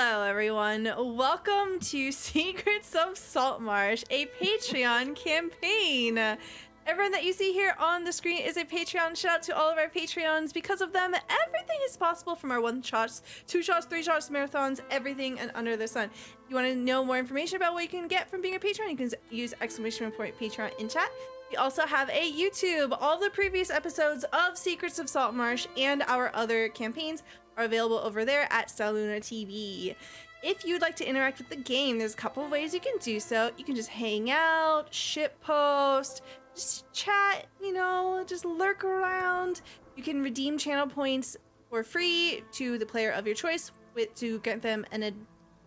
Hello, everyone. Welcome to Secrets of Saltmarsh, a Patreon campaign. Everyone that you see here on the screen is a Patreon. Shout out to all of our Patreons. Because of them, everything is possible, from our 1-shots, 2-shots, 3-shots, marathons, everything and under the sun. If you want to know more information about what you can get from being a Patreon, you can use !Patreon in chat. We also have a YouTube. All the previous episodes of Secrets of Saltmarsh and our other campaigns are available over there at Saluna TV. If you'd like to interact with the game, there's a couple of ways you can do so. You can just hang out, shitpost, just chat, just lurk around. You can redeem channel points for free to the player of your choice to get them an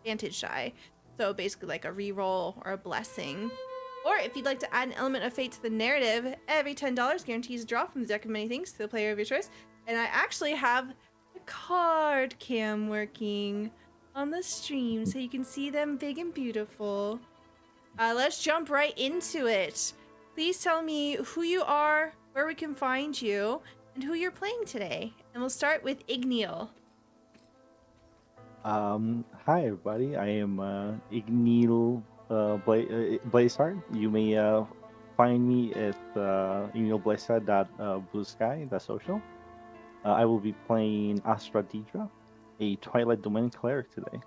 advantage die. So basically like a reroll or a blessing. Or if you'd like to add an element of fate to the narrative, every $10 guarantees a draw from the deck of many things to the player of your choice. And I actually have the card cam working on the stream so you can see them big and beautiful. Let's jump right into it. Please tell me who you are, where we can find you, and who you're playing today. And we'll start with Igneel. Hi everybody, I am Igneel Blazard. You may find me at igneelblazard.bluesky.social. I will be playing Asra Deedra, a Twilight Domain cleric today.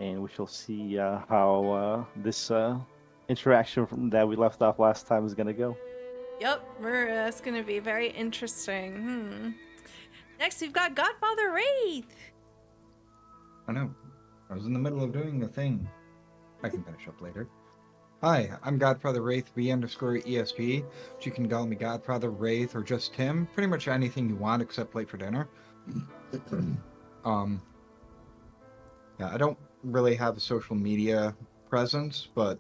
And we shall see how this interaction that we left off last time is gonna go. Yep, that's gonna be very interesting. Next, we've got GodfatherWraith. I know. I was in the middle of doing the thing. I can finish up later. Hi, I'm GodfatherWraith V_ESP. But you can call me GodfatherWraith or just Tim. Pretty much anything you want except late for dinner. Yeah, I don't really have a social media presence, but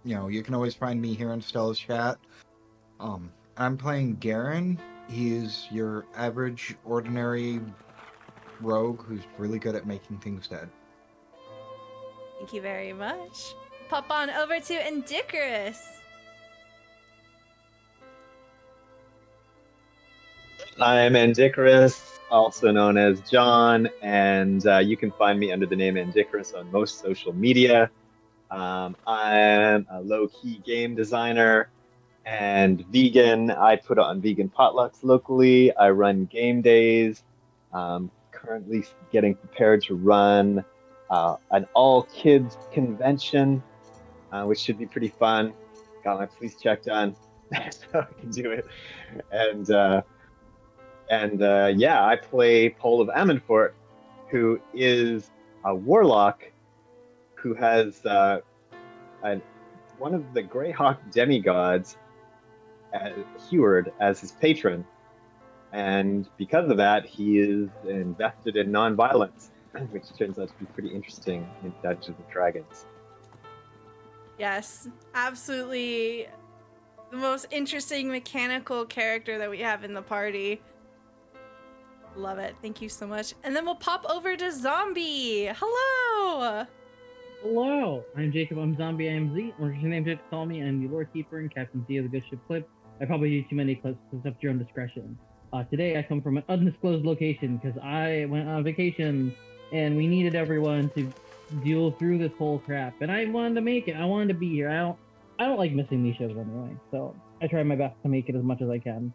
you can always find me here in Stella's chat. I'm playing Garen. He's your average, ordinary rogue who's really good at making things dead. Thank you very much. Pop on over to Indicarus. I'm Indicarus, also known as John, and you can find me under the name Indicarus on most social media. I'm a low-key game designer and vegan. I put on vegan potlucks locally. I run game days. Currently getting prepared to run an all-kids convention, which should be pretty fun. Got my police check done, so I can do it. And yeah, I play Pole of Amonfort, who is a warlock who has one of the Greyhawk demigods, Heward, as his patron. And because of that, he is invested in non-violence, which turns out to be pretty interesting in Dungeons & Dragons. Yes, absolutely the most interesting mechanical character that we have in the party. Love it. Thank you so much. And then we'll pop over to Zombie. Hello! Hello! I'm Jacob, I'm Zombie, I'm Z, or your name to call me. I'm the Lore Keeper and Captain Z of the Good Ship Clip. I probably use too many clips, so it's up to your own discretion. Today I come from an undisclosed location because I went on vacation and we needed everyone to deal through this whole crap. And I wanted to make it. I wanted to be here. I don't like missing these shows anyway, so I try my best to make it as much as I can.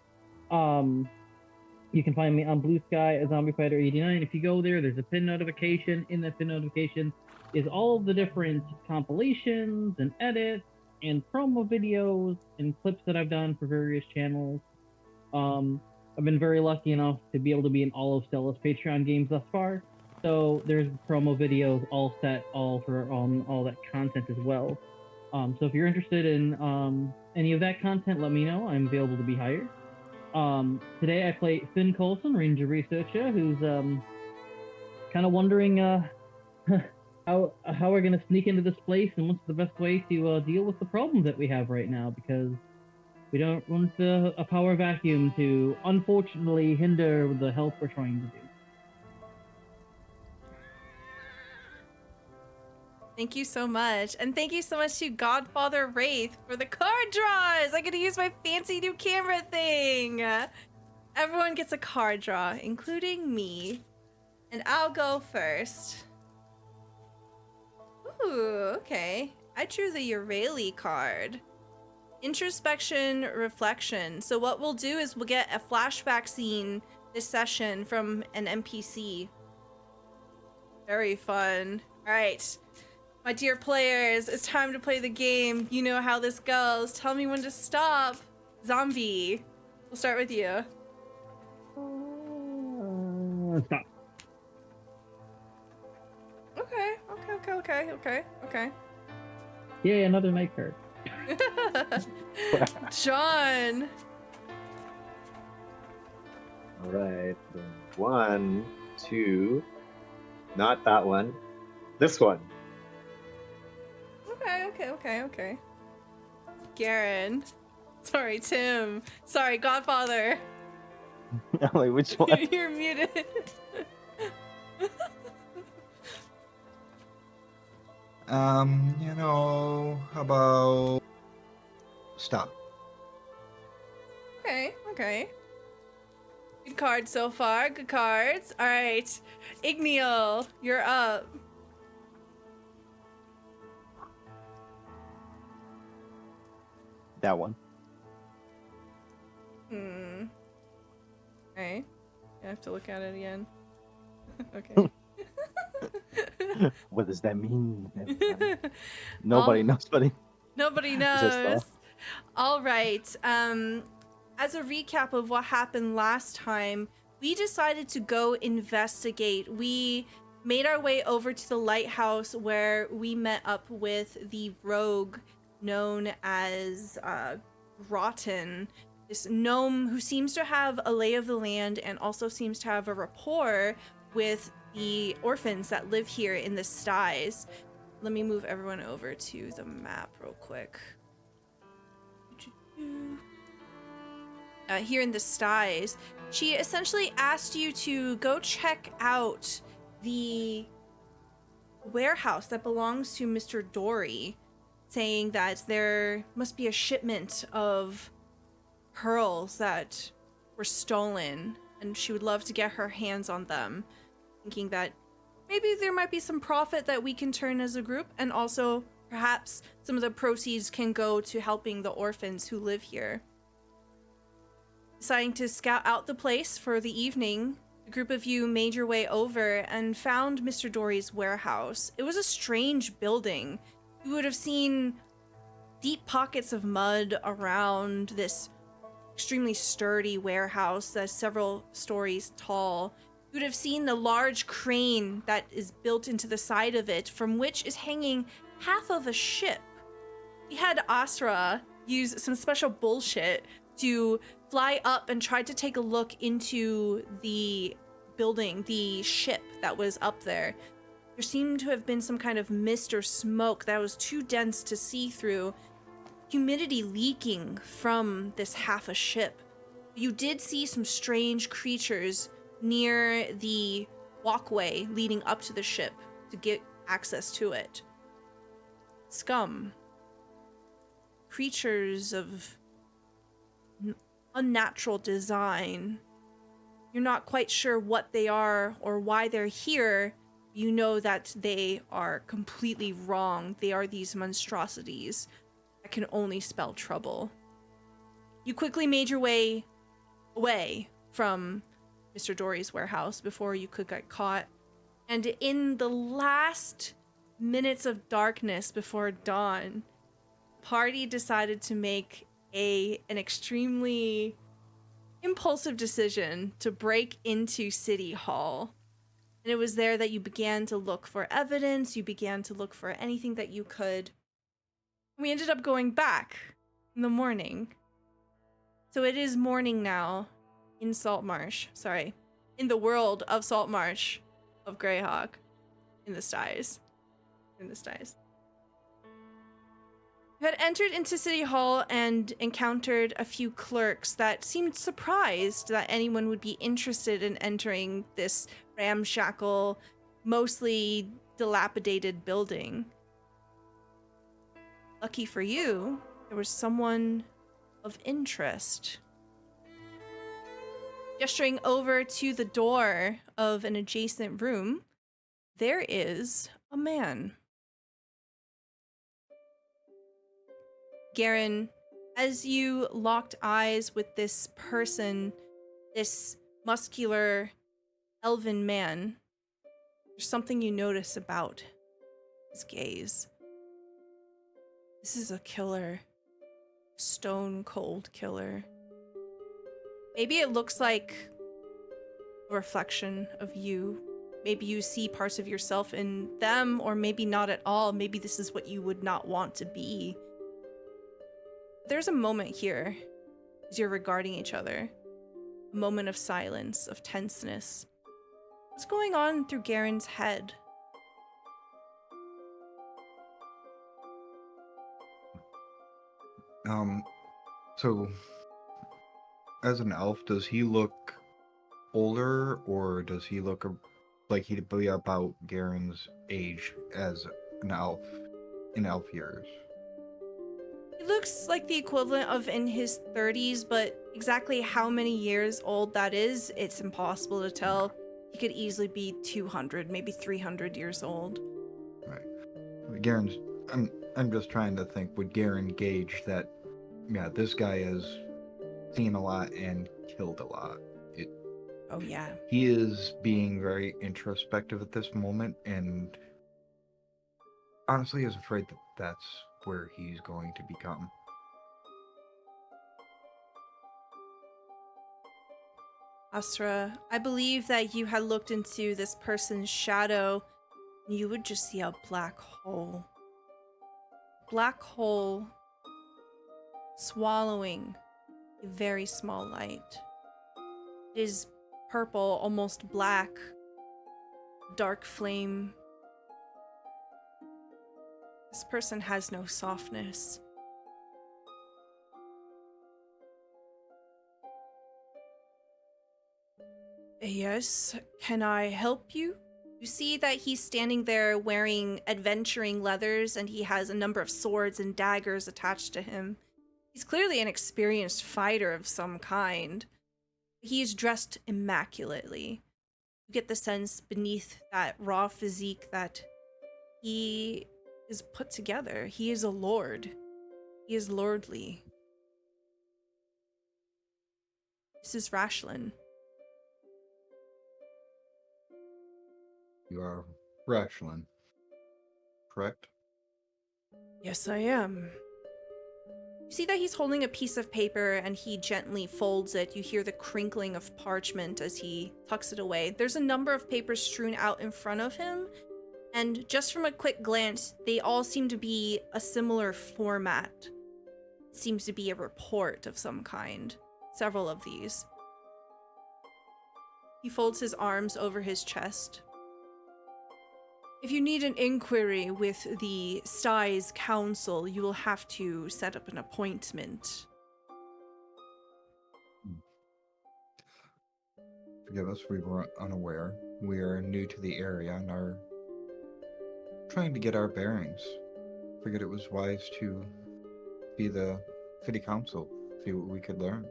You can find me on Blue Sky at Zombie Fighter 89. If you go there, there's a pin notification. In that pin notification is all of the different compilations and edits and promo videos and clips that I've done for various channels. I've been very lucky enough to be able to be in all of Stella's Patreon games thus far. So there's promo videos all set, all for all that content as well. So if you're interested in any of that content, let me know. I'm available to be hired. Today I play Finn Coulson, Ranger Researcher, who's kind of wondering how we're gonna sneak into this place and what's the best way to deal with the problems that we have right now, because we don't want a power vacuum to unfortunately hinder the help we're trying to do. Thank you so much. And thank you so much to GodfatherWraith for the card draws. I get to use my fancy new camera thing. Everyone gets a card draw, including me. And I'll go first. Ooh, okay. I drew the Urali card. Introspection, reflection. So what we'll do is we'll get a flashback scene this session from an NPC. Very fun. All right, my dear players, it's time to play the game. You know how this goes. Tell me when to stop. Zombie, we'll start with you. Stop. Okay. Yay, another night card. John. All right. 1, 2. Not that one. This one. Okay. Garen. Sorry, Tim. Sorry, Godfather. I'm like, which one? You're muted. How about stop? Okay. Good cards so far. Good cards. All right. Igneel, you're up. That one. Okay. I have to look at it again. Okay. What does that mean? Nobody knows, buddy. Nobody It's just knows. All right. As a recap of what happened last time, we decided to go investigate. We made our way over to the lighthouse where we met up with the rogue known as Rotten, this gnome who seems to have a lay of the land and also seems to have a rapport with the orphans that live here in the styes. Let me move everyone over to the map real quick. Here in the styes, she essentially asked you to go check out the warehouse that belongs to Mr. Dory, saying that there must be a shipment of pearls that were stolen, and she would love to get her hands on them, thinking that maybe there might be some profit that we can turn as a group, and also perhaps some of the proceeds can go to helping the orphans who live here. Deciding to scout out the place for the evening, a group of you made your way over and found Mr. Dory's warehouse. It was a strange building. You would have seen deep pockets of mud around this extremely sturdy warehouse that's several stories tall. You would have seen the large crane that is built into the side of it, from which is hanging half of a ship. We had Asra use some special bullshit to fly up and try to take a look into the building, the ship that was up there. There seemed to have been some kind of mist or smoke that was too dense to see through, humidity leaking from this half a ship. You did see some strange creatures near the walkway leading up to the ship to get access to it. Scum. Creatures of unnatural design. You're not quite sure what they are or why they're here. You know that they are completely wrong. They are these monstrosities that can only spell trouble. You quickly made your way away from Mr. Dory's warehouse before you could get caught. And in the last minutes of darkness before dawn, the party decided to make an extremely impulsive decision to break into City Hall. And it was there that you began to look for evidence, you began to look for anything that you could. We ended up going back in the morning. So it is morning now in Saltmarsh. Sorry. In the world of Saltmarsh, of Greyhawk, in the styes. You had entered into City Hall and encountered a few clerks that seemed surprised that anyone would be interested in entering this ramshackle, mostly dilapidated building. Lucky for you, there was someone of interest. Gesturing over to the door of an adjacent room, there is a man. Garen, as you locked eyes with this person, this muscular elven man, there's something you notice about his gaze. This is a killer. Stone cold killer. Maybe it looks like a reflection of you. Maybe you see parts of yourself in them, or maybe not at all. Maybe this is what you would not want to be. There's a moment here as you're regarding each other. A moment of silence, of tenseness. What's going on through Garen's head? So as an elf, does he look older, or does he look like he'd be about Garen's age as an elf in elf years? He looks like the equivalent of in his 30s, but exactly how many years old that is, it's impossible to tell. He could easily be 200, maybe 300 years old. Right. Garen's. I'm just trying to think. Would Garen gauge that? Yeah, this guy has seen a lot and killed a lot. Oh yeah. He is being very introspective at this moment, and honestly is afraid that that's where he's going to become. Asra, I believe that you had looked into this person's shadow, and you would just see a black hole. Black hole swallowing a very small light. It is purple, almost black, dark flame. This person has no softness. Yes, can I help you? You see that he's standing there wearing adventuring leathers, and he has a number of swords and daggers attached to him. He's clearly an experienced fighter of some kind. He's dressed immaculately. You get the sense beneath that raw physique that he is put together. He is a lord. He is lordly. This is Rashlin. You are Rashlin, correct? Yes, I am. You see that he's holding a piece of paper and he gently folds it. You hear the crinkling of parchment as he tucks it away. There's a number of papers strewn out in front of him, and just from a quick glance, they all seem to be a similar format. It seems to be a report of some kind. Several of these. He folds his arms over his chest. If you need an inquiry with the Styes Council, you will have to set up an appointment. Forgive us, we were unaware. We are new to the area and are trying to get our bearings. Figured it was wise to be the city council, see what we could learn.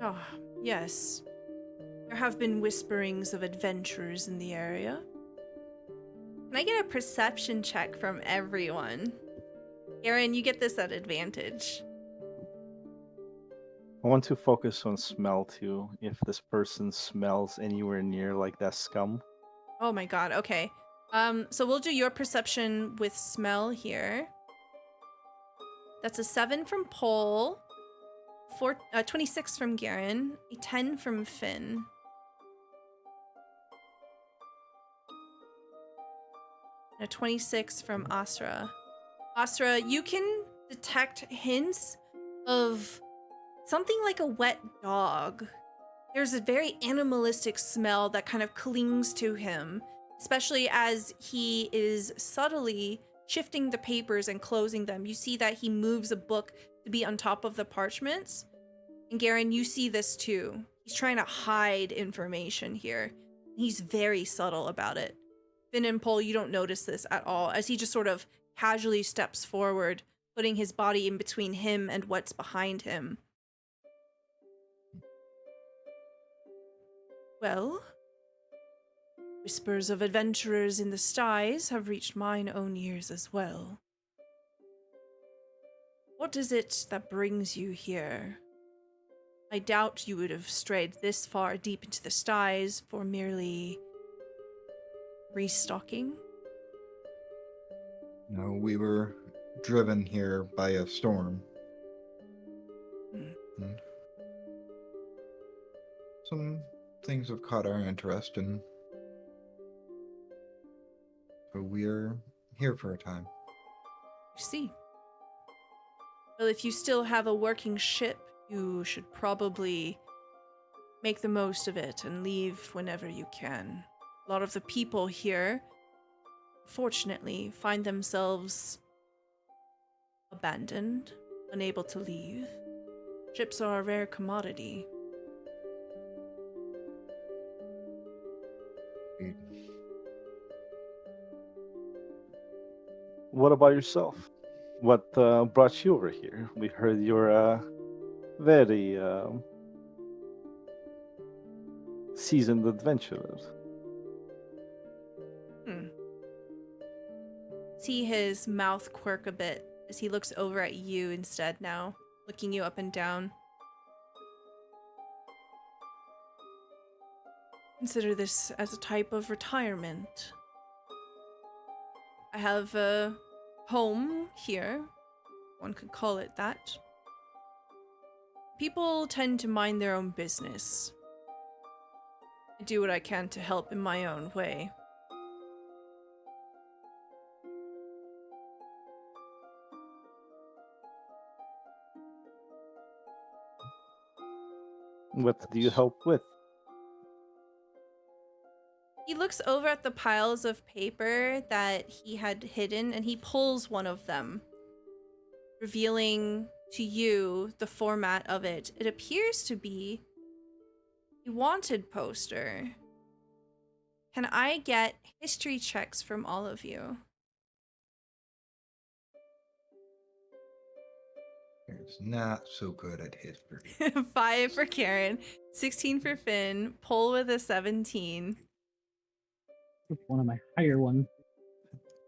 Ah, yes. There have been whisperings of adventurers in the area. Can I get a perception check from everyone? Garen, you get this at advantage. I want to focus on smell too. If this person smells anywhere near like that scum. Oh my god, okay. So we'll do your perception with smell here. That's a 7 from Pole, 26 from Garen, a 10 from Finn. A 26 from Asra. Asra, you can detect hints of something like a wet dog. There's a very animalistic smell that kind of clings to him, especially as he is subtly shifting the papers and closing them. You see that he moves a book to be on top of the parchments. And Garen, you see this too. He's trying to hide information here. He's very subtle about it. Finn and Pole, you don't notice this at all, as he just sort of casually steps forward, putting his body in between him and what's behind him. Well, whispers of adventurers in the skies have reached mine own ears as well. What is it that brings you here? I doubt you would have strayed this far deep into the skies for merely restocking. No, we were driven here by a storm. Hmm. And some things have caught our interest, and so we're here for a time. I see. Well, if you still have a working ship, you should probably make the most of it and leave whenever you can. A lot of the people here, fortunately, find themselves abandoned, unable to leave. Ships are a rare commodity. We- What about yourself? What brought you over here? We heard you're very seasoned adventurer. See his mouth quirk a bit as he looks over at you instead now, looking you up and down. Consider this as a type of retirement. I have a home here. One could call it that. People tend to mind their own business. I do what I can to help in my own way. What do you help with? He looks over at the piles of paper that he had hidden and he pulls one of them, revealing to you the format of it. It appears to be a wanted poster. Can I get history checks from all of you? It's not so good at history. 5 for Garen, 16 for Finn, Pull with a 17. It's one of my higher ones.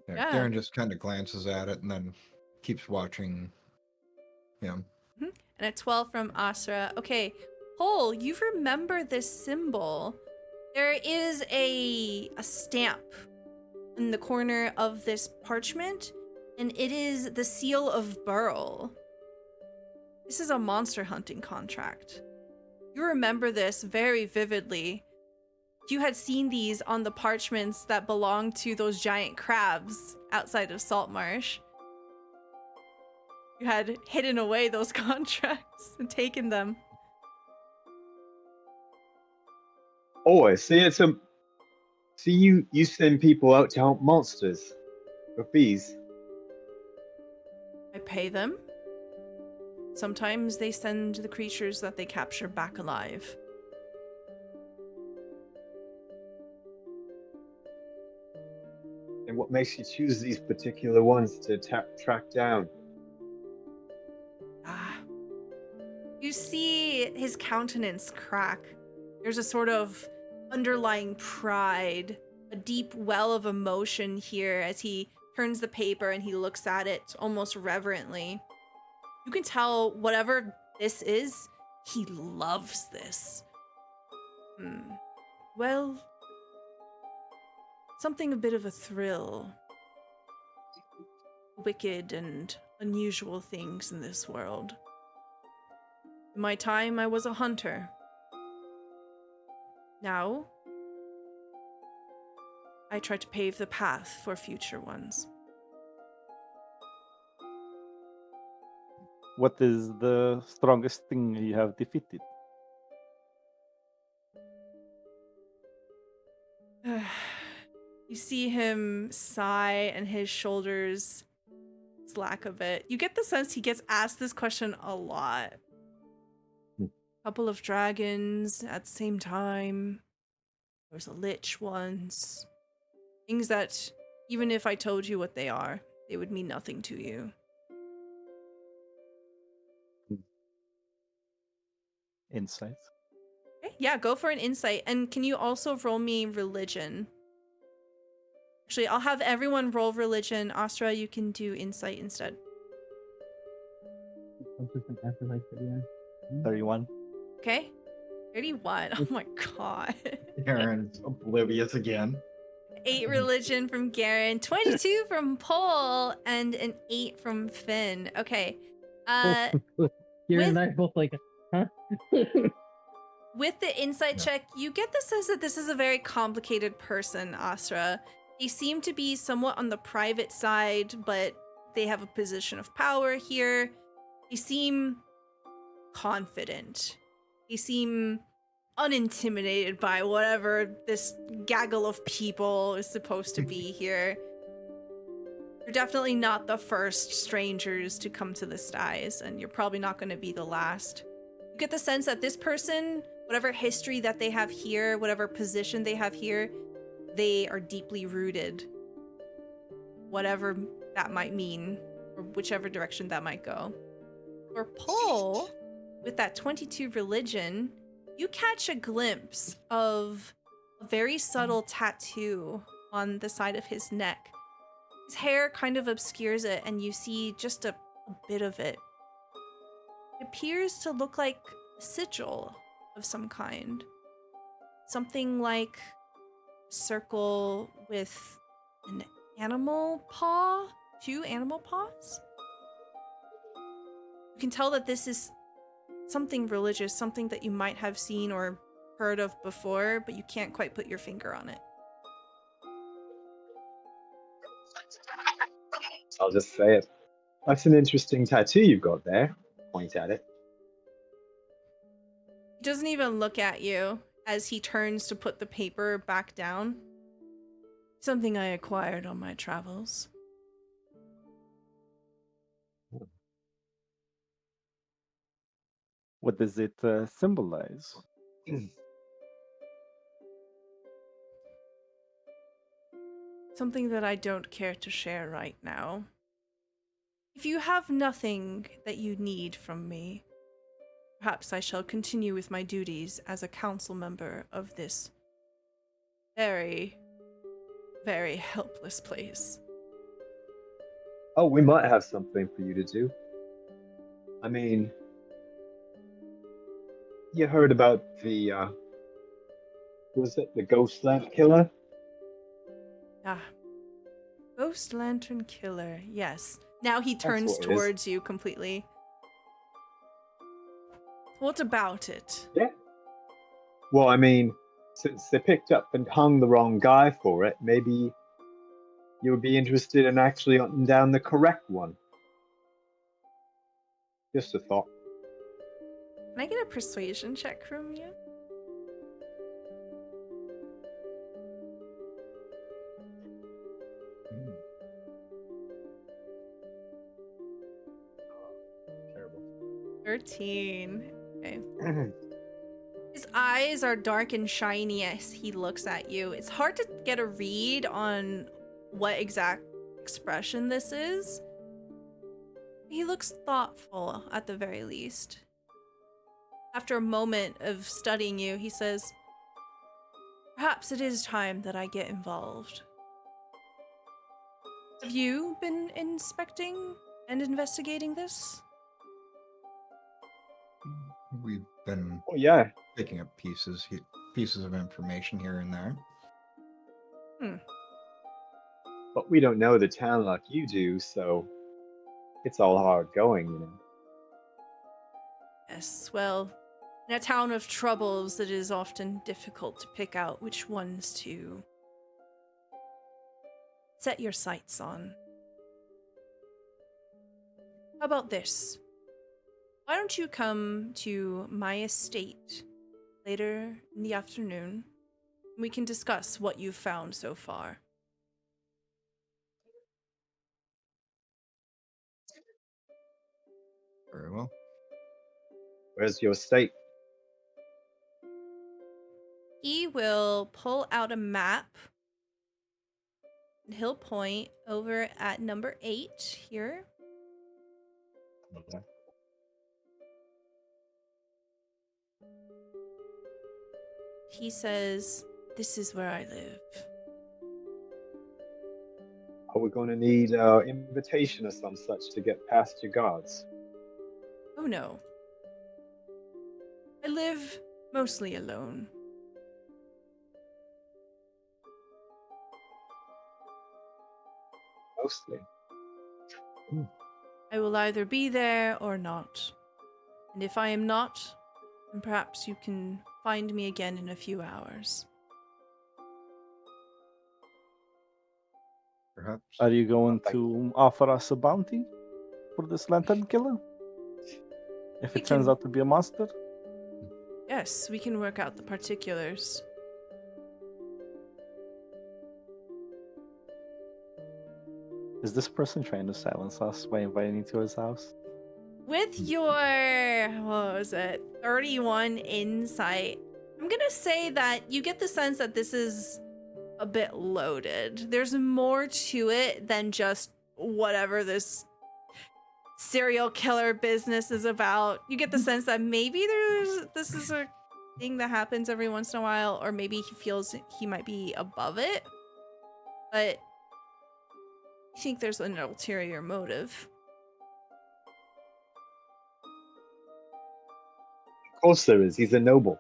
Yeah. Garen just kind of glances at it and then keeps watching him. And a 12 from Asra. Okay, Pull, you remember this symbol. There is a stamp in the corner of this parchment, and it is the seal of Burl. This is a monster hunting contract. You remember this very vividly. You had seen these on the parchments that belonged to those giant crabs outside of Saltmarsh. You had hidden away those contracts and taken them. Oh, I see. You send people out to hunt monsters for fees. I pay them. Sometimes they send the creatures that they capture back alive. And what makes you choose these particular ones to track down? You see his countenance crack. There's a sort of underlying pride, a deep well of emotion here as he turns the paper and he looks at it almost reverently. You can tell whatever this is, he loves this. Well, something a bit of a thrill. Wicked and unusual things in this world. In my time, I was a hunter. Now, I try to pave the path for future ones. What is the strongest thing you have defeated? You see him sigh and his shoulders slack a bit. You get the sense he gets asked this question a lot. Couple of dragons at the same time. There was a lich once. Things that, even if I told you what they are, they would mean nothing to you. Insight. Okay. yeah, go for an insight. And can you also roll me religion? Actually, I'll have everyone roll religion. Asra, you can do insight instead. I'm just an effort like at the end. 31. Okay? 31. Oh my god. Garen's oblivious again. 8 religion from Garen, 22 from Paul, and an 8 from Finn. Okay. You're with- and I both like, huh? With the insight Yeah. check, you get the sense that this is a very complicated person, Asra. They seem to be somewhat on the private side, but they have a position of power here. They seem confident. They seem unintimidated by whatever this gaggle of people is supposed to be here. You're definitely not the first strangers to come to the Styes, and you're probably not going to be the last. You get the sense that this person, whatever history that they have here, whatever position they have here, they are deeply rooted. Whatever that might mean, or whichever direction that might go. For Paul, with that 22 religion, you catch a glimpse of a very subtle tattoo on the side of his neck. His hair kind of obscures it, and you see just a bit of it. It appears to look like a sigil of some kind. Something like a circle with an animal paw, 2 animal paws. You can tell that this is something religious, something that you might have seen or heard of before, but you can't quite put your finger on it. I'll just say it. That's an interesting tattoo you've got there. Point at it. He doesn't even look at you as he turns to put the paper back down. Something I acquired on my travels. What does it symbolize? Something that I don't care to share right now. If you have nothing that you need from me, perhaps I shall continue with my duties as a council member of this very, very helpless place. Oh, we might have something for you to do. I mean, you heard about the, was it the ghost lamp killer? Ah. Ghost Lantern Killer, yes. Now he That's turns what it is. towards you completely. What about it? Yeah. Well, I mean, since they picked up and hung the wrong guy for it, maybe you would be interested in actually hunting down the correct one. Just a thought. Can I get a persuasion check from you? Terrible. 13. Okay. His eyes are dark and shiny as he looks at you. It's hard to get a read on what exact expression this is. He looks thoughtful at the very least. After a moment of studying you, he says, "Perhaps it is time that I get involved. Have you been inspecting and investigating this?" We've been Oh, yeah. picking up pieces of information here and there. But we don't know the town like you do, so it's all hard going, you know. Yes, well, in a town of troubles, it is often difficult to pick out which ones to set your sights on. How about this? Why don't you come to my estate later in the afternoon? We can discuss what you've found so far. Very well. Where's your estate? He will pull out a map. And he'll point over at number 8 here. Okay. he says, "This is where I live." Are we going to need invitation or some such to get past your guards? Oh no. I live mostly alone. Mostly. I will either be there or not. And if I am not, then perhaps you can find me again in a few hours. Perhaps. Are you going to offer us a bounty for this lantern killer? If We it turns can- out to be a monster? Yes, we can work out the particulars. Is this person trying to silence us by inviting to his house? With your, what was it, 31 insight, I'm gonna say that you get the sense that this is a bit loaded. There's more to it than just whatever this serial killer business is about. You get the sense that maybe this is a thing that happens every once in a while, or maybe he feels he might be above it. But I think there's an ulterior motive. Of course there is. He's a noble.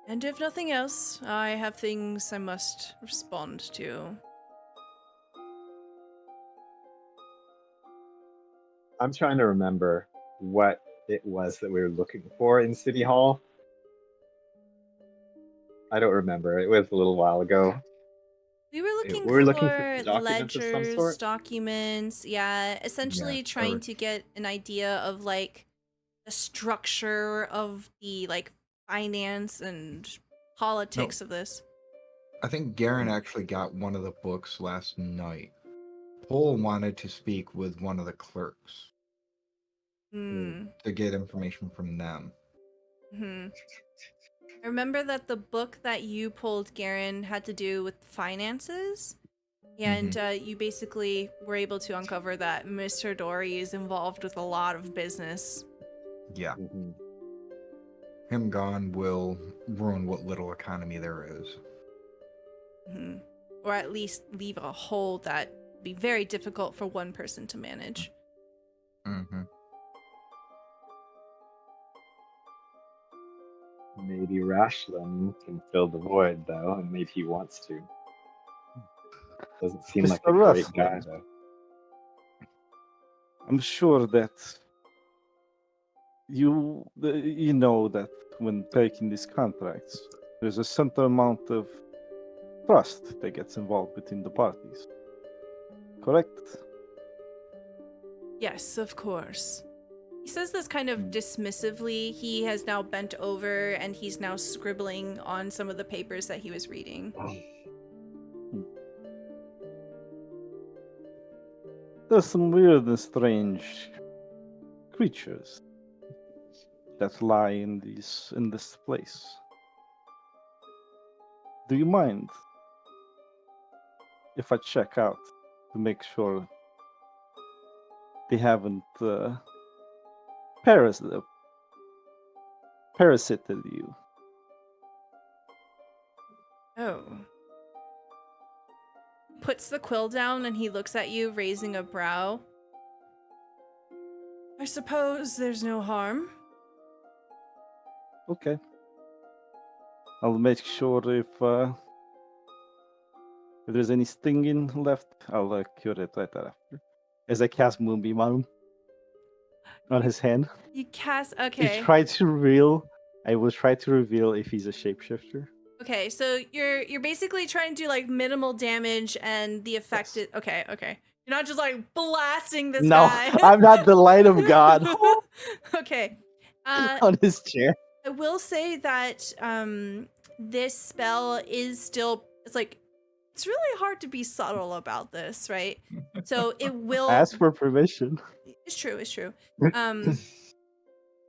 And if nothing else, I have things I must respond to. I'm trying to remember what it was that we were looking for in City Hall. I don't remember. It was a little while ago. We were looking We were for looking for documents of some ledgers, sort? documents, yeah, essentially Yeah, trying or- to get an idea of like the structure of the like finance and politics of this. I think Garen actually got one of the books last night. Paul wanted to speak with one of the clerks Hmm. to get information from them. Hmm. I remember that the book that you pulled, Garen, had to do with finances. And you basically were able to uncover that Mr. Dory is involved with a lot of business. Yeah, Mhm. him gone will ruin what little economy there is. Mhm. Or at least leave a hole that would be very difficult for one person to manage. Mm-hmm. Maybe Rashlan can fill the void, though, and maybe he wants to. Doesn't seem like a Mr. great guy, Rashlan. though. I'm sure that you know that when taking these contracts, there's a certain amount of trust that gets involved between the parties. Correct? Yes, of course. He says this kind of dismissively. He has now bent over and he's now scribbling on some of the papers that he was reading. There's some weird and strange creatures that lie in this place. Do you mind if I check out to make sure they haven't parasited you? Oh. Puts the quill down and he looks at you, raising a brow. I suppose there's no harm. Okay. I'll make sure if there's any stinging left, I'll cure it right after. As I cast Moonbeam on his hand. You cast. I Okay. will try to reveal if he's a shapeshifter. Okay, so you're basically trying to do like minimal damage and the effect Yes. is okay. You're not just like blasting this No, guy. I'm not the light of God. Okay. On his chair. I will say that this spell is still it's really hard to be subtle about this, right? So it will Ask for permission. It's true.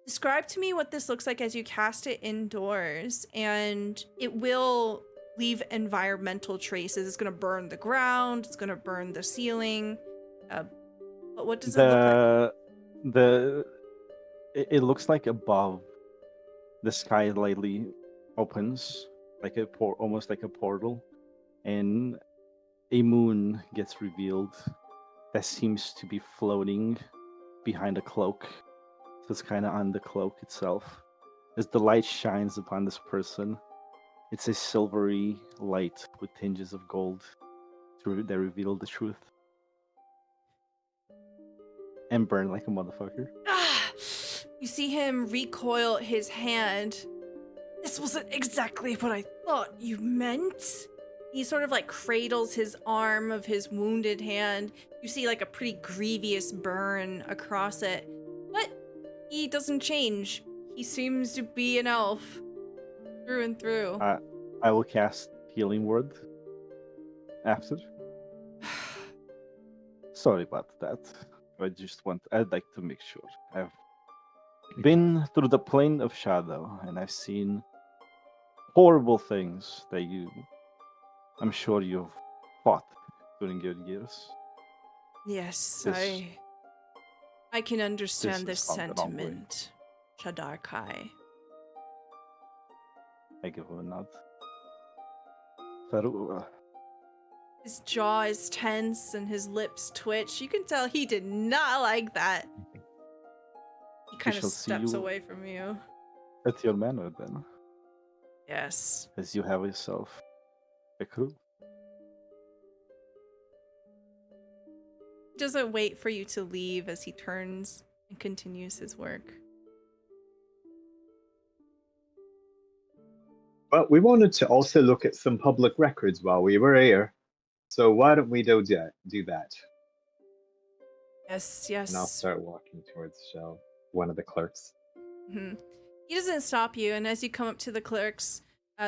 Describe to me what this looks like as you cast it indoors, and it will leave environmental traces. It's gonna burn the ground. It's gonna burn the ceiling. But what does it look like? it looks like above the sky lightly opens, like almost like a portal, and a moon gets revealed that seems to be floating behind a cloak. So it's kind of on the cloak itself. As the light shines upon this person, it's a silvery light with tinges of gold that reveal the truth. And burn like a motherfucker. Ah! You see him recoil his hand. This wasn't exactly what I thought you meant. He sort of like cradles his arm of his wounded hand. You see like a pretty grievous burn across it. But he doesn't change. He seems to be an elf through and through. I will cast Healing Word after. Sorry about that. I'd like to make sure. I've been through the plane of shadow and I've seen horrible things that I'm sure you've fought during your years. Yes, This- I can understand this this has gone the wrong way. sentiment, Shadar Kai. I give him a nod. Faru, His jaw is tense and his lips twitch. You can tell he did not like that. He kind of shall see steps you- away from you. at your manor then, Yes. as you have yourself a crew. He doesn't wait for you to leave as he turns and continues his work. But we wanted to also look at some public records while we were here. So why don't we do that? Yes, And I'll yes. start walking towards one of the clerks. Hmm. He doesn't stop you, and as you come up to the clerks,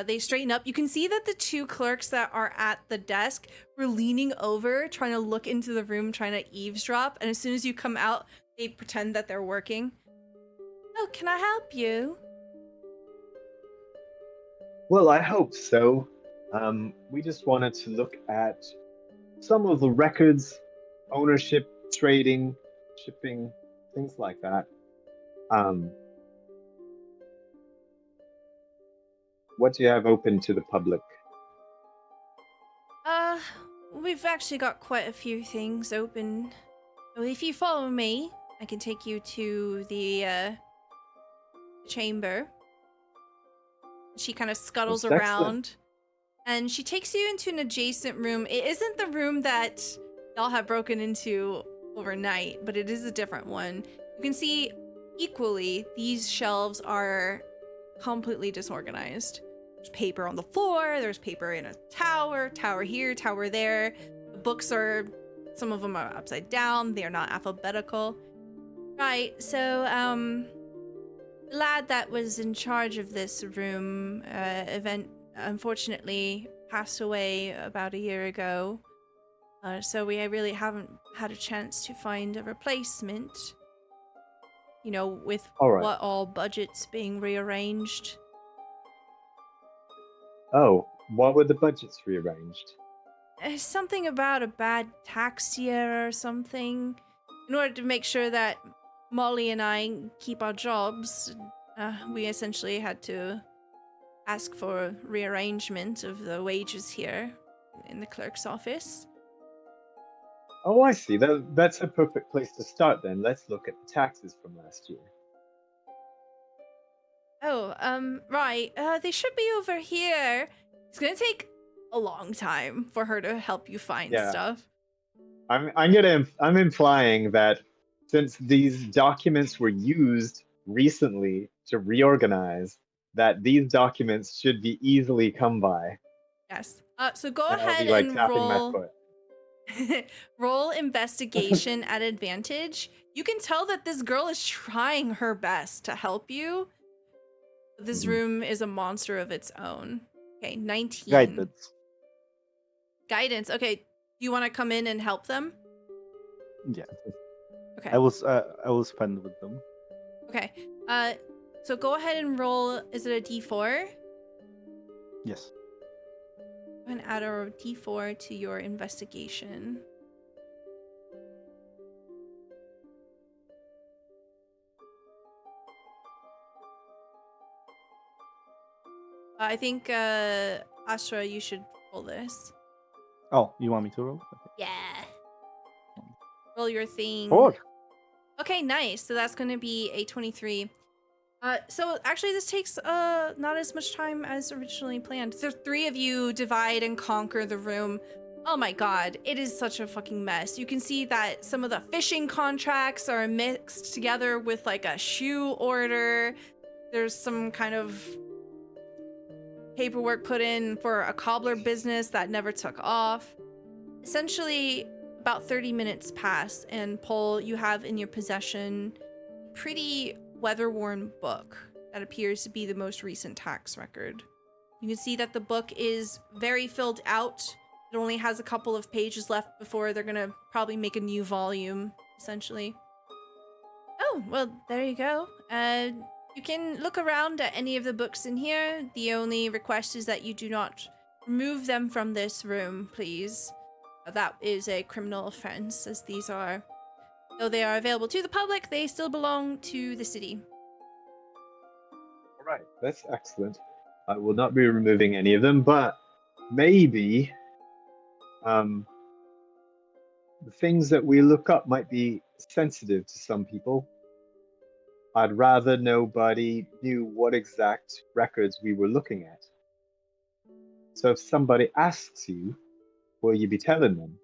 they straighten up. You can see that the two clerks that are at the desk were leaning over, trying to look into the room, trying to eavesdrop, and as soon as you come out, they pretend that they're working. Oh, can I help you? Well, I hope so. We just wanted to look at some of the records, ownership, trading, shipping, things like that. What do you have open to the public? We've actually got quite a few things open. So if you follow me, I can take you to the chamber. She kind of scuttles Most excellent. around, and she takes you into an adjacent room. It isn't the room that y'all have broken into overnight, but it is a different one. You can see equally these shelves are completely disorganized. There's paper on the floor, there's paper in a tower here, tower there. The books some of them are upside down, they're not alphabetical. Right, so, the lad that was in charge of this room event unfortunately passed away about a year ago. So we really haven't had a chance to find a replacement. You know, with All right. what all budgets being rearranged. Oh, what were the budgets rearranged? Something about a bad tax year or something. In order to make sure that Molly and I keep our jobs, we essentially had to ask for rearrangement of the wages here in the clerk's office. Oh, I see. That's a perfect place to start then. Let's look at the taxes from last year. Oh, right. They should be over here. It's gonna take a long time for her to help you find Yeah. stuff. I'm implying that since these documents were used recently to reorganize, that these documents should be easily come by. Yes. So go And I'll ahead be like and tapping my roll. foot. Roll investigation at advantage. You can tell that this girl is trying her best to help you. This room is a monster of its own. Okay, 19. Guidance. Guidance. Okay, do you want to come in and help them? Yeah. Okay. I will spend with them. Okay. So go ahead and roll. Is it a D4? Yes. Go ahead and add a D4 to your investigation. I think Asra, you should roll this. Oh, you want me to roll? Okay. Yeah. Roll your thing. 4. Okay, nice. So that's going to be a 23. So actually this takes not as much time as originally planned. The 3 of you divide and conquer the room. Oh my god, it is such a fucking mess. You can see that some of the fishing contracts are mixed together with like a shoe order. There's some kind of paperwork put in for a cobbler business that never took off. Essentially, about 30 minutes pass, and Paul, you have in your possession a pretty weather-worn book that appears to be the most recent tax record. You can see that the book is very filled out. It only has a couple of pages left before they're gonna probably make a new volume, essentially. Oh, well, there you go. You can look around at any of the books in here. The only request is that you do not remove them from this room, please. That is a criminal offense, as these are, though they are available to the public, they still belong to the city. All right, that's excellent. I will not be removing any of them, but maybe the things that we look up might be sensitive to some people. I'd rather nobody knew what exact records we were looking at. So if somebody asks you, will you be telling them?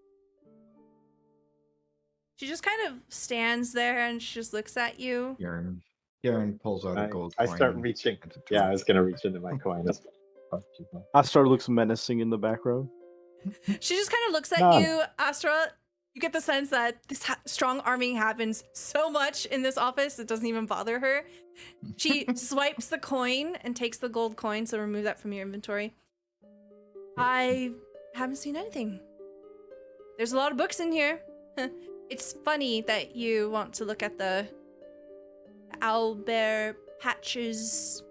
She just kind of stands there and she just looks at you. Garen pulls out a gold I coin. start reaching. and Yeah, I throws was gonna reach into my coin. Astra looks menacing in the background. She just kind of looks at Nah. you, Astra. You get the sense that this strong arming happens so much in this office, it doesn't even bother her. She swipes the coin and takes the gold coin, so remove that from your inventory. I haven't seen anything. There's a lot of books in here. It's funny that you want to look at the Owlbear Patches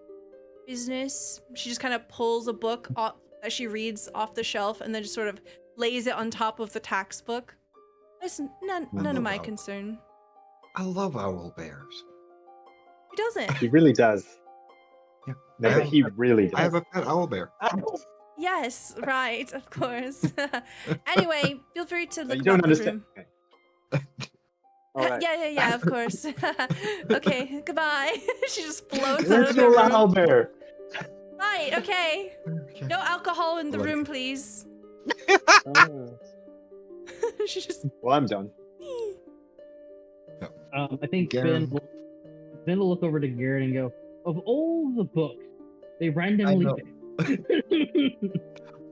business. She just kind of pulls a book off, that she reads off the shelf and then just sort of lays it on top of the tax book. It's none of my concern. I love owl bears. Who doesn't? He really does. Yeah. No, but he really I does. have a pet owl bear. Yes, right, of course. Anyway, feel free to look You don't about the understand. room. Okay. All right. Yeah, of course. Okay, goodbye. She just floats out There's of the no room. owlbear. Right, okay. Okay. No alcohol in the Like- room, please. Oh. She just. Well, I'm done. I think Garen. Ben will look over to Garrett and go, of all the books, they randomly know. picked.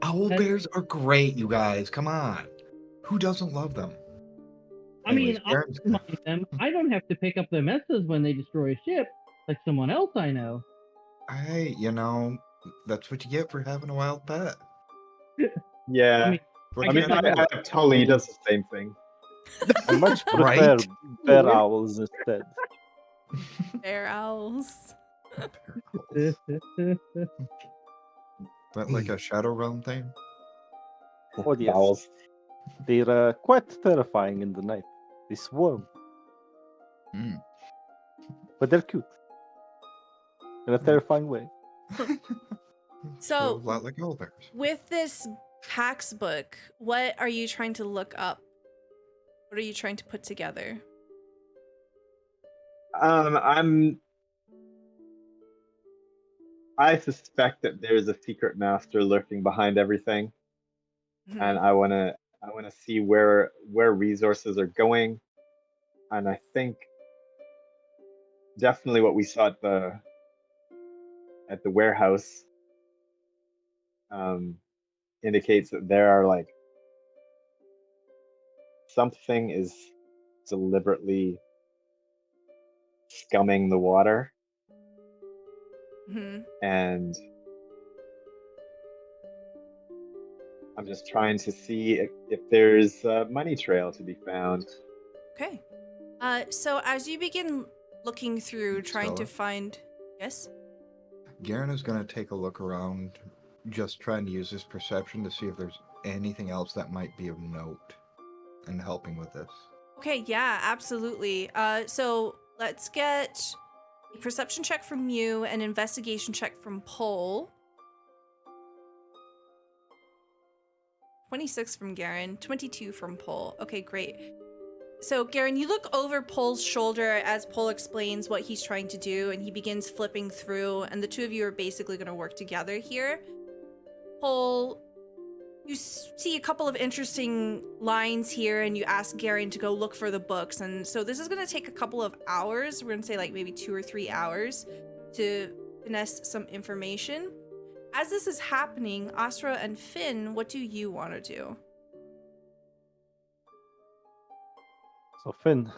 Owl That- bears are great, you guys. Come on. Who doesn't love them? I mean, Anyways, I Garen's- don't mind them. I don't have to pick up the messes when they destroy a ship, like someone else I know. Hey, that's what you get for having a wild pet. Yeah. I mean, What I you mean, gotta I do? have Tully. He does the same thing. I much prefer Right? bear owls instead. Bear owls. Bear owls. That like a Shadow Realm thing? Oh, yes. Owls. They're quite terrifying in the night. They swarm, Hmm. but they're cute. In a terrifying way. So- a lot like owl bears. With this tax book, what are you trying to look up? What are you trying to put together? I suspect that there's a secret master lurking behind everything, and I wanna see where resources are going, and I think definitely what we saw at the warehouse indicates that there are like something is deliberately scumming the water, Mhm. and I'm just trying to see if there's a money trail to be found. Okay. So as you begin looking through, trying to Stella? find. Yes? Garen is going to take a look around, just trying to use his perception to see if there's anything else that might be of note in helping with this. Okay, yeah, absolutely. So let's get a perception check from you, an investigation check from Pole. 26 from Garen, 22 from Pole. Okay, great. So, Garen, you look over Pole's shoulder as Pole explains what he's trying to do, and he begins flipping through, and the two of you are basically going to work together here. Pole, you see a couple of interesting lines here, and you ask Garen to go look for the books. And so this is going to take a couple of hours. We're going to say like maybe 2 or 3 hours to finesse some information. As this is happening, Asra and Finn, what do you want to do? So Finn,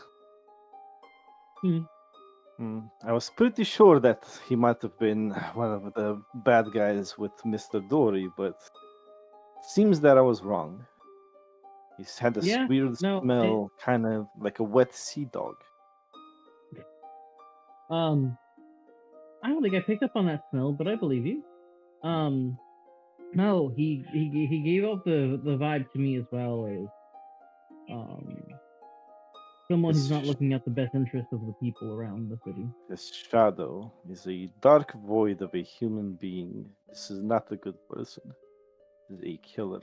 Hmm. I was pretty sure that he might have been one of the bad guys with Mr. Dory, but it seems that I was wrong. He's had this Yeah, weird no, smell, kind of like a wet sea dog. I don't think I picked up on that smell, but I believe you. No, he gave off the vibe to me as well as someone who's not His, looking at the best interest of the people around the city. his shadow is a dark void of a human being. This is not a good person. This is a killer.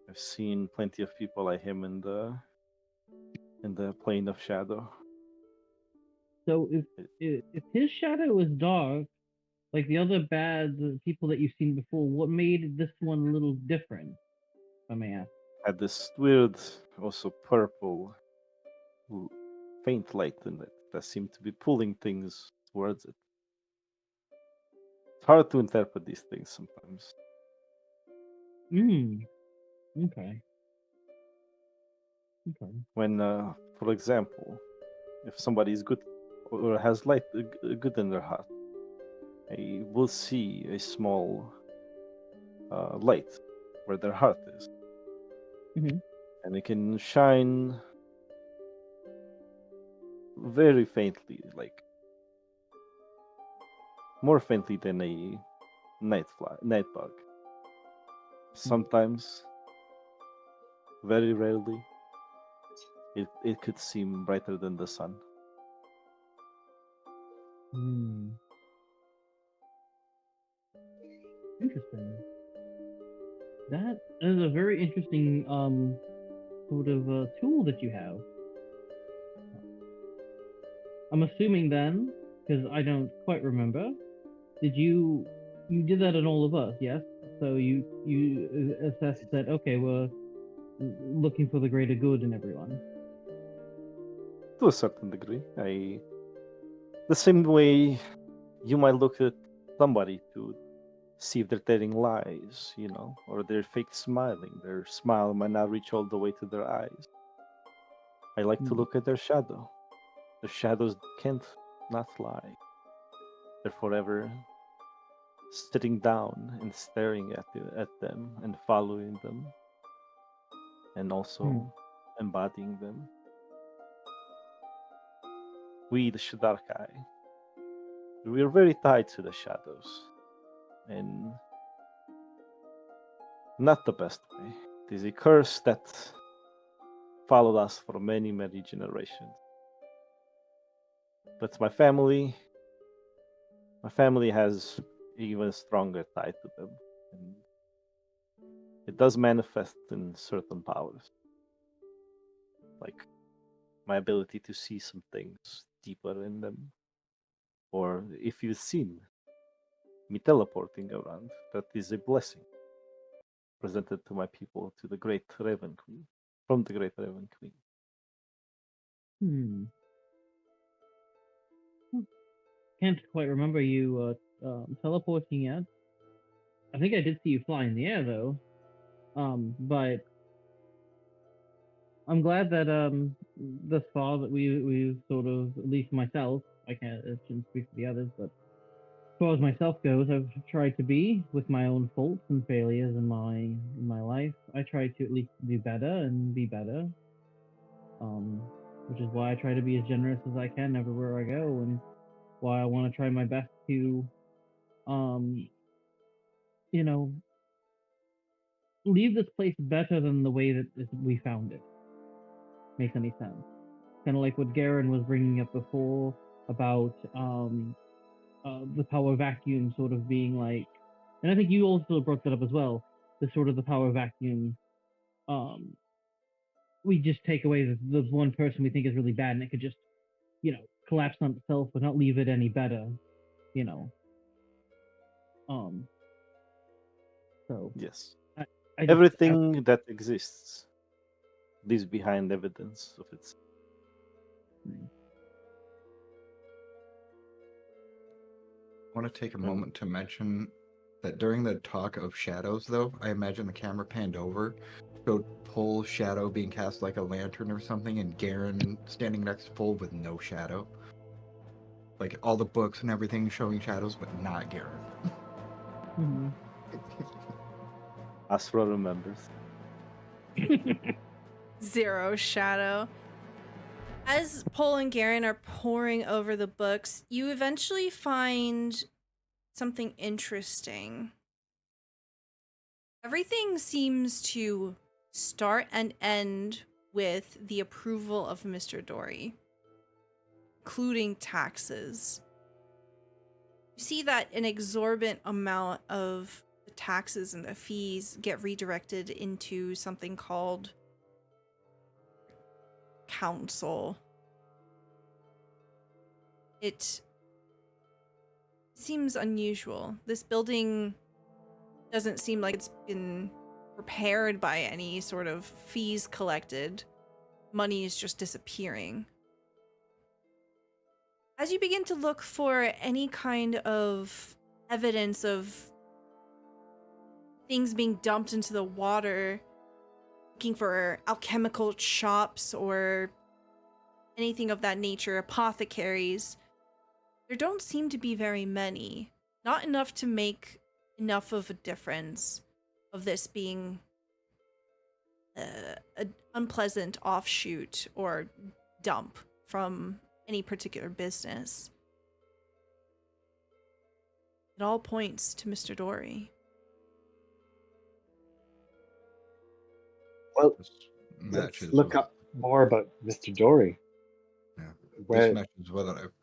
I've seen plenty of people like him in the plane of shadow. So if his shadow is dark, like the other bad people that you've seen before, what made this one a little different? If I may ask. Had this weird, also purple, faint light in it that seemed to be pulling things towards it. It's hard to interpret these things sometimes. Okay. Okay. When, for example, if somebody is good or has light good in their heart, I will see a small light where their heart is, Mhm. and it can shine very faintly, like more faintly than a night bug. Sometimes, very rarely, it could seem brighter than the sun. Interesting. That is a very interesting sort of tool that you have. I'm assuming then, because I don't quite remember, you did that on all of us, yes? So you assessed that okay, we're looking for the greater good in everyone. To a certain degree, the same way you might look at somebody to see if they're telling lies, or they're fake smiling. Their smile might not reach all the way to their eyes. I like to look at their shadow. The shadows can't not lie. They're forever sitting down and staring at them and following them, and also embodying them. We, the Shadarkai, we are very tied to the shadows, and not the best way. It is a curse that followed us for many, many generations. But my family has even stronger tie to them, and it does manifest in certain powers, like my ability to see some things deeper in them, or if you've seen me teleporting around, that is a blessing presented to my people, to the Great Raven Queen, from the Great Raven Queen. Can't quite remember you teleporting yet. I think I did see you fly in the air though. But I'm glad that thus far that we've sort of, at least myself, I shouldn't speak for the others, but as far as myself goes, I've tried to be, with my own faults and failures in my life, I try to at least do better and be better. Which is why I try to be as generous as I can everywhere I go, and why I want to try my best to, um, you know, leave this place better than the way that we found it. Makes any sense? Kind of like what Garen was bringing up before about the power vacuum sort of being like, and I think you also brought that up as well. the sort of the power vacuum, we just take away the one person we think is really bad, and it could just, collapse on itself, but not leave it any better, you know. Um. So Yes. I just, Everything that exists leaves behind evidence of its. I want to take a moment to mention that during the talk of shadows, though, I imagine the camera panned over, showed Pull's shadow being cast like a lantern or something, and Garen standing next to Pull with no shadow. Like all the books and everything showing shadows, but not Garen. Mhm. Asra remembers. 0 shadow. As Paul and Garen are poring over the books, you eventually find something interesting. Everything seems to start and end with the approval of Mr. Dory, including taxes. You see that an exorbitant amount of the taxes and the fees get redirected into something called council. It seems unusual. This building doesn't seem like it's been repaired by any sort of fees collected. Money is just disappearing. As you begin to look for any kind of evidence of things being dumped into the water, looking for alchemical shops or anything of that nature, apothecaries, there don't seem to be very many. Not enough to make enough of a difference of this being an unpleasant offshoot or dump from any particular business. It all points to Mr. Dory. Well, This let's matches look with, up more about Mr. Dory. yeah, Where, this matches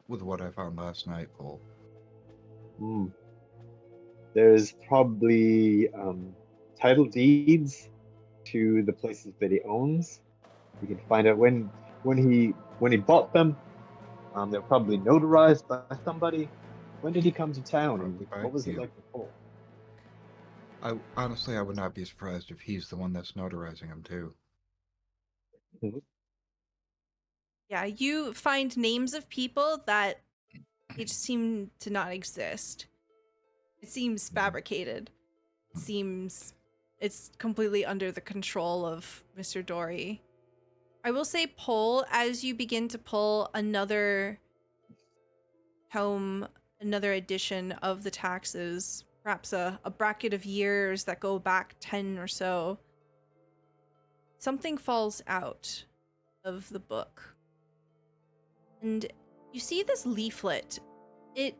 with what I found last night, Pull. hmm, there's probably title deeds to the places that he owns. You can find out when he bought them. They're probably notarized by somebody. When did he come to town, and Probably by what was it you. like before? I honestly, I would not be surprised if he's the one that's notarizing them too. Yeah, you find names of people that they just seem to not exist. It seems fabricated. It seems it's completely under the control of Mr. Dory. I will say, pull as you begin to pull another tome, another edition of the taxes, perhaps a bracket of years that go back 10 or so. Something falls out of the book. And you see this leaflet. It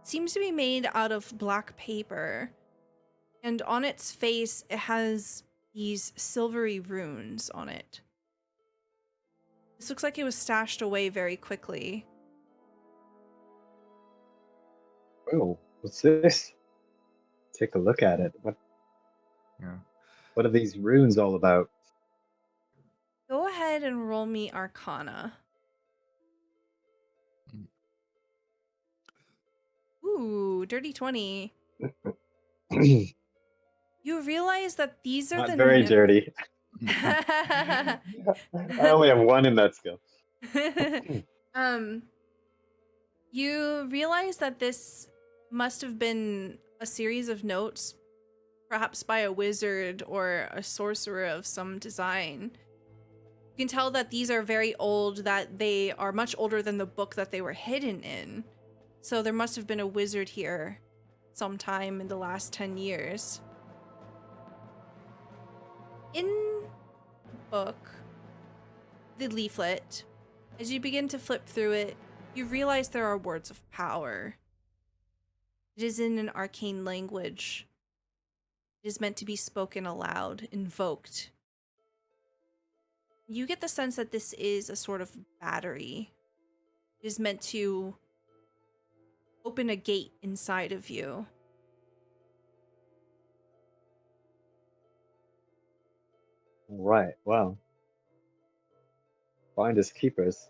seems to be made out of black paper. And on its face, it has these silvery runes on it. This looks like it was stashed away very quickly. Oh, what's this? Take a look at it. Yeah. What are these runes all about? Go ahead and roll me Arcana. Ooh, dirty 20. You realize that these are Not the very dirty. I only have 1 in that skill. You realize that this must have been a series of notes, perhaps by a wizard or a sorcerer of some design. You can tell that these are very old, that they are much older than the book that they were hidden in. So there must have been a wizard here sometime in the last 10 years. In the book, the leaflet, as you begin to flip through it, you realize there are words of power. It is in an arcane language. It is meant to be spoken aloud, invoked. You get the sense that this is a sort of battery. It is meant to open a gate inside of you. Right. Well, finders keepers.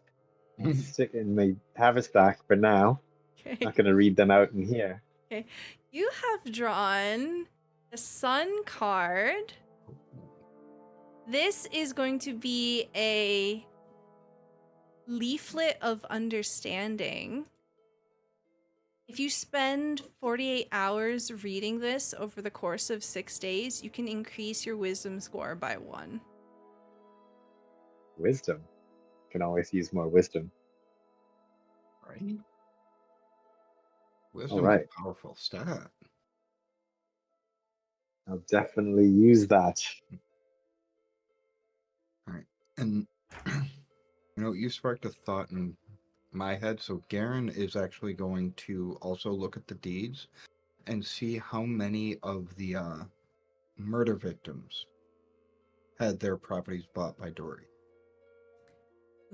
I'll stick in my haversack for now. Okay. Not gonna read them out in here. Okay. You have drawn the Sun card. This is going to be a leaflet of understanding. If you spend 48 hours reading this over the course of 6 days, you can increase your wisdom score by 1. Wisdom. Can always use more wisdom. Right? All Wisdom is right. a powerful stat. I'll definitely use that. And you sparked a thought in my head. So Garen is actually going to also look at the deeds and see how many of the murder victims had their properties bought by Dory.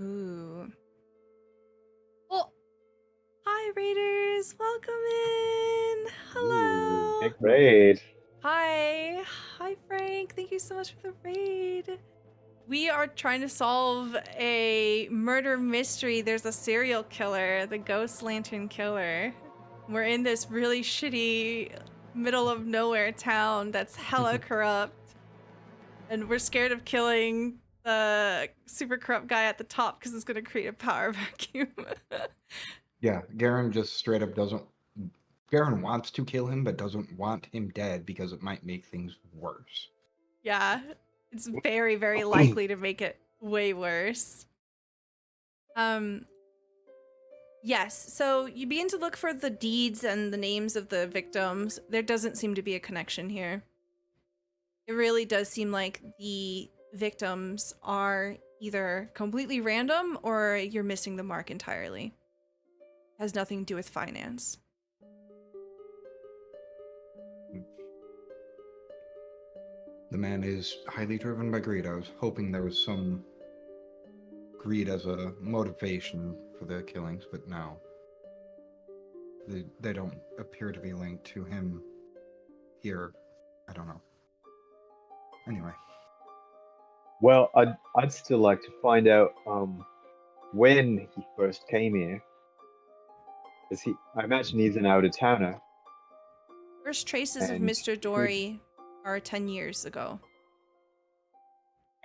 Ooh. Well, hi Raiders, welcome in. Hello. Big raid. Hi. Hi Frank, thank you so much for the raid. We are trying to solve a murder mystery. There's a serial killer, the Ghost Lantern Killer. We're in this really shitty middle of nowhere town that's hella corrupt. And we're scared of killing the super corrupt guy at the top because it's going to create a power vacuum. Yeah, Garen just straight up doesn't. Garen wants to kill him, but doesn't want him dead because it might make things worse. Yeah, it's very, very likely to make it way worse. Yes, so you begin to look for the deeds and the names of the victims. There doesn't seem to be a connection here. It really does seem like the victims are either completely random or you're missing the mark entirely. Has nothing to do with finance. The man is highly driven by greed. I was hoping there was some greed as a motivation for the killings, but no. They don't appear to be linked to him here. I don't know. Anyway. Well, I'd still like to find out when he first came here. I imagine he's an out of towner. First traces of And Mr. Dory are 10 years ago.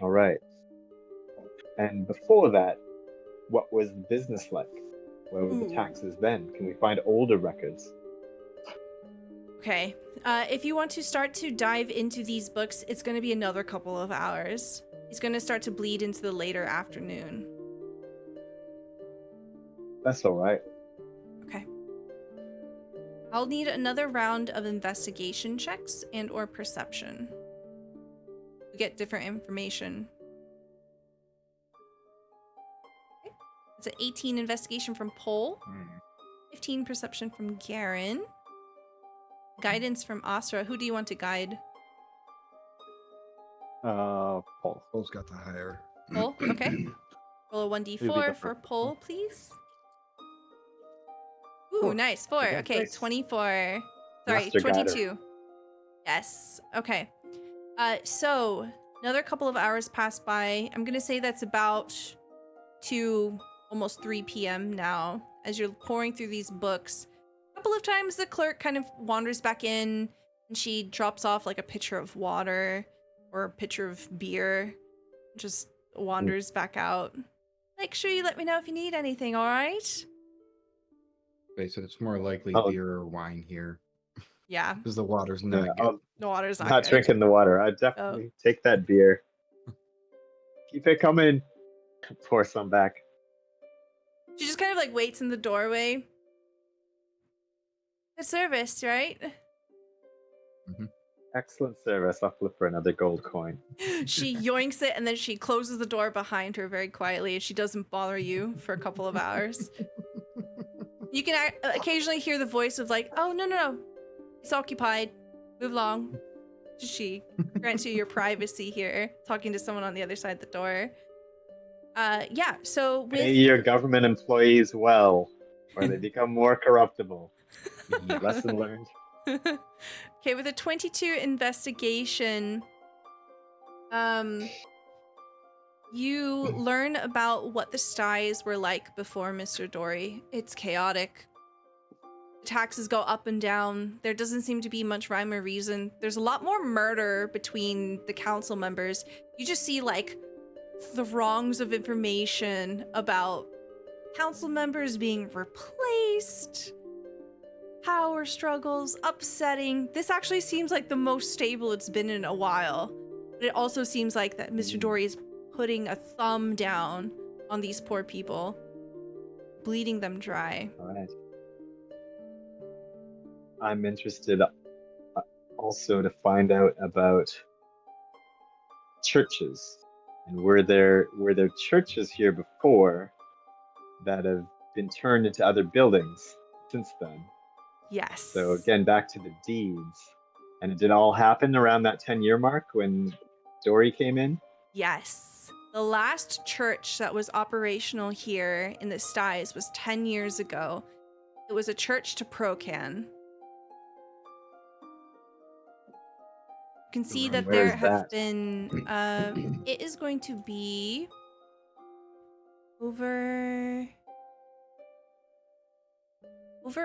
All right. And before that, what was the business like? Where were the taxes then? Can we find older records? Okay. If you want to start to dive into these books, it's going to be another couple of hours. It's going to start to bleed into the later afternoon. That's all right. Okay. I'll need another round of investigation checks and or perception. We get different information. Okay. It's an 18 investigation from Pole, 15 perception from Garen, guidance from Asra. Who do you want to guide? Paul. Paul's got the higher. Pole, okay. Roll a It'll be 1d4 the for first Pole, one. please. Ooh, Four. nice. 4. Okay, Okay, nice. 24. Sorry, Master guider. 22. Yes. Okay. So another couple of hours pass by. I'm gonna say that's about 2, almost 3 p.m. now. As you're pouring through these books, a couple of times the clerk kind of wanders back in, and she drops off like a pitcher of water or a pitcher of beer. Just wanders back out. Make sure you let me know if you need anything. All right? They said it's more likely Oh. beer or wine here Yeah. because the water's not Yeah, good. The water's I'm not not good. drinking the water. I'd definitely take that beer. Keep it coming. Pour some back. She just kind of like waits in the doorway. Good service, right? Excellent service. I'll flip for another gold coin. She yoinks it and then she closes the door behind her very quietly and she doesn't bother you for a couple of hours. You can occasionally hear the voice of like, oh, no. It's occupied. Move along. She grants you your privacy here, talking to someone on the other side of the door. Yeah, so with... Pay your government employees well, or they become more corruptible. Lesson learned. Okay, with a 22 investigation, You learn about what the styes were like before Mr. Dory. It's chaotic. Taxes go up and down. There doesn't seem to be much rhyme or reason. There's a lot more murder between the council members. You just see like throngs of information about council members being replaced, power struggles, upsetting. This actually seems like the most stable it's been in a while. But it also seems like that Mr. Dory is putting a thumb down on these poor people, bleeding them dry. All right. I'm interested also to find out about churches. And were there churches here before that have been turned into other buildings since then? Yes. So again, back to the deeds. And it did all happen around that 10-year mark when Dory came in? Yes. The last church that was operational here in the Styes was 10 years ago. It was a church to Procan. You can see that Where there is have that? been, it is going to be over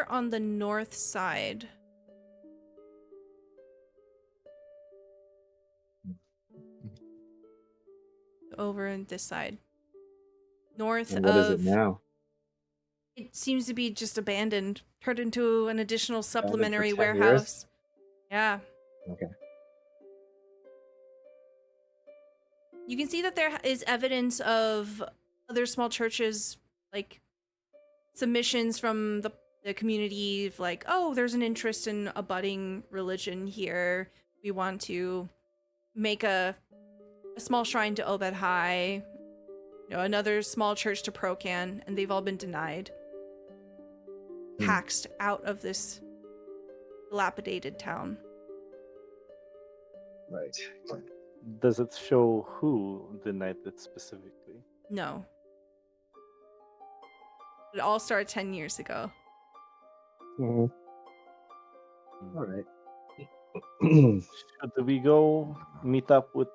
on the north side. Over on this side. North And what is it of, now? it seems to be just abandoned, turned into an additional supplementary 10 warehouse. years? Yeah. Okay. You can see that there is evidence of other small churches, like submissions from the community of like, oh, there's an interest in a budding religion here. We want to make a small shrine to Obed High, you know, another small church to Procan, and they've all been denied. Taxed out of this dilapidated town. Right. Does it show who denied it specifically? No. It all started 10 years ago. All right. Should we go meet up with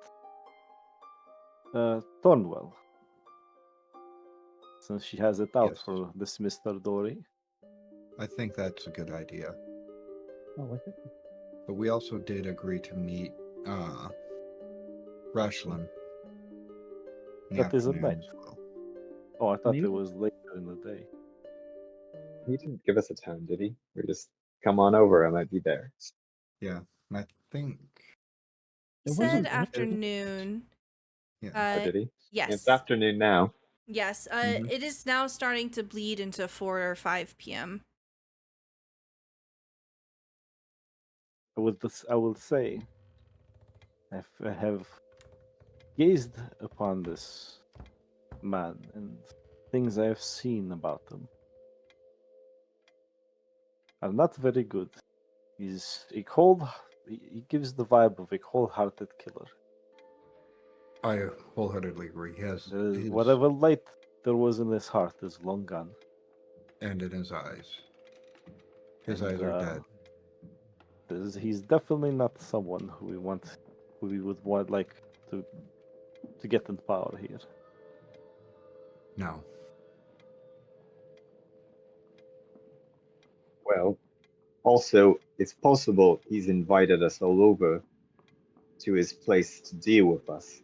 Thornwell? Since she has it out Yes. for this Mr. Dory. I think that's a good idea. Oh, what's it? But we also did agree to meet Rashlin. in the That is at afternoon night. as well. Oh, I thought Maybe. it was later in the day. He didn't give us a time, did he? Or just come on over, I might be there. Yeah, and I think He It said wasn't afternoon. yeah. Oh, did he? Yes. It's afternoon now. Yes, Mhm. it is now starting to bleed into 4 or 5 p.m. I will say, I have gazed upon this man and things I have seen about him are not very good. He's a he gives the vibe of a cold-hearted killer. I wholeheartedly agree. He has his Whatever light there was in his heart is long gone. and in his eyes. His And, eyes are dead. He's definitely not someone who we would want like to get in power here. No. Well, also, it's possible he's invited us all over to his place to deal with us,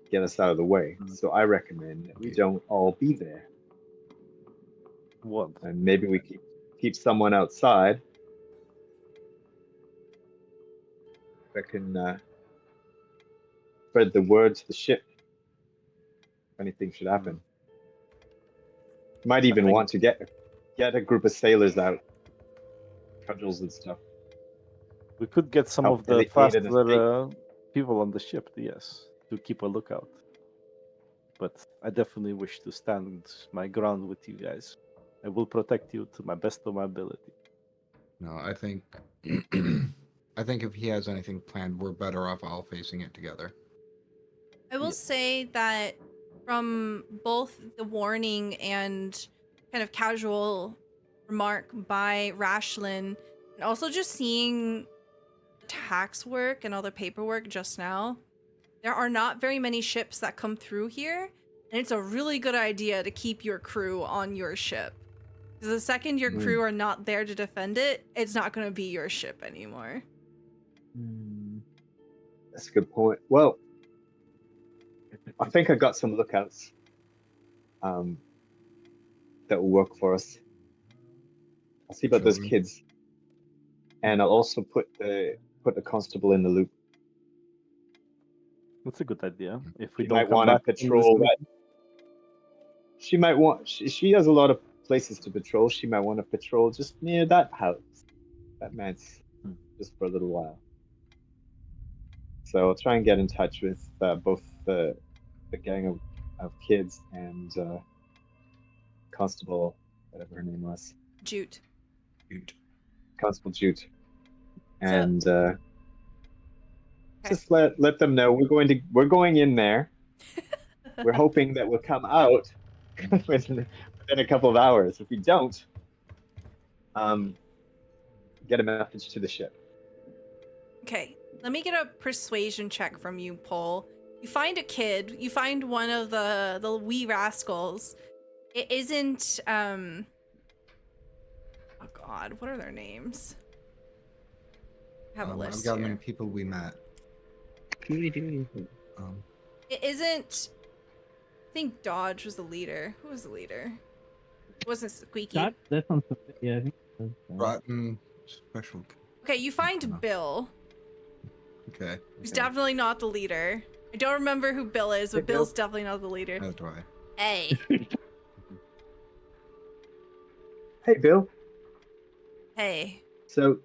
get us out of the way. Mhm. So I recommend that we don't all be there. What? And maybe we keep someone outside that can spread the word to the ship if anything should happen. Might even think- want to get a group of sailors out, cudgels and stuff. We could get some Help of the aid an faster people on the ship, yes, to keep a lookout. But I definitely wish to stand my ground with you guys. I will protect you to my best of my ability. No, I think I think if he has anything planned, we're better off all facing it together. I will say that from both the warning and kind of casual remark by Rashlin, and also just seeing the tax work and all the paperwork just now, there are not very many ships that come through here, and it's a really good idea to keep your crew on your ship. Because the second your crew are not there to defend it, it's not going to be your ship anymore. That's a good point. Well, I think I got some lookouts that will work for us. I'll see about those Children. kids, and I'll also put the constable in the loop. That's a good idea. If we She don't might come want to back from patrol this that. She might want. She has a lot of places to patrol. She might want to patrol just near that house, that man's, just for a little while. So I'll try and get in touch with both the gang of kids and Constable, whatever her name was, Jute. Shoot. Constable Jute, So- and just let them know we're going in there. We're hoping that we'll come out within a couple of hours. If we don't, get a message to the ship. Okay, let me get a persuasion check from you, Paul. You find a kid. You find one of the wee rascals. It isn't. Oh God, what are their names? I have a I've list got many here. people we met. It isn't. I think Dodge was the leader. Who was the leader? It wasn't Squeaky. That sounds yeah. I think that's, Rotten special. Okay, you find Bill, Okay. who's okay. definitely not the leader. I don't remember who Bill is, but Hey, Bill. Bill's definitely not the leader. As do I. Hey, Hey, Bill. hey. So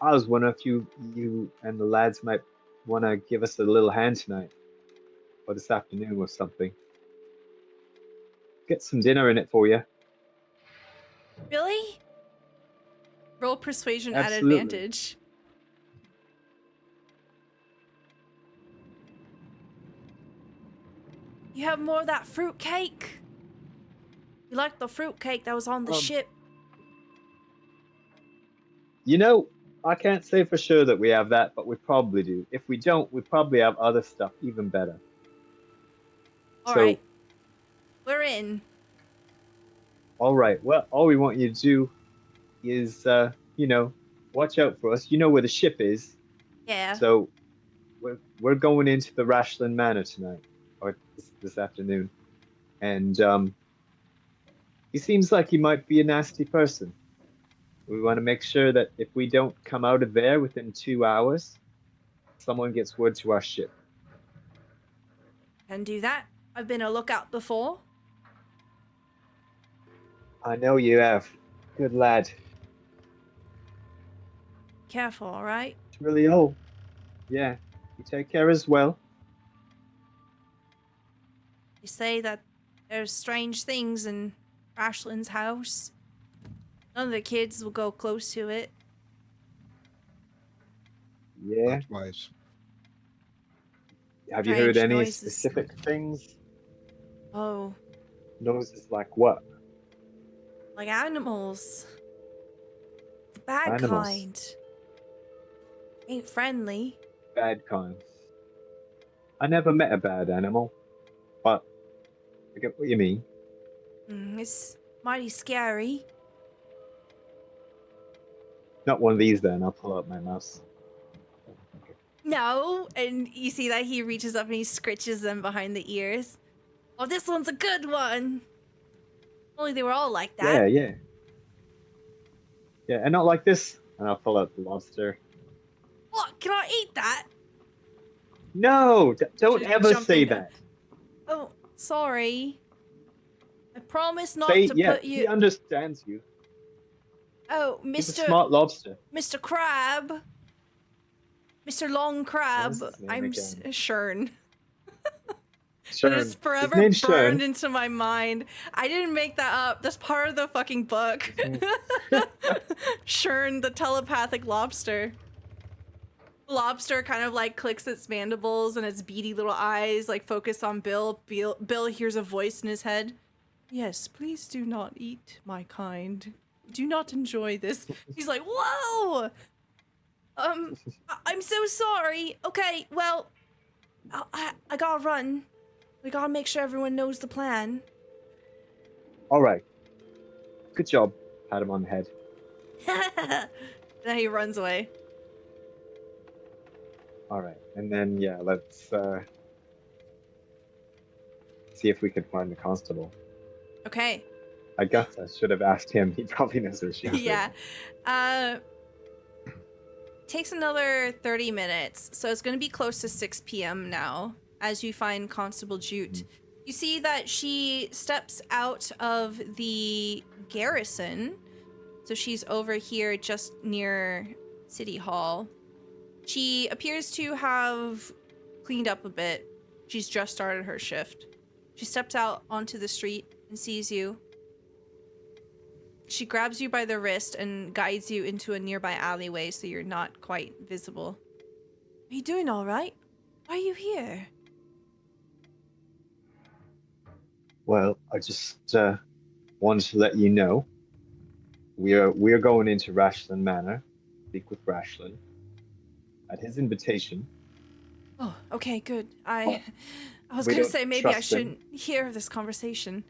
I was wondering if you and the lads might want to give us a little hand tonight, or this afternoon, or something. Get some dinner in it for you. Really? Roll persuasion at Absolutely. advantage. You have more of that fruit cake? You like the fruit cake that was on the ship? You know, I can't say for sure that we have that, but we probably do. If we don't, we probably have other stuff even better. All So- right. We're in. All right. Well, all we want you to do is, watch out for us. You know where the ship is. Yeah. So we're going into the Rashland Manor tonight, or this afternoon, and he seems like he might be a nasty person. We want to make sure that if we don't come out of there within 2 hours, someone gets word to our ship. Can do that. I've been a lookout before. I know you have. Good lad. Careful, all right? It's really old. Yeah. You take care as well. You say that there's strange things in Ashland's house. None of the kids will go close to it. Yeah. Likewise. Have you heard Strange any noises. specific things? Oh, Noises like what? like animals. The bad Animals. kind. Ain't friendly. Bad kind. I never met a bad animal, but I get what you mean. It's mighty scary. Not one of these then. I'll pull out my mouse. No, and you see that he reaches up and he scritches them behind the ears. Oh, this one's a good one. Only they were all like that. Yeah. Yeah, and not like this. And I'll pull out the lobster. What? Can I eat that? No! Don't Just ever jumped say in there. that. Oh, sorry. I promise not Say, to yeah, put you. he understands you. Oh, He's a Mr. smart lobster. Mr. Crab. Mr. Long Crab. What is his name I'm again? Shern. Sure. It is forever His name's burned Shern. into my mind. I didn't make that up. That's part of the fucking book. Shern, the telepathic lobster. Lobster kind of like clicks its mandibles and its beady little eyes like focus on Bill. Bill hears a voice in his head. Yes, please do not eat, my kind. Do not enjoy this. He's like, whoa! I'm so sorry. Okay, well, I gotta run. We gotta make sure everyone knows the plan. All right. Good job. Pat him on the head. Then he runs away. All right. And then, yeah, let's see if we can find the constable. Okay. I guess I should have asked him. He probably knows where she is. Yeah. Takes another 30 minutes, so it's going to be close to 6 p.m. now as you find Constable Jute. You see that she steps out of the garrison, so she's over here just near City Hall. She appears to have cleaned up a bit. She's just started her shift. She steps out onto the street and sees you. She grabs you by the wrist and guides you into a nearby alleyway so you're not quite visible. Are you doing all right? Why are you here? Well, I just wanted to let you know we're going into Rashland Manor, speak with Rashland at his invitation. Oh, okay, good. I was We gonna don't say maybe I trust him. shouldn't hear this conversation.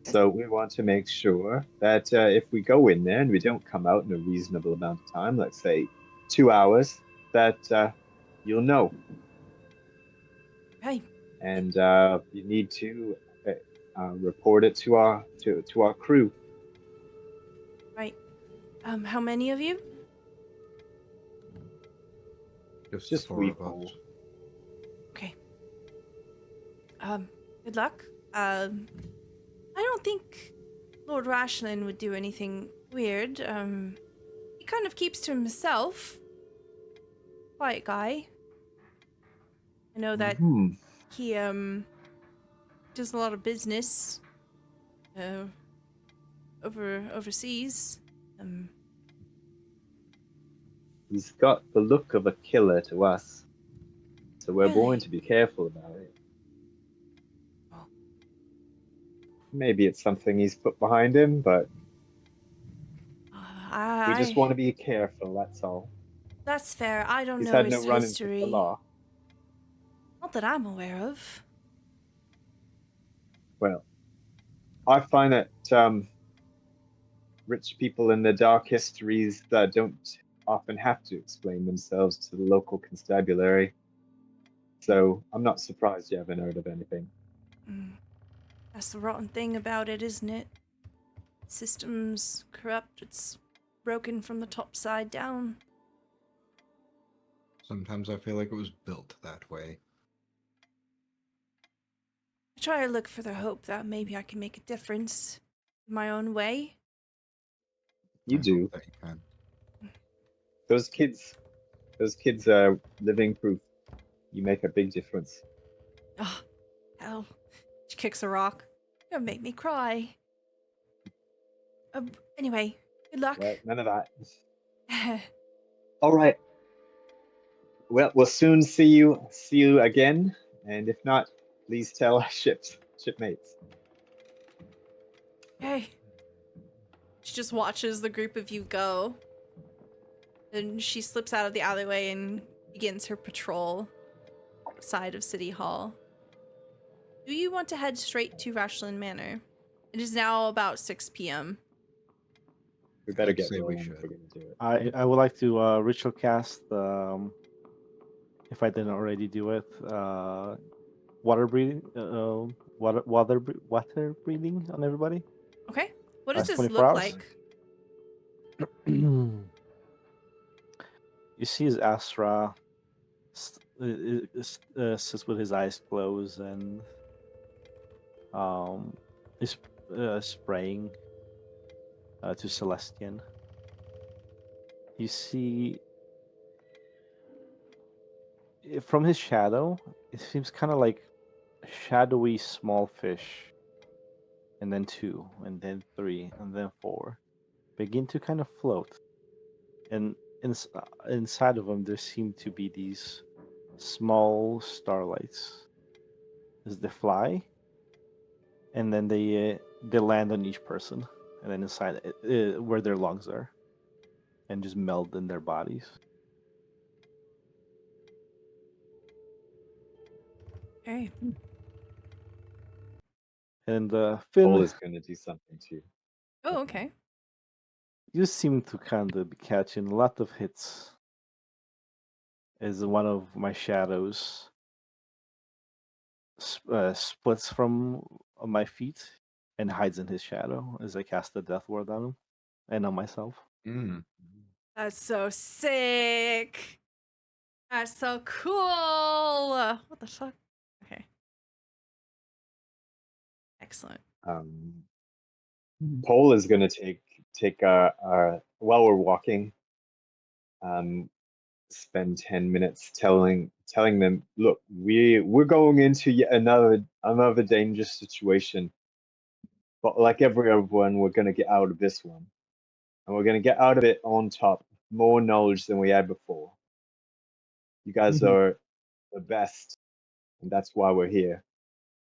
So we want to make sure that if we go in there and we don't come out in a reasonable amount of time, let's say 2 hours, that you'll know. Hey, And you need to report it to our crew. right. How many of you? Just four we of four. us. Okay. Good luck. I don't think Lord Rashland would do anything weird. He kind of keeps to himself. Quiet guy. I know that Mhm. he, does a lot of business, overseas. He's got the look of a killer to us, so we're Really? going to be careful about it. Oh. Maybe it's something he's put behind him, but we just want to be careful, that's all. That's fair. I don't He's know had no his run-ins with the history. law. Not that I'm aware of. Well, I find that rich people in their dark histories don't often have to explain themselves to the local constabulary. So I'm not surprised you haven't heard of anything. That's the rotten thing about it, isn't it? System's corrupt. It's broken from the top side down. Sometimes I feel like it was built that way. I try to look for the hope that maybe I can make a difference in my own way. You I do. hope that you can. Those kids are living proof. You make a big difference. Oh, hell. She kicks a rock. You're gonna make me cry. Anyway, good luck. Well, none of that. All right. Well, we'll soon see you again, and if not, please tell our shipmates. Hey. She just watches the group of you go. Then she slips out of the alleyway and begins her patrol outside of City Hall. Do you want to head straight to Rashland Manor? It is now about 6 p.m. We better I'd get say we rolling if should. we're gonna do it. I would like to ritual cast, if I didn't already do it, water breathing, water breathing on everybody. Okay. What does Last this 24 look hours? like? You see his Asra sits with his eyes closed and is spraying to Celestian. You see from his shadow, it seems kind of like a shadowy small fish, and then 2, and then 3, and then 4 begin to kind of float, and inside of them there seem to be these small starlights as they fly, and then they land on each person, and then inside where their lungs are. and just meld in their bodies. Okay. And Cole Finn, is going to do something too. Oh, okay. you seem to kind of be catching a lot of hits as one of my shadows splits from my feet and hides in his shadow as I cast the death ward on him and on myself. Mm. That's so sick. That's so cool. What the fuck? Okay. Excellent. Cole is going to take while we're walking, spend 10 minutes telling them, look, we're going into yet another dangerous situation, but like everyone, we're going to get out of this one, and we're going to get out of it on top, more knowledge than we had before. You guys are the best, and that's why we're here.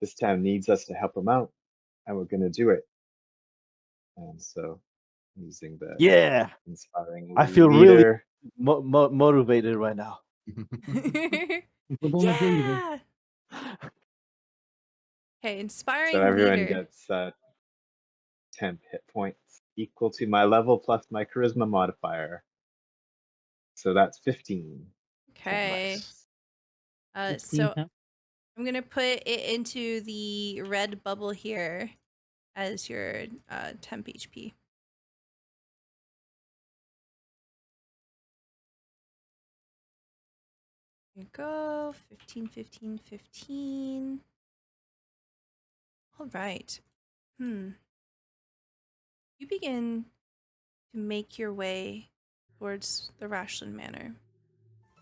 This town needs us to help them out, and we're going to do it. And so, using the Yeah, inspiring I feel really leader. motivated right now. Yeah. Okay, inspiring So everyone leader. gets 10 hit points equal to my level plus my charisma modifier. So that's 15. Okay. Nice. So I'm gonna put it into the red bubble here as your temp HP. Here you go. 15, 15, 15. All right. You begin to make your way towards the Rashland Manor. You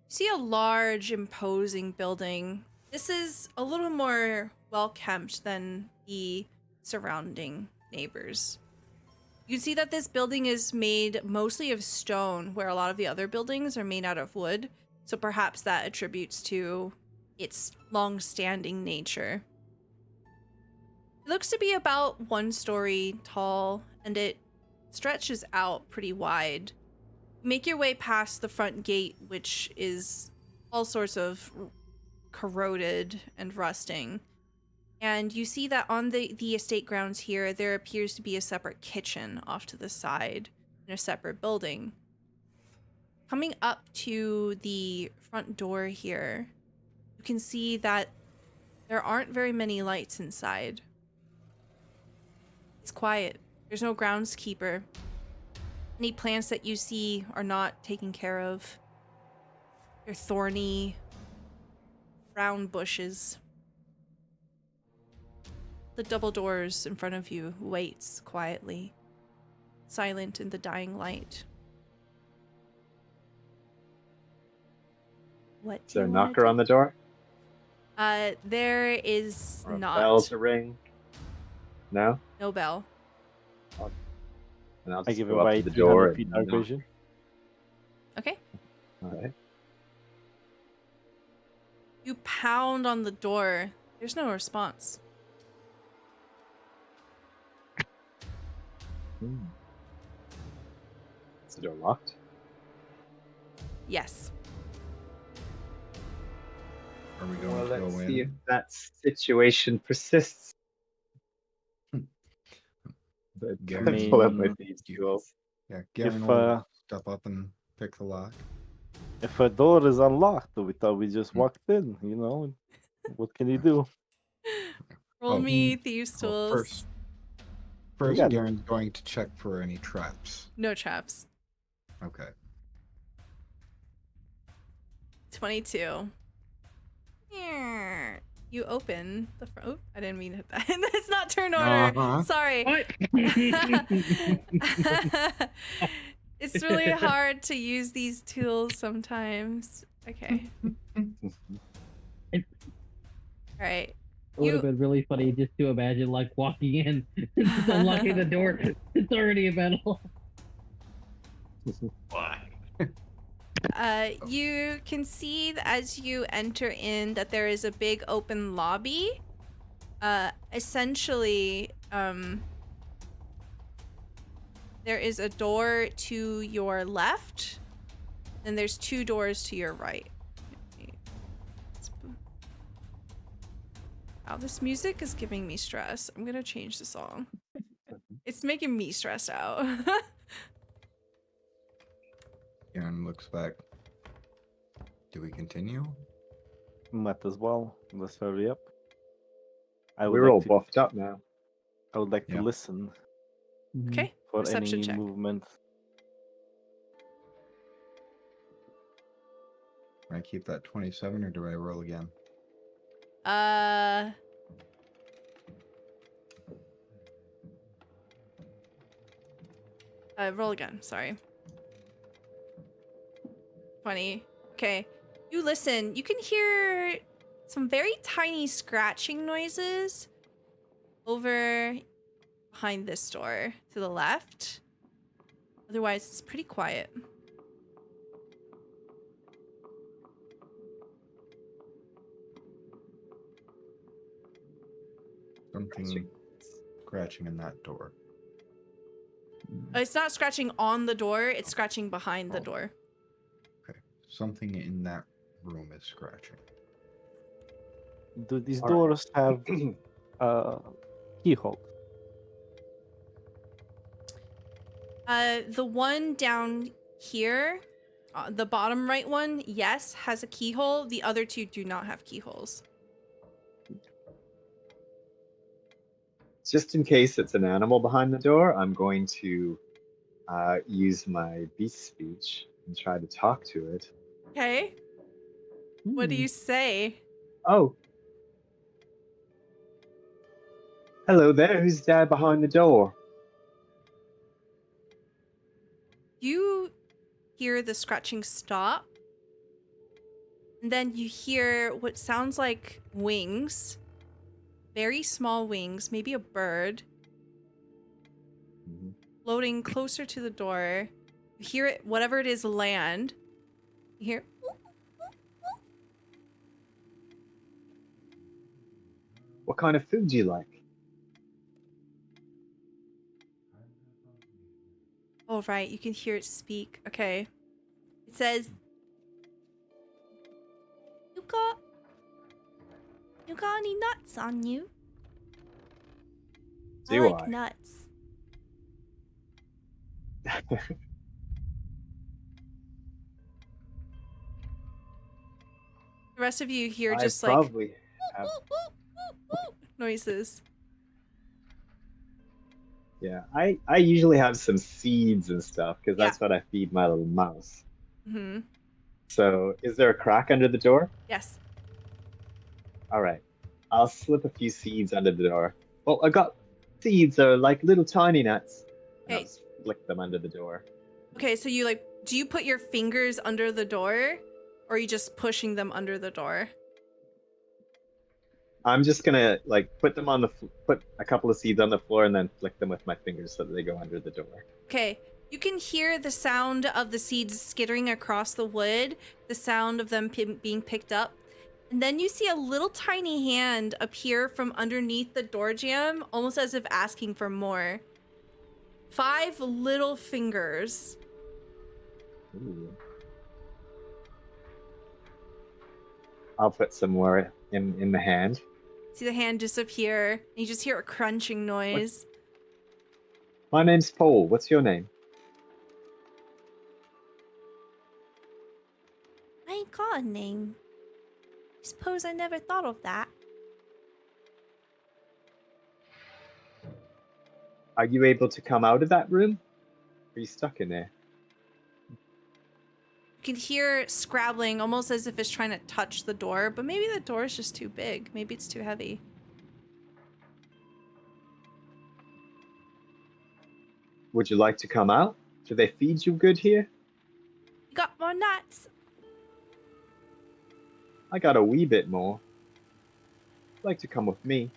see a large, imposing building. This is a little more well-kept than the surrounding neighbors. You can see that this building is made mostly of stone, where a lot of the other buildings are made out of wood. So perhaps that attributes to its long-standing nature. It looks to be about 1 story tall, and it stretches out pretty wide. Make your way past the front gate, which is all sorts of corroded and rusting. And you see that on the estate grounds here, there appears to be a separate kitchen off to the side in a separate building. Coming up to the front door here, you can see that there aren't very many lights inside. It's quiet. There's no groundskeeper. Any plants that you see are not taken care of. They're thorny, brown bushes. The double doors in front of you waits quietly, silent in the dying light. What Is do there you a want to knocker do? on the door? There is Or a not. bell to ring? No? No bell. And I'll I just give go it up by to the door 300 feet and dark knock. vision. Okay. Alright. You pound on the door. There's no response. Is the door locked? Yes. Are we going Well, to go let's in? see if that situation persists. Garen, I Pull out my mean, thieves' you- tools. Yeah, Garen If will step up and pick the lock. if a door is unlocked, we thought we just Hmm. walked in. You know, what can you do? Roll Oh, me thieves Well, tools. first, Yeah. Garen's going to check for any traps. No traps. Okay. 22. Yeah. You open the front. Oh, I didn't mean to hit that. It's not turn order. Uh-huh. Sorry. What? It's really hard to use these tools sometimes. Okay. All right. It would have been really funny just to imagine like walking in, just unlocking the door. It's already a battle. You can see as you enter in that there is a big open lobby. Essentially, there is a door to your left, and there's 2 doors to your right. Wow, this music is giving me stress. I'm gonna change the song. It's making me stressed out. Garen looks back. Do we continue? Might as well. Let's hurry up. I would We're all like to. buffed up now. I would like Yeah. to listen Okay, for perception any check. movement. Do I keep that 27 or do I roll again? Roll again, sorry. 20. Okay. You listen. You can hear some very tiny scratching noises over behind this door to the left. Otherwise, it's pretty quiet. Something scratching in that door. It's not scratching on the door, it's scratching behind the Oh. door. Okay. Something in that room is scratching. Do these All right. doors have keyhole? The one down here, the bottom right one, yes, has a keyhole. The other 2 do not have keyholes. Just in case it's an animal behind the door, I'm going to use my beast speech and try to talk to it. Okay. What do you say? Oh. Hello there, who's there behind the door? You hear the scratching stop, and then you hear what sounds like wings, very small wings, maybe a bird, floating closer to the door. You hear it, whatever it is, land. You hear, What kind of food do you like? oh right, you can hear it speak. Okay. It says, You got any nuts on you? I Do like I? nuts. The rest of you hear I just like probably have. noises. Yeah, I usually have some seeds and stuff because Yeah. that's what I feed my little mouse. Mm-hmm. So, is there a crack under the door? Yes. All right, I'll slip a few seeds under the door. Well, I got seeds are like little tiny nuts. And I'll Okay. just flick them under the door. Okay, so you do you put your fingers under the door, or are you just pushing them under the door? I'm just gonna like put a couple of seeds on the floor and then flick them with my fingers so that they go under the door. Okay, you can hear the sound of the seeds skittering across the wood, the sound of them being picked up, and then you see a little tiny hand appear from underneath the door jamb, almost as if asking for more. 5 little fingers. Ooh. I'll put some more in the hand. See the hand disappear, and you just hear a crunching noise. My name's Paul. What's your name? I ain't got a name. Suppose I never thought of that. Are you able to come out of that room? Are you stuck in there? You can hear scrabbling, almost as if it's trying to touch the door, but maybe the door is just too big. Maybe it's too heavy. Would you like to come out? Do they feed you good here? You got more nuts? I got a wee bit more. Like to come with me?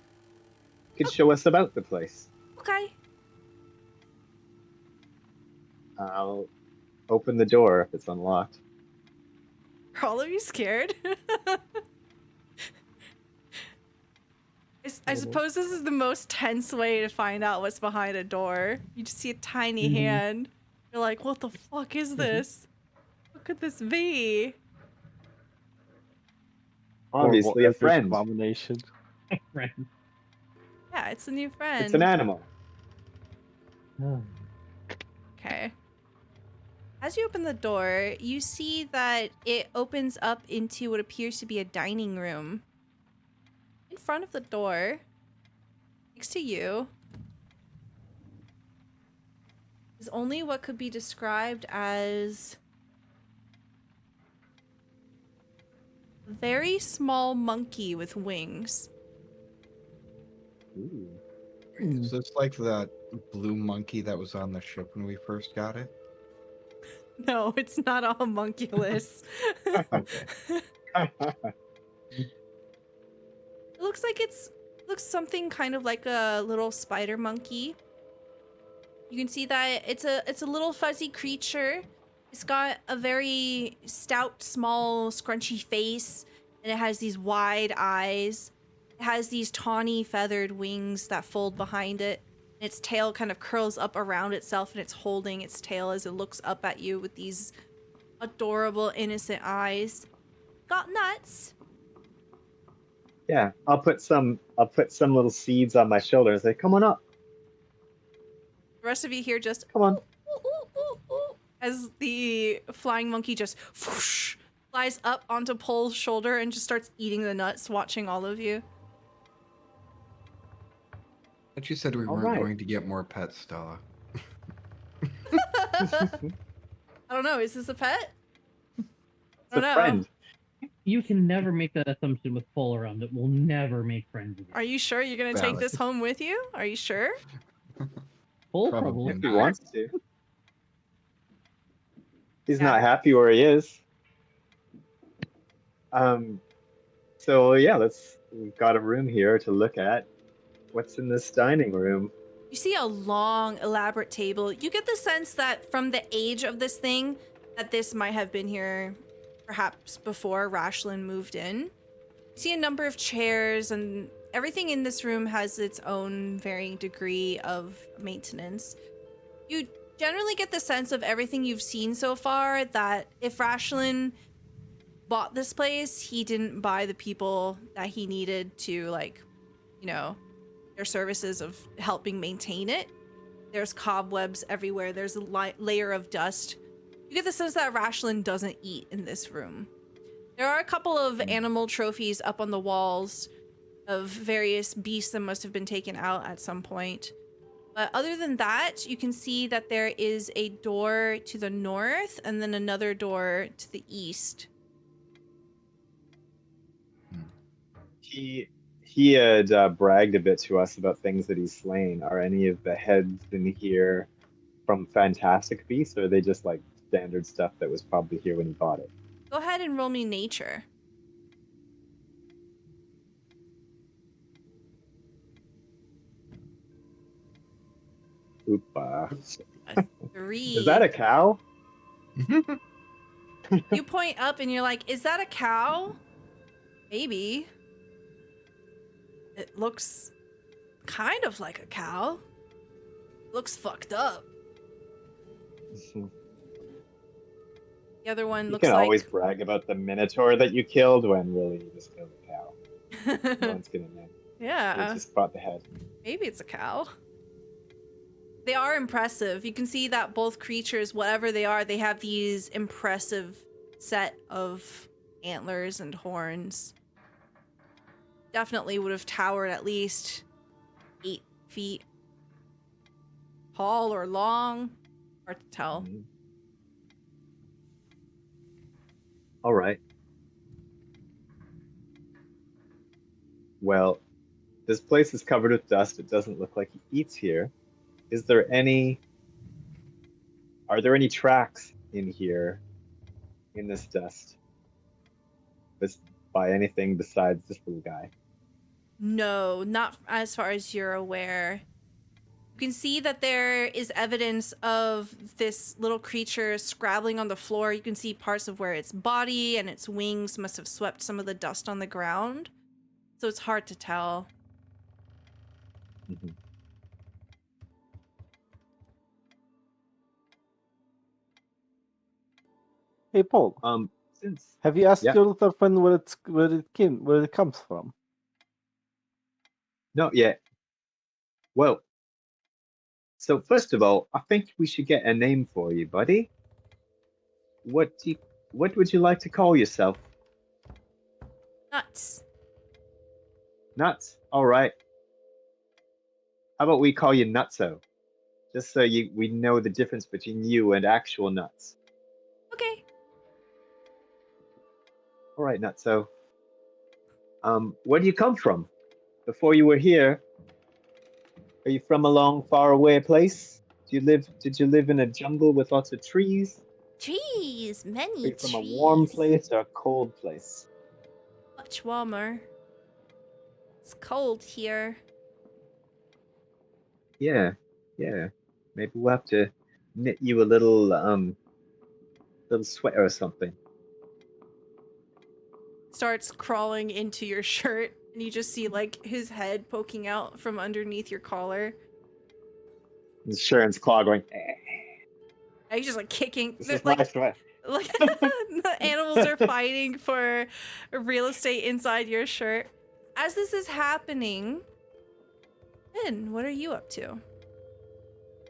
You could show us about the place. Okay. I'll open the door if it's unlocked. Are all of you scared? I suppose this is the most tense way to find out what's behind a door. You just see a tiny hand. You're like, what the fuck is this? What could this be? Obviously, a friend. Abomination. Friend. Yeah, it's a new friend. It's an animal. Oh. Okay. As you open the door, you see that it opens up into what appears to be a dining room. In front of the door, next to you, is only what could be described as a very small monkey with wings. Ooh. Is this like that blue monkey that was on the ship when we first got it? No, it's not all monkeyless. Okay. It looks like looks something kind of like a little spider monkey. You can see that it's a little fuzzy creature. It's got a very stout, small, scrunchy face, and it has these wide eyes. It has these tawny feathered wings that fold behind it. Its tail kind of curls up around itself, and it's holding its tail as it looks up at you with these adorable, innocent eyes. Got nuts. Yeah, I'll put some little seeds on my shoulder and say, "Come on up, The rest of you here just come on." ooh, ooh, ooh, ooh, as the flying monkey just whoosh, flies up onto Pole's shoulder and just starts eating the nuts, watching all of you. But you said we All weren't right. going to get more pets, Stella. I don't know. Is this a pet? It's I don't a know. friend. You can never make that assumption with Pole around. It will never make friends with you. Are you sure you're gonna take Valid. this home with you? Are you sure? Pole Probably probably. If he not. wants to. He's Yeah. not happy where he is. So yeah, we've got a room here to look at. What's in this dining room? You see a long, elaborate table. You get the sense that from the age of this thing, that this might have been here perhaps before Rashlin moved in. You see a number of chairs, and everything in this room has its own varying degree of maintenance. You generally get the sense of everything you've seen so far that if Rashlin bought this place, he didn't buy the people that he needed to, like, you know, their services of helping maintain it. There's cobwebs everywhere. There's a layer of dust. You get the sense that Rashlin doesn't eat in this room. There are a couple of animal trophies up on the walls of various beasts that must have been taken out at some point. But other than that, you can see that there is a door to the north and then another door to the east. He had bragged a bit to us about things that he's slain. Are any of the heads in here from Fantastic Beasts, or are they just like standard stuff that was probably here when he bought it? Go ahead and roll me nature. Oopa. A 3. Is that a cow? You point up and you're like, is that a cow? Maybe. It looks kind of like a cow. Looks fucked up. The other one You looks can like... always brag about the minotaur that you killed when really you just killed a cow. No one's gonna know. You Yeah, just bought the head. maybe it's a cow. They are impressive. You can see that both creatures, whatever they are, they have these impressive set of antlers and horns. Definitely would have towered at least 8 feet tall or long. Hard to tell. Mhm. All right. Well, this place is covered with dust. It doesn't look like he eats here. Are there any tracks in here in this dust? This by anything besides this little guy? No, not as far as you're aware. You can see that there is evidence of this little creature scrabbling on the floor. You can see parts of where its body and its wings must have swept some of the dust on the ground. So it's hard to tell. Mhm. Hey, Paul. Since Have you asked yeah. your little friend where it comes from? Not yet. Well, so first of all, I think we should get a name for you, buddy. What would you like to call yourself? Nuts. Nuts. All right. How about we call you Nutso? Just so we know the difference between you and actual nuts. Okay. All right, Nutso. Where do you come from? Before you were here, are you from a long, far away place? Did you live in a jungle with lots of trees? Trees, Are many you from a warm trees. place or a cold place? Much warmer. It's cold here. Yeah, yeah. Maybe we'll have to knit you a little sweater or something. Starts crawling into your shirt, and you just see like his head poking out from underneath your collar. And Sharon's claw going, "Eh, And he's just like kicking. this They're, is my like sweat." like the animals are fighting for real estate inside your shirt. As this is happening, Finn, what are you up to?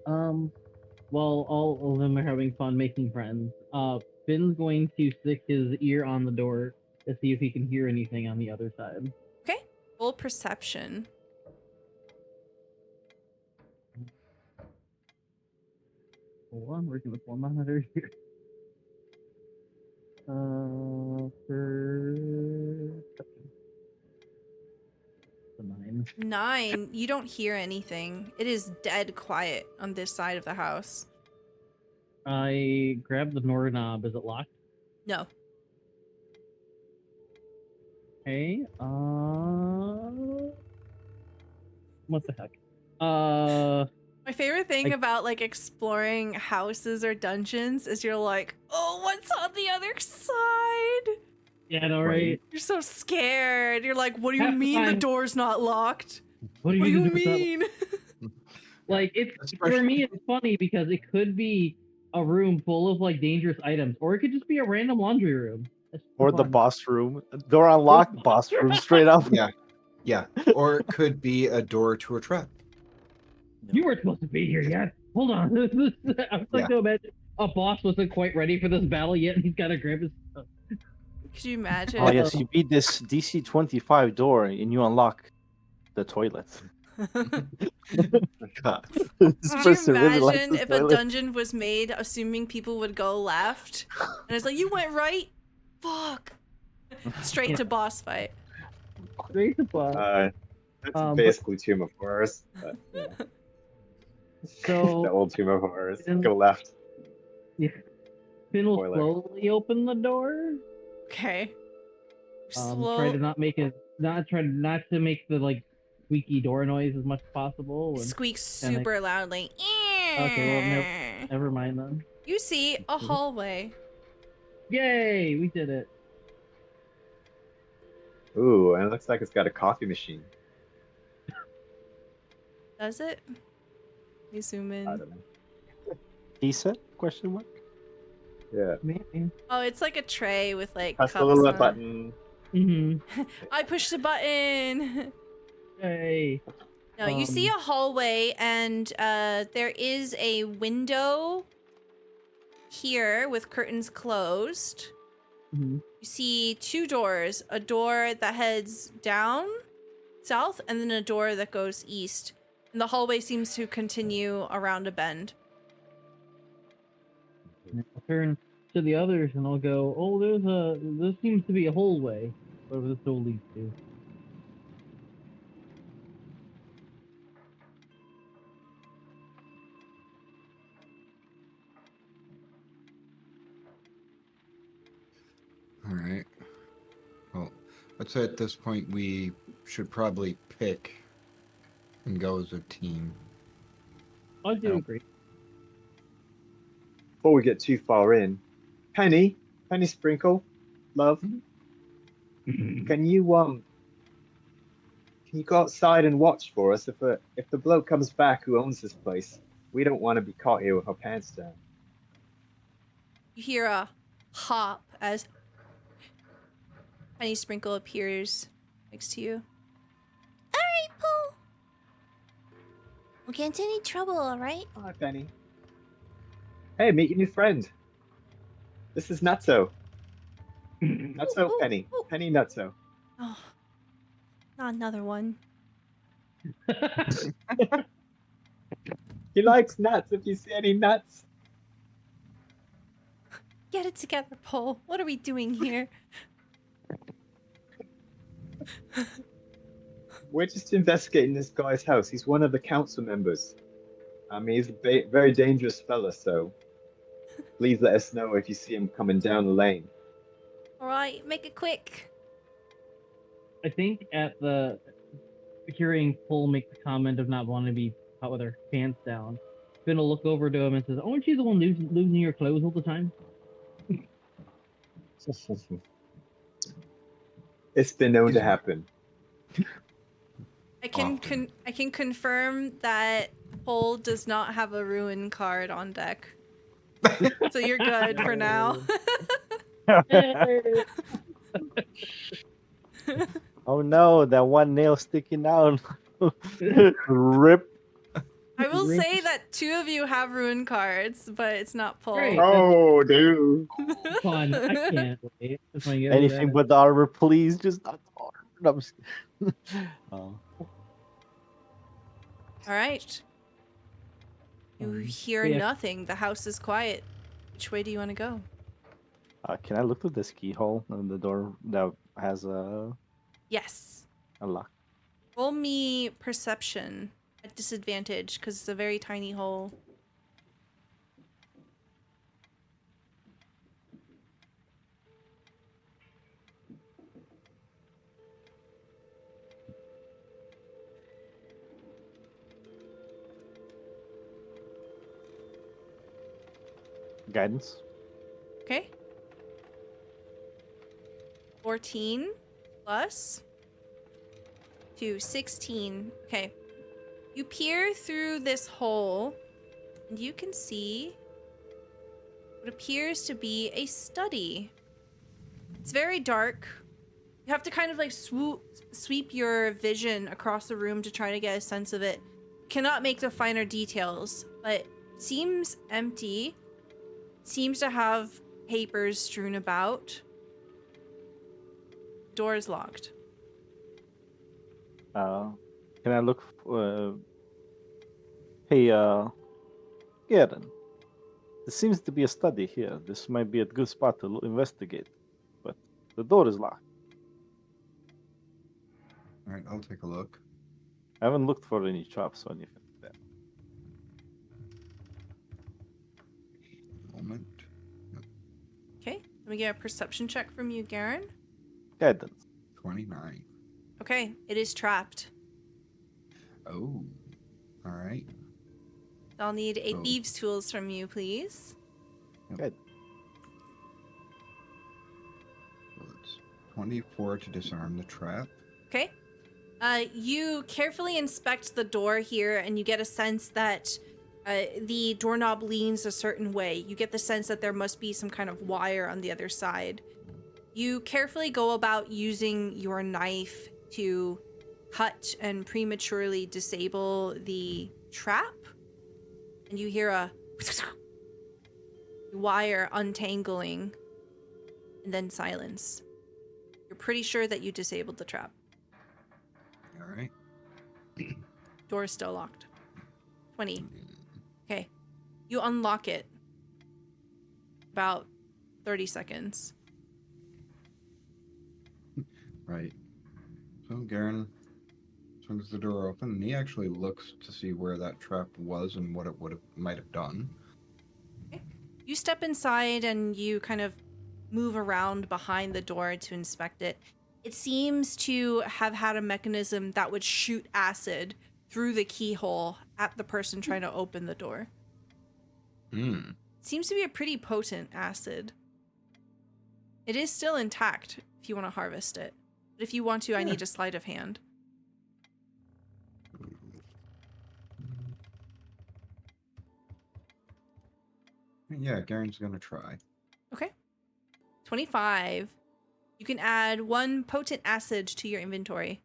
While all of them are having fun making friends, Finn's going to stick his ear on the door to see if he can hear anything on the other side. Okay. Roll perception. Hold on, we're gonna pull monitor here. Perception. The 9. 9. You don't hear anything. It is dead quiet on this side of the house. I grabbed the door knob. Is it locked? No. Okay. What the heck? My favorite thing I- about like exploring houses or dungeons is you're like, oh, what's on the other side? Yeah, no, Right. right. You're so scared. You're like, what do you Half the mean the time- door's not locked? What do What do you you mean? mean? Like, it's for Especially- me, it's funny because it could be a room full of like dangerous items, or it could just be a random laundry room. That's Or the fun. boss room? Door unlocked, boss room, straight up. Yeah. Or it could be a door to a trap. You weren't supposed to be here yet. Hold on. I was like to imagine a boss wasn't quite ready for this battle yet, and he's got to grab his stuff. Could you imagine? Oh yes, you beat this DC 25 door and you unlock the toilet. God. This Could you person really likes imagine the if a toilet. dungeon was made assuming people would go left? And it's like, you went right? Fuck. Straight to boss fight. Straight to boss. That's But- basically Tomb of Horrors. But, yeah. So- the old Tomb of Horrors. And- Go left. Yeah. Finn will Spoiler. slowly open the door. Okay. Try to not make it. Not to make the like squeaky door noise as much as possible. And, Squeaks and I- super loudly. Okay, never mind then. You see a hallway. Yay! We did it. Ooh, and it looks like it's got a coffee machine. Does it? You zoom I in. don't know. He said? Question mark. Yeah. Maybe. Oh, it's like a tray with like Press the cups little on it. button. Mm-hmm. I pushed the button. Yay. No, you see a hallway, and there is a window here with curtains closed. Mm-hmm. You see 2 doors, a door that heads down south and then a door that goes east. And the hallway seems to continue around a bend. I'll turn to the others and I'll go, oh, this seems to be a hallway. Whatever this door leads to. All right. Well, I'd say at this point we should probably pick and go as a team. I do No. agree. Before we get too far in, Penny Sprinkle, love, can you Can you go outside and watch for us? If the bloke comes back who owns this place, we don't want to be caught here with our pants down. You hear a hop as Penny Sprinkle appears next to you. All right, Pooh. We'll get into any trouble, all right? Hi, Penny. Hey, meet your new friend. This is Nutso. Nutso, Ooh, Penny. ooh. Penny Nutso. Oh, not another one. He likes nuts. If you see any nuts. Get it together, Paul. What are we doing here? We're just investigating this guy's house. He's one of the council members. I mean, he's a very dangerous fella, so please let us know if you see him coming down the lane. All right, make it quick. I think at the hearing Paul make the comment of not wanting to be caught with her pants down, Finn will look over to him and says, "Aren't you the one losing your clothes all the time?" It's been known to happen. I can confirm that Paul does not have a ruin card on deck. So you're good for now. Oh no, that one nail sticking out. Rip. I will say that 2 of you have ruin cards, but it's not Paul. Great. Oh, dude. Fun. I can't wait. That's my go Anything at it. but the armor, please. Just not the armor. No, I'm just- Oh. All right. You hear yeah. nothing. The house is quiet. Which way do you want to go? Can I look through this keyhole on the door that has a Yes. lock? Roll me perception at disadvantage because it's a very tiny hole. Guidance. Okay. 14 plus 2, 16. Okay. You peer through this hole and you can see what appears to be a study. It's very dark. You have to kind of like sweep your vision across the room to try to get a sense of it. Cannot make the finer details, but it seems empty. Seems to have papers strewn about. Door is locked. Can I look? Hey, Garen. There seems to be a study here. This might be a good spot to investigate, but the door is locked. All right, I'll take a look. I haven't looked for any traps or anything like that. Moment. Okay, let me get a perception check from you, Garen. Guidance. 29. Okay, it is trapped. Oh. All right. I'll need a Oh. thieves' tools from you, please. Good. So it's 24 to disarm the trap. Okay. You carefully inspect the door here, and you get a sense that the doorknob leans a certain way. You get the sense that there must be some kind of wire on the other side. You carefully go about using your knife to cut and prematurely disable the trap, and you hear a wire untangling, and then silence. You're pretty sure that you disabled the trap. All right. Door is still locked. 20. Okay. You unlock it. About 30 seconds. Right. So Garen swings the door open, and he actually looks to see where that trap was and what it might have done. Okay. You step inside and you kind of move around behind the door to inspect it. It seems to have had a mechanism that would shoot acid through the keyhole at the person trying to open the door. Hmm. It seems to be a pretty potent acid. It is still intact if you want to harvest it. But if you want to, I need a sleight of hand. Yeah, Garen's gonna try. Okay. 25. You can add 1 potent acid to your inventory.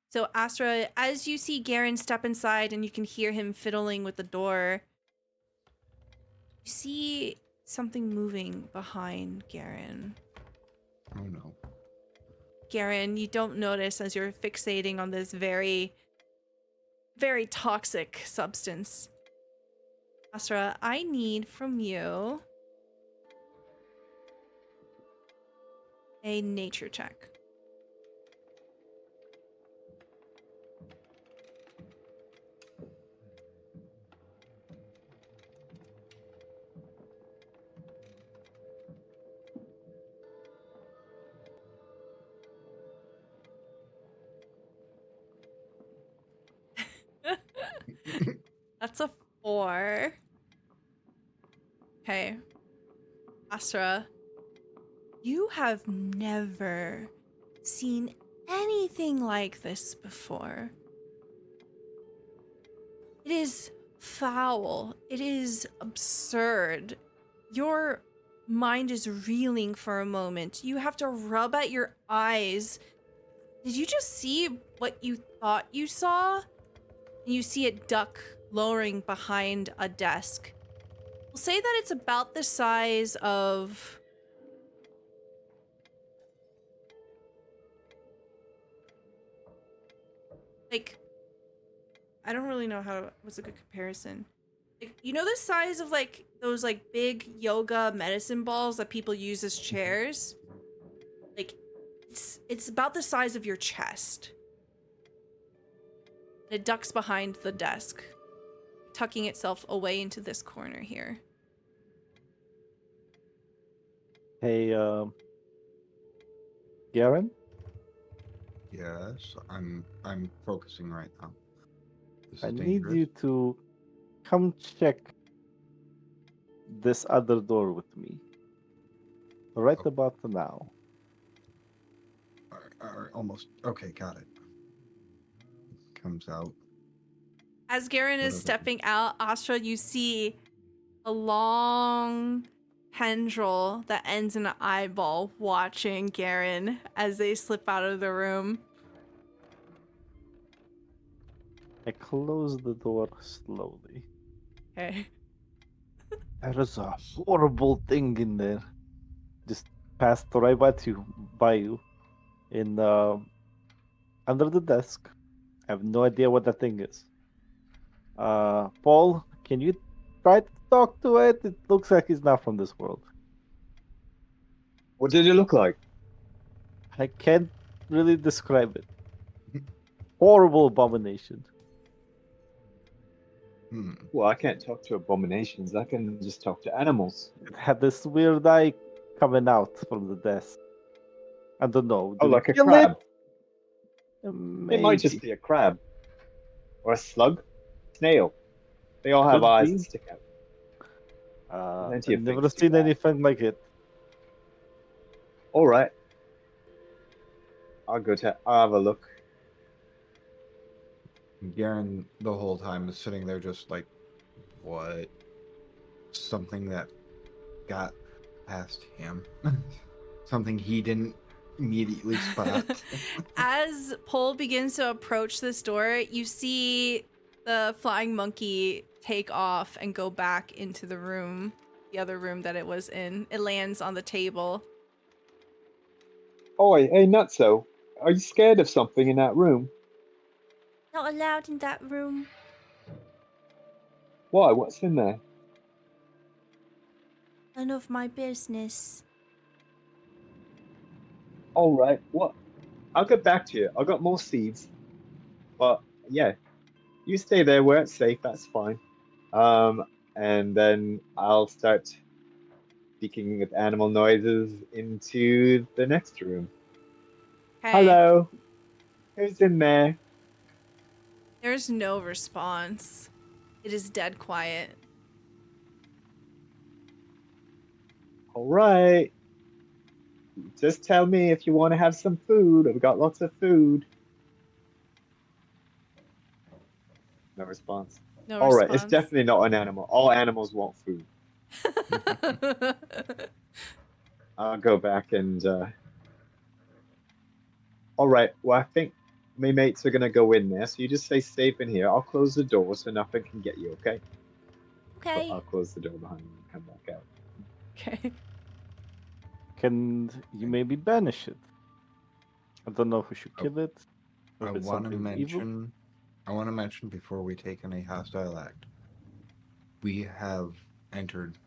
So, Asra, as you see Garen step inside and you can hear him fiddling with the door, you see something moving behind Garen. Oh no. Garen, you don't notice as you're fixating on this very, very toxic substance. Asra, I need from you a nature check. That's a 4. Okay. Asra, you have never seen anything like this before. It is foul. It is absurd. Your mind is reeling for a moment. You have to rub at your eyes. Did you just see what you thought you saw? You see it duck lowering behind a desk. We'll say that it's about the size of... like, I don't really know what's a good comparison. Like, you know the size of like those like big yoga medicine balls that people use as chairs? Like, it's about the size of your chest. It ducks behind the desk, tucking itself away into this corner here. Hey, Garen? Yes, I'm focusing right now. This I is need dangerous. you to come check this other door with me. Right Oh. about now. Almost. Okay, got it. Comes out. As Garen What is is it? stepping out, Astra, you see a long tendril that ends in an eyeball watching Garen as they slip out of the room. I close the door slowly. Okay. There is a horrible thing in there. Just passed right by you, in under the desk. I have no idea what that thing is. Paul, can you try to talk to it? It looks like it's not from this world. What did it look like? I can't really describe it. Horrible abomination. Well, I can't talk to abominations. I can just talk to animals. It had this weird eye coming out from the desk. I don't know. Oh, Do we like a kill crab. it? It might just Maybe. be a crab. Or a slug. Snail. They all have Could eyes be. that stick out. Plenty I've of never things do seen that. anything like it. All right. I'll have a look. Garen the whole time is sitting there just like, what? Something that got past him. Something he didn't immediately spot. As Pole begins to approach this door, you see the flying monkey take off and go back into the room, the other room that it was in. It lands on the table. Oh, hey, Nutso. Are you scared of something in that room? Not allowed in that room. Why? What's in there? None of my business. All right. What? I'll get back to you. I got more seeds. But yeah, you stay there where it's safe. That's fine. And then I'll start speaking with animal noises into the next room. Okay. Hello. Who's in there? There's no response. It is dead quiet. All right. Just tell me if you want to have some food. I've got lots of food. No response. No All right, it's response. definitely not an animal. All animals want food. I'll go back and. All right. Well, I think my mates are gonna go in there, so you just stay safe in here. I'll close the door so nothing can get you. Okay? Okay. I'll close the door behind you and come back out. Okay. Can you maybe banish it? I don't know if we should kill it. Or I if it's want to something evil. mention. I want to mention before we take any hostile act, we have entered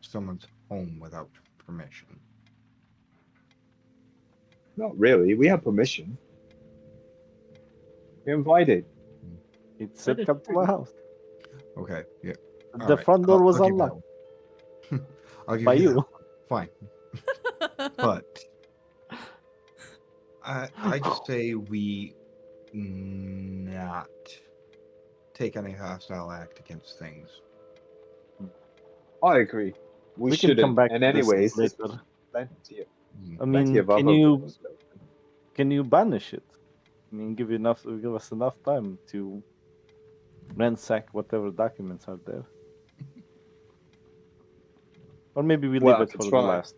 someone's home without permission. Not really. We have permission. We're invited. It That said is come to my true. house. Okay, yeah. The Alright, front door was I'll give you that unlocked one. I'll give by you that you. one. Fine, but I just say we not take any hostile act against things. I agree. We We can come shouldn't. back And to this anyways, there's later. plenty of, I plenty mean, of other doors to open. can you banish it? I mean, give us enough time to ransack whatever documents are there. Or maybe we Well, leave I it could for the try. last.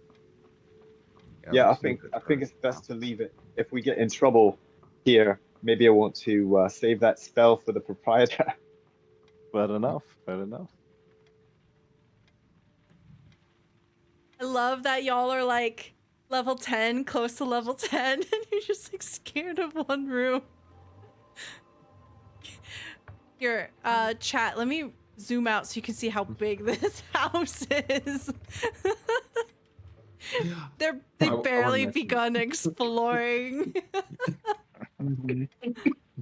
Yeah, I let's leave think it I for think it's best to leave it. If we get in trouble here, maybe I want to save that spell for the proprietor. Fair enough. Fair enough. I love that y'all are like level 10, close to level 10, and you're just like scared of one room. Here, chat, let me zoom out so you can see how big this house is. They've I wanna barely mention- begun exploring. Mhm.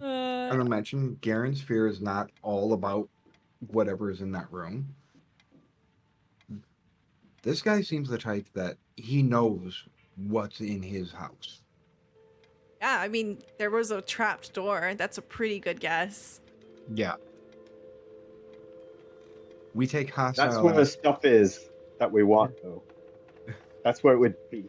I'm gonna mention Garen's fear is not all about whatever is in that room. This guy seems the type that he knows what's in his house. Yeah, I mean, there was a trapped door. That's a pretty good guess. Yeah. We take That's hostile where the act. stuff is that we want, though. That's where it would be.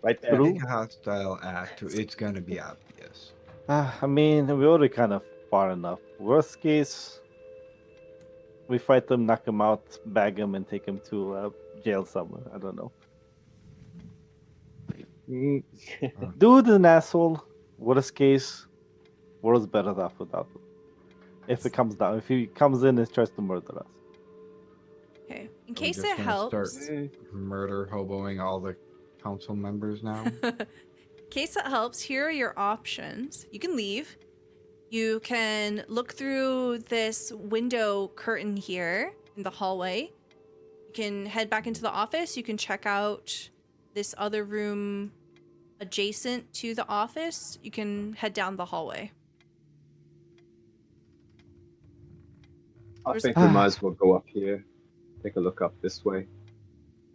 Right there. True. Take a hostile act. It's gonna be obvious. I mean, we're already kind of far enough. Worst case, we fight them, knock them out, bag them, and take them to jail somewhere. I don't know. Mm. Dude, an asshole. Worst case, world's better off without him. If it comes down, if he comes in and tries to murder us. Okay, in Are we case just it gonna helps. start murder hoboing all the council members now? In case it helps, here are your options. You can leave. You can look through this window curtain here in the hallway. You can head back into the office. You can check out this other room adjacent to the office. You can head down the hallway. I think we might as well go up here. Take a look up this way.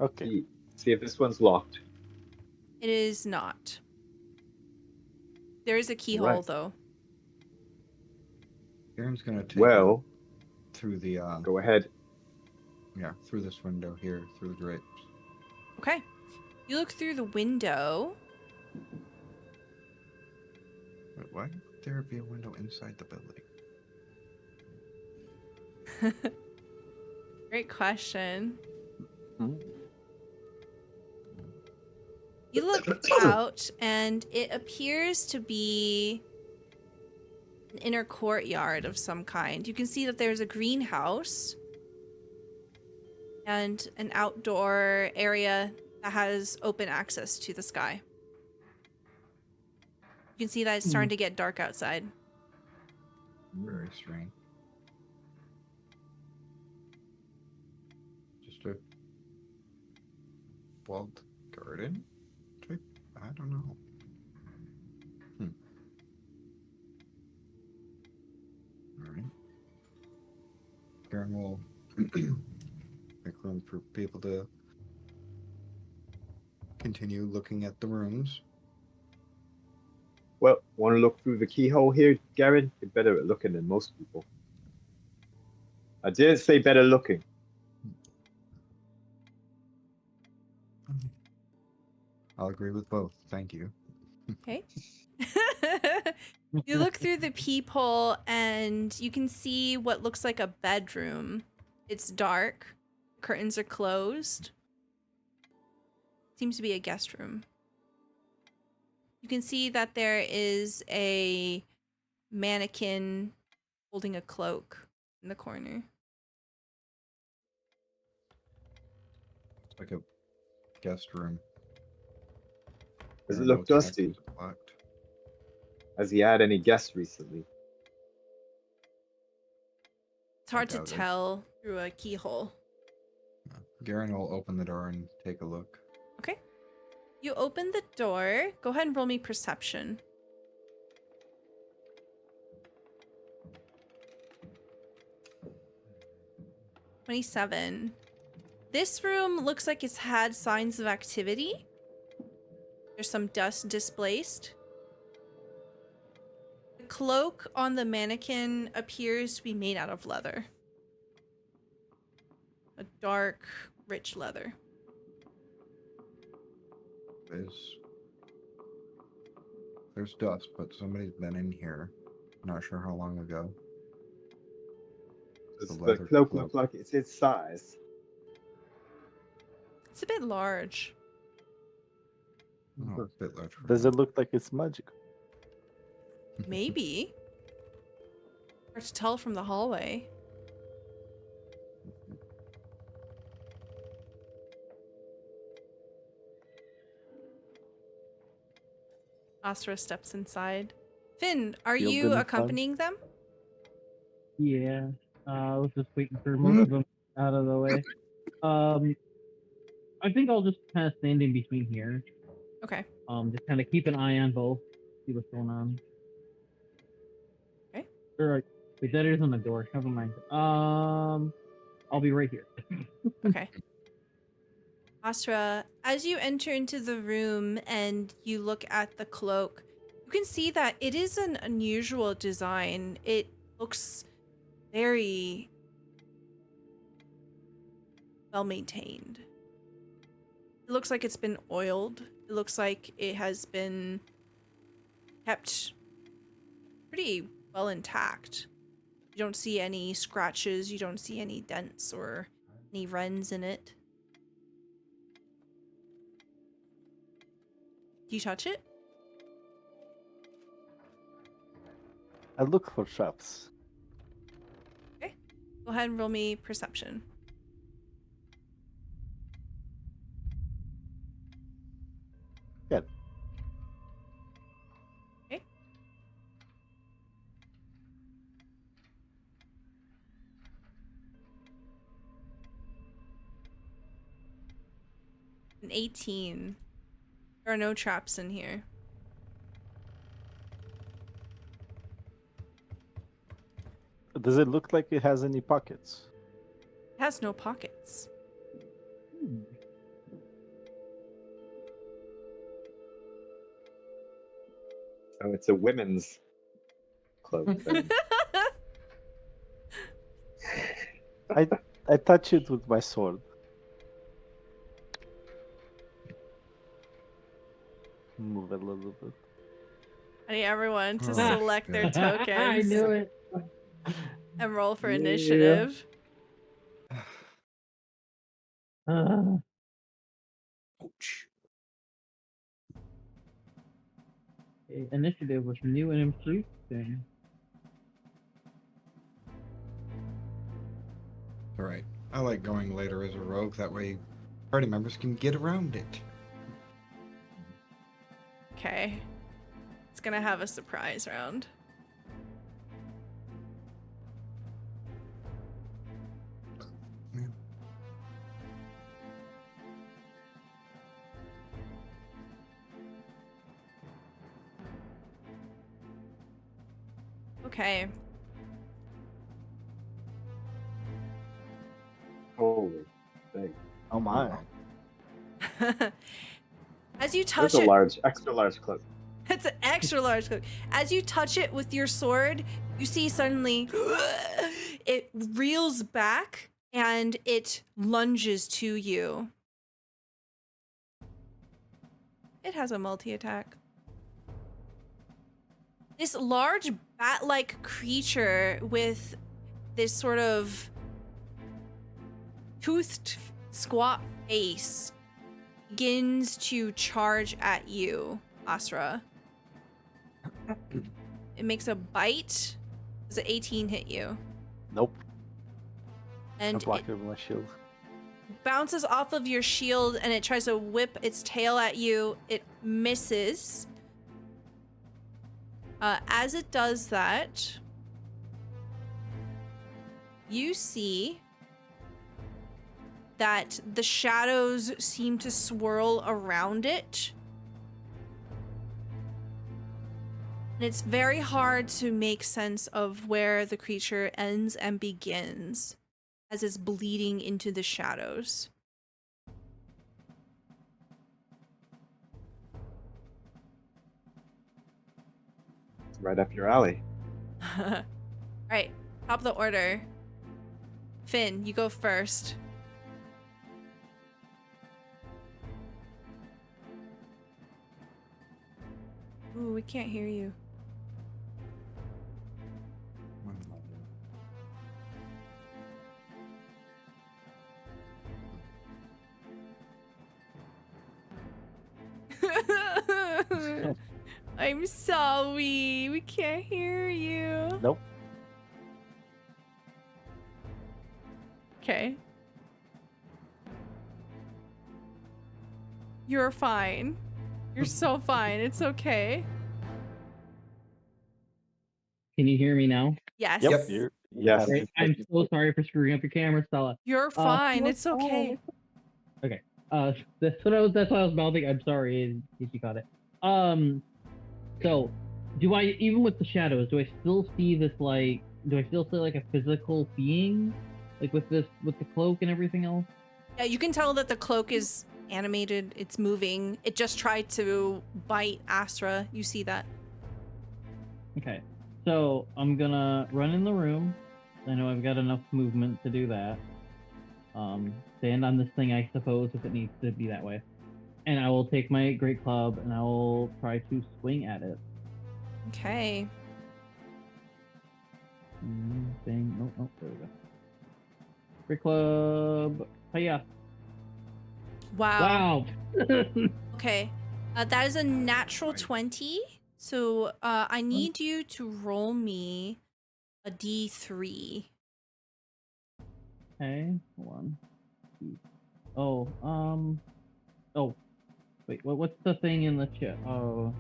Okay. See if this one's locked. It is not. There is a keyhole, Right. though. Garen's gonna take Well, through the go ahead. through this window here, through the drapes. Okay. You look through the window. Wait, why would there be a window inside the building? Great question. Hmm? You look out, and it appears to be an inner courtyard of some kind. You can see that there's a greenhouse and an outdoor area that has open access to the sky. You can see that it's starting to get dark outside. Very strange. Just a walled garden type? I don't know. Alright. Garen will make room for people to continue looking at the rooms. Well, want to look through the keyhole here, Garen? You're better at looking than most people. I didn't say better looking. I'll agree with both. Thank you. Okay. You look through the peephole and you can see what looks like a bedroom. It's dark. Curtains are closed. Seems to be a guest room. You can see that there is a mannequin holding a cloak in the corner. It's like a guest room. Does There it are look no chests dusty? locked. Has he had any guests recently? It's hard to doubt it. tell through a keyhole. Garen will open the door and take a look. Okay. You open the door. Go ahead and roll me perception. 27. This room looks like it's had signs of activity. There's some dust displaced. The cloak on the mannequin appears to be made out of leather. A dark, rich leather. There's dust, but somebody's been in here. Not sure how long ago. Does the leather cloak cloak. look like it's its size? It's a bit large. Oh, a bit large for Does him. it look like it's magic? Maybe. Hard to tell from the hallway. Asra steps inside. Finn, are Feel you good and fun? accompanying them? Yeah. I was just waiting for most of them out of the way. I think I'll just kind of stand in between here. Okay. Just kind of keep an eye on both. See what's going on. Okay. Or wait, that is on the door. Never mind. I'll be right here. Okay. Asra, as you enter into the room and you look at the cloak, you can see that it is an unusual design. It looks very well maintained. It looks like it's been oiled. It looks like it has been kept pretty well intact. You don't see any scratches, you don't see any dents or any rents in it. Do you touch it? I look for traps. Okay. Go ahead and roll me perception. Good. Okay. An 18. There are no traps in here. Does it look like it has any pockets? It has no pockets. Oh, it's a women's cloak. Then. I touch it with my sword. Move it a little bit. I need everyone to Oh, select their God. tokens I knew it. and roll for Yeah. initiative. Ouch. Initiative was new and improved thing. Alright. I like going later as a rogue, that way party members can get around it. Okay. It's gonna have a surprise round. Yeah. Okay. Holy thing. Oh my. As you That's touch a it, large, extra large cloak. it's an extra large cloak. As you touch it with your sword, you see suddenly it reels back and it lunges to you. It has a multi-attack. This large bat-like creature with this sort of toothed, squat face begins to charge at you, Asra. It makes a bite. Does an 18 hit you? Nope. I And block it it with my shield. bounces off of your shield and it tries to whip its tail at you. It misses. As it does that, you see that the shadows seem to swirl around it. And it's very hard to make sense of where the creature ends and begins as it's bleeding into the shadows. It's right up your alley. Right, top of the order. Finn, you go first. Ooh, we can't hear you. I'm sorry, we can't hear you. Nope. Okay. You're fine. You're so fine. It's okay. Can you hear me now? Yes. Yep. You're, Yes. Great. I'm so sorry for screwing up your camera, Stella. You're fine. no It's okay. That's why I was mouthing. I'm sorry in case you caught it. So, do I, even with the shadows, do I still see this, like, do I still see, like, a physical being? Like, with the cloak and everything else? Yeah, you can tell that the cloak is animated. It's moving. It just tried to bite Asra. You see that. Okay. So, I'm gonna run in the room. I know I've got enough movement to do that. Stand on this thing, I suppose, if it needs to be that way. And I will take my great club and I will try to swing at it. Okay. Thing. Oh, there we go. Great club. Hiya. Wow. Wow. Okay. That is a natural 20. So I need you to roll me a d3. Okay. Hold on. Oh. Oh. Wait. What's the thing in the chat? Oh.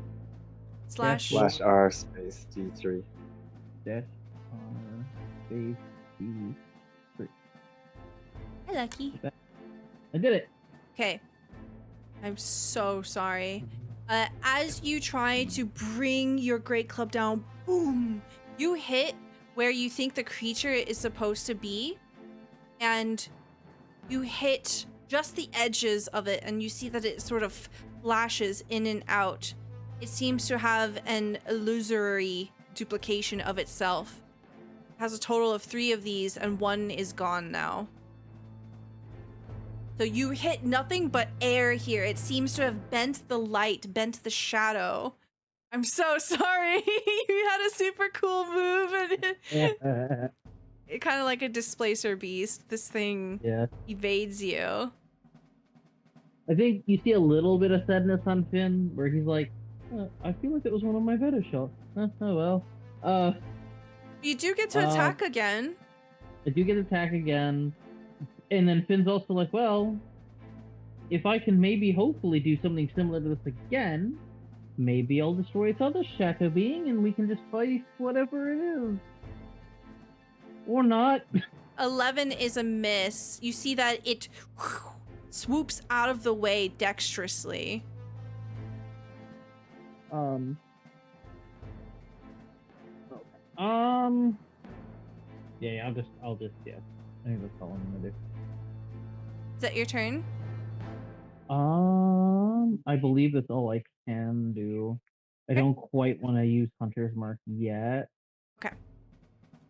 Slash. Slash- /r space D3. Dash R space D3. Hi, Lucky. I did it. Okay. I'm so sorry. As you try to bring your great club down, boom, you hit where you think the creature is supposed to be, and you hit just the edges of it, and you see that it sort of flashes in and out. It seems to have an illusory duplication of itself. It has a total of 3 of these, and 1 is gone now. So you hit nothing but air here. It seems to have bent the light, bent the shadow. I'm so sorry. You had a super cool move, and it kind of like a displacer beast. This thing Yeah. evades you. I think you see a little bit of sadness on Finn, where he's like, I feel like it was one of my better shots. Oh well. You do get to attack again. I do get attack again. And then Finn's also like, well, if I can maybe hopefully do something similar to this again, maybe I'll destroy its other shadow being and we can just fight whatever it is. Or not. 11 is a miss. You see that it swoops out of the way dexterously. Yeah, I'll just, yeah. I think that's all I'm gonna do. Is that your turn? I believe that's all I can do. I don't quite want to use Hunter's Mark yet. Okay.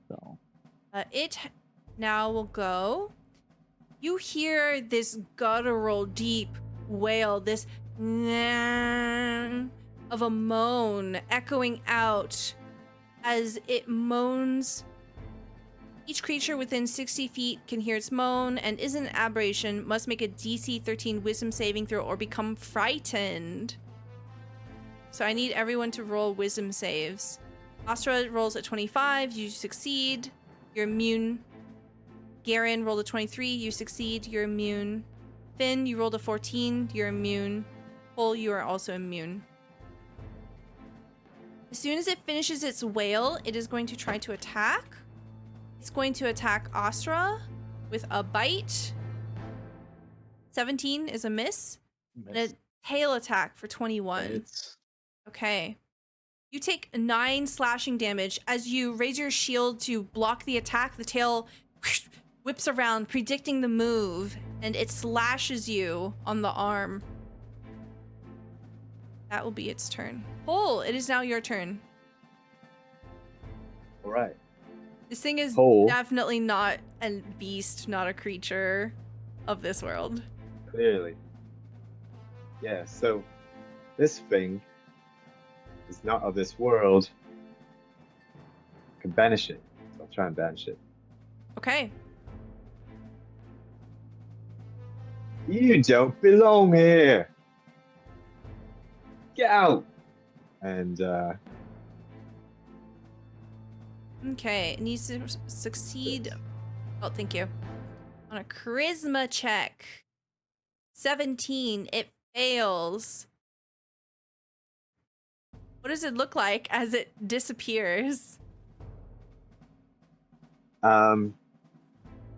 So. It now will go. You hear this guttural, deep wail, this of a moan echoing out as it moans. Each creature within 60 feet can hear its moan and is an aberration, must make a DC 13 wisdom saving throw or become frightened. So I need everyone to roll wisdom saves. Asra rolls at 25, you succeed, you're immune. Garen rolled a 23, you succeed, you're immune. Finn, you rolled a 14, you're immune. Cole, you are also immune. As soon as it finishes its wail, it is going to try to attack. It's going to attack Asra with a bite. 17 is a miss. And a tail attack for 21. It's Okay. You take 9 slashing damage. As you raise your shield to block the attack, the tail whips around, predicting the move, and it slashes you on the arm. That will be its turn. Cole, it is now your turn. All right. This thing is Cole. definitely not a beast, not a creature of this world. Clearly. Yeah, so this thing is not of this world. I can banish it. So I'll try and banish it. Okay. You don't belong here. Get out. And Okay, it needs to succeed. Oh, thank you. On a charisma check. 17, it fails. What does it look like as it disappears?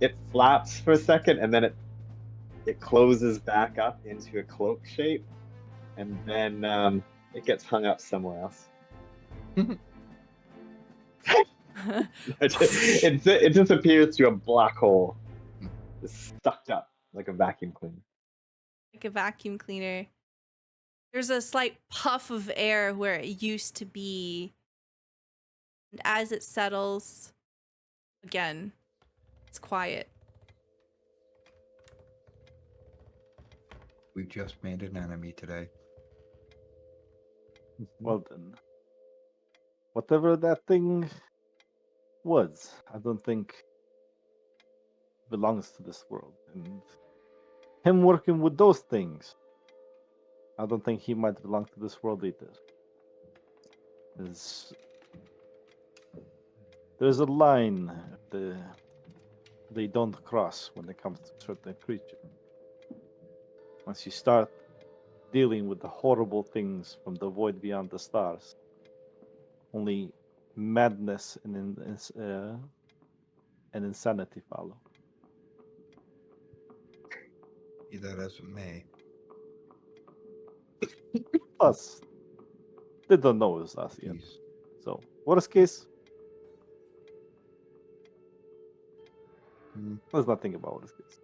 it flaps for a second and then it closes back up into a cloak shape, and then it gets hung up somewhere else. it disappears to a black hole. It's sucked up like a vacuum cleaner. Like a vacuum cleaner. There's a slight puff of air where it used to be. And as it settles, again, it's quiet. We just made an enemy today. Well then, whatever that thing was, I don't think belongs to this world. And him working with those things, I don't think he might belong to this world either. There's a line they don't cross when it comes to certain creatures. Once you start dealing with the horrible things from the void beyond the stars, only madness and insanity follow. Be that as it may. Plus, they don't know it's us yet. Jeez. So, worst case, let's not think about worst case.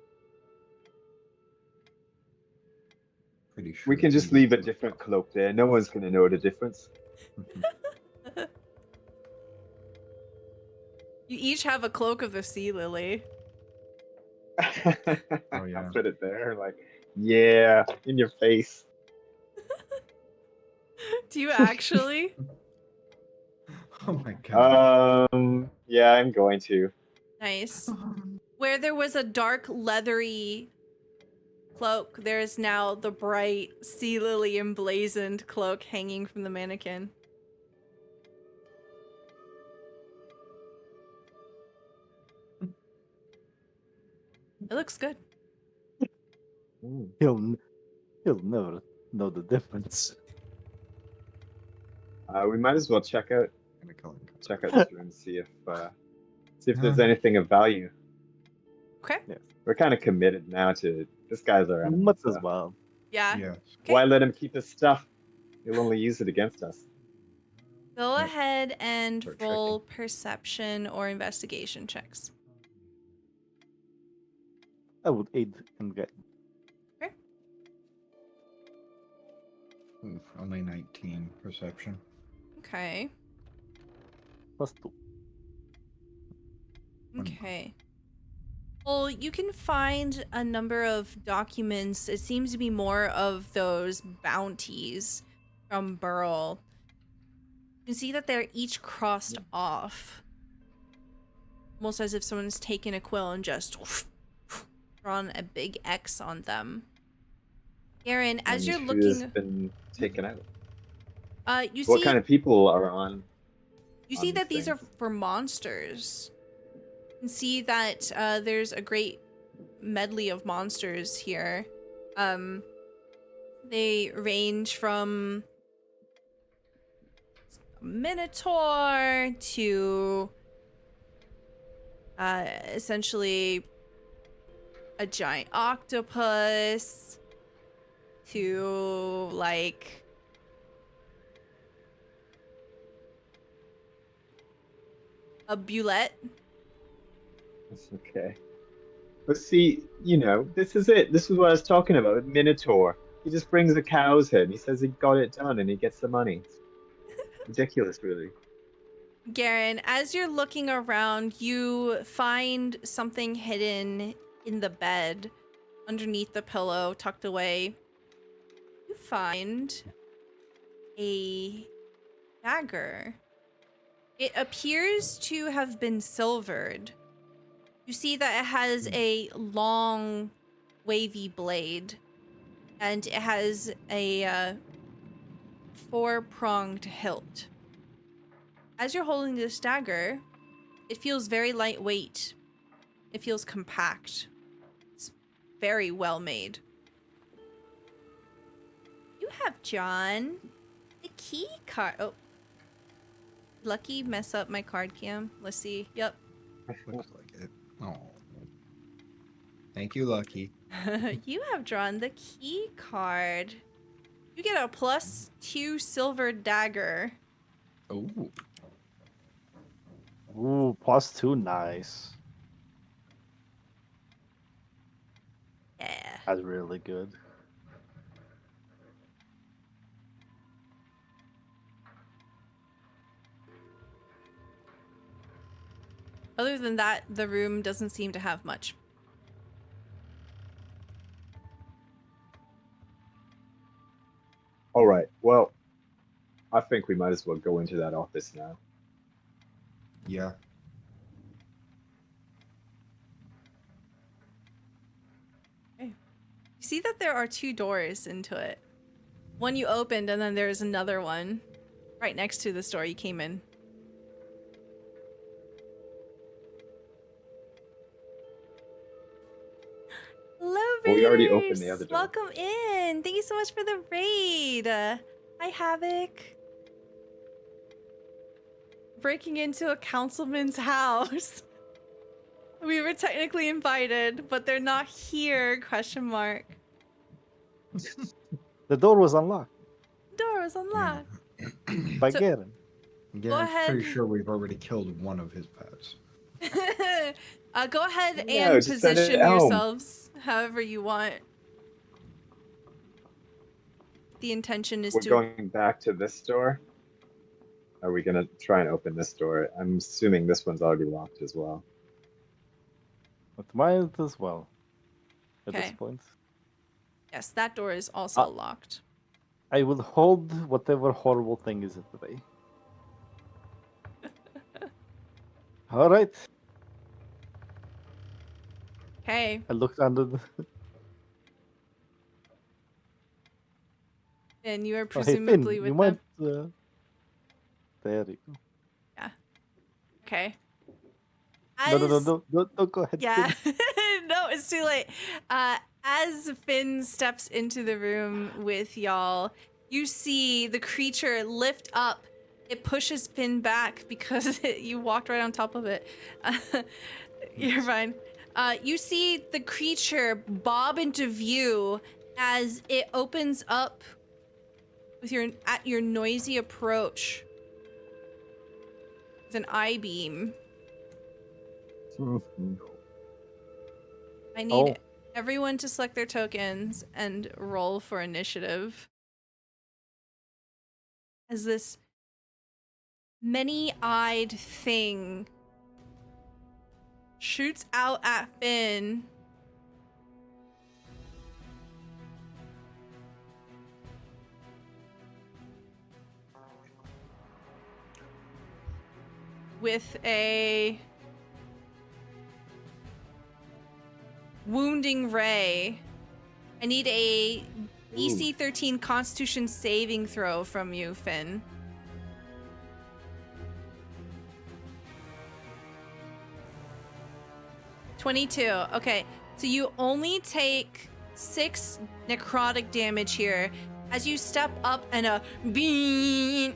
Pretty sure We can just leave a different cloak there. No one's gonna know the difference. You each have a cloak of the sea lily. Oh, yeah. I'll put it there, like, yeah, in your face. Do you actually? Oh my god. Yeah, I'm going to. Nice. Where there was a dark, leathery cloak, there is now the bright, sea lily emblazoned cloak hanging from the mannequin. It looks good. He'll never know the difference. We might as well check out Check this room, see if there's anything of value. Okay. Yes. We're kind of committed now to this guy's our enemy. Might as so well. Yeah. Yeah. Okay. Why let him keep his stuff? He'll only use it against us. Go Yep. ahead and Start roll perception or investigation checks. I would aid and get. Oof, only 19 perception. Okay. +2. Okay. Well, you can find a number of documents. It seems to be more of those bounties from Burl. You see that they're each crossed off. Almost as if someone's taken a quill and just drawn a big X on them. Garen, as you're And who has looking, been taken out? you What see kind of people are on? you on see these that these are things? for monsters. You can see that there's a great medley of monsters here. They range from Minotaur to essentially a giant octopus to like a bulette. Okay. But see, this is it. This is what I was talking about with Minotaur. He just brings a cow's head and he says he got it done and he gets the money. It's ridiculous, really. Garen, as you're looking around, you find something hidden in the bed, underneath the pillow, tucked away. You find a dagger. It appears to have been silvered. You see that it has a long, wavy blade, and it has a four-pronged hilt. As you're holding this dagger, it feels very lightweight. It feels compact. It's very well made. You have, John, the key card. Oh. Lucky mess up my card cam. Let's see. Yep. Looks like it. Oh. Thank you, Lucky. You have drawn the key card. You get a +2 silver dagger. Oh. Ooh, +2, nice. Yeah. That's really good. Other than that, the room doesn't seem to have much. All right. Well, I think we might as well go into that office now. Yeah. You see that there are 2 doors into it. One you opened, and then there's another one right next to this door you came in. Hello, Well, we already opened raiders! the other door. Welcome in! Thank you so much for the raid! Hi, Havoc. Breaking into a councilman's house. We were technically invited, but they're not here, question mark. The door was unlocked Door is unlocked. by So- Garen. Yeah, Go I'm pretty ahead. sure we've already killed one of his pets. Go ahead No, and just send it position home. yourselves however you want. The intention is We're to... going back to this door. Are we gonna try and open this door? I'm assuming this one's already locked as well. But mine as well. At this Okay. point, Yes, that door is also locked. I will hold whatever horrible thing is in the way. All right. Okay. I looked under the. And you are Oh, hey, presumably Finn, with you them. might. There you go. Okay. No, don't go ahead. Yeah. Finn. No, it's too late. As Finn steps into the room with y'all, you see the creature lift up. It pushes Finn back because you walked right on top of it. You're fine. You see the creature bob into view as it opens up with your noisy approach with an eye beam. I need everyone to select their tokens and roll for initiative. As this many-eyed thing shoots out at Finn. with a wounding ray. I need a DC 13 Constitution saving throw from you, Finn. $22. Okay, so you only take 6 necrotic damage here as you step up and a beam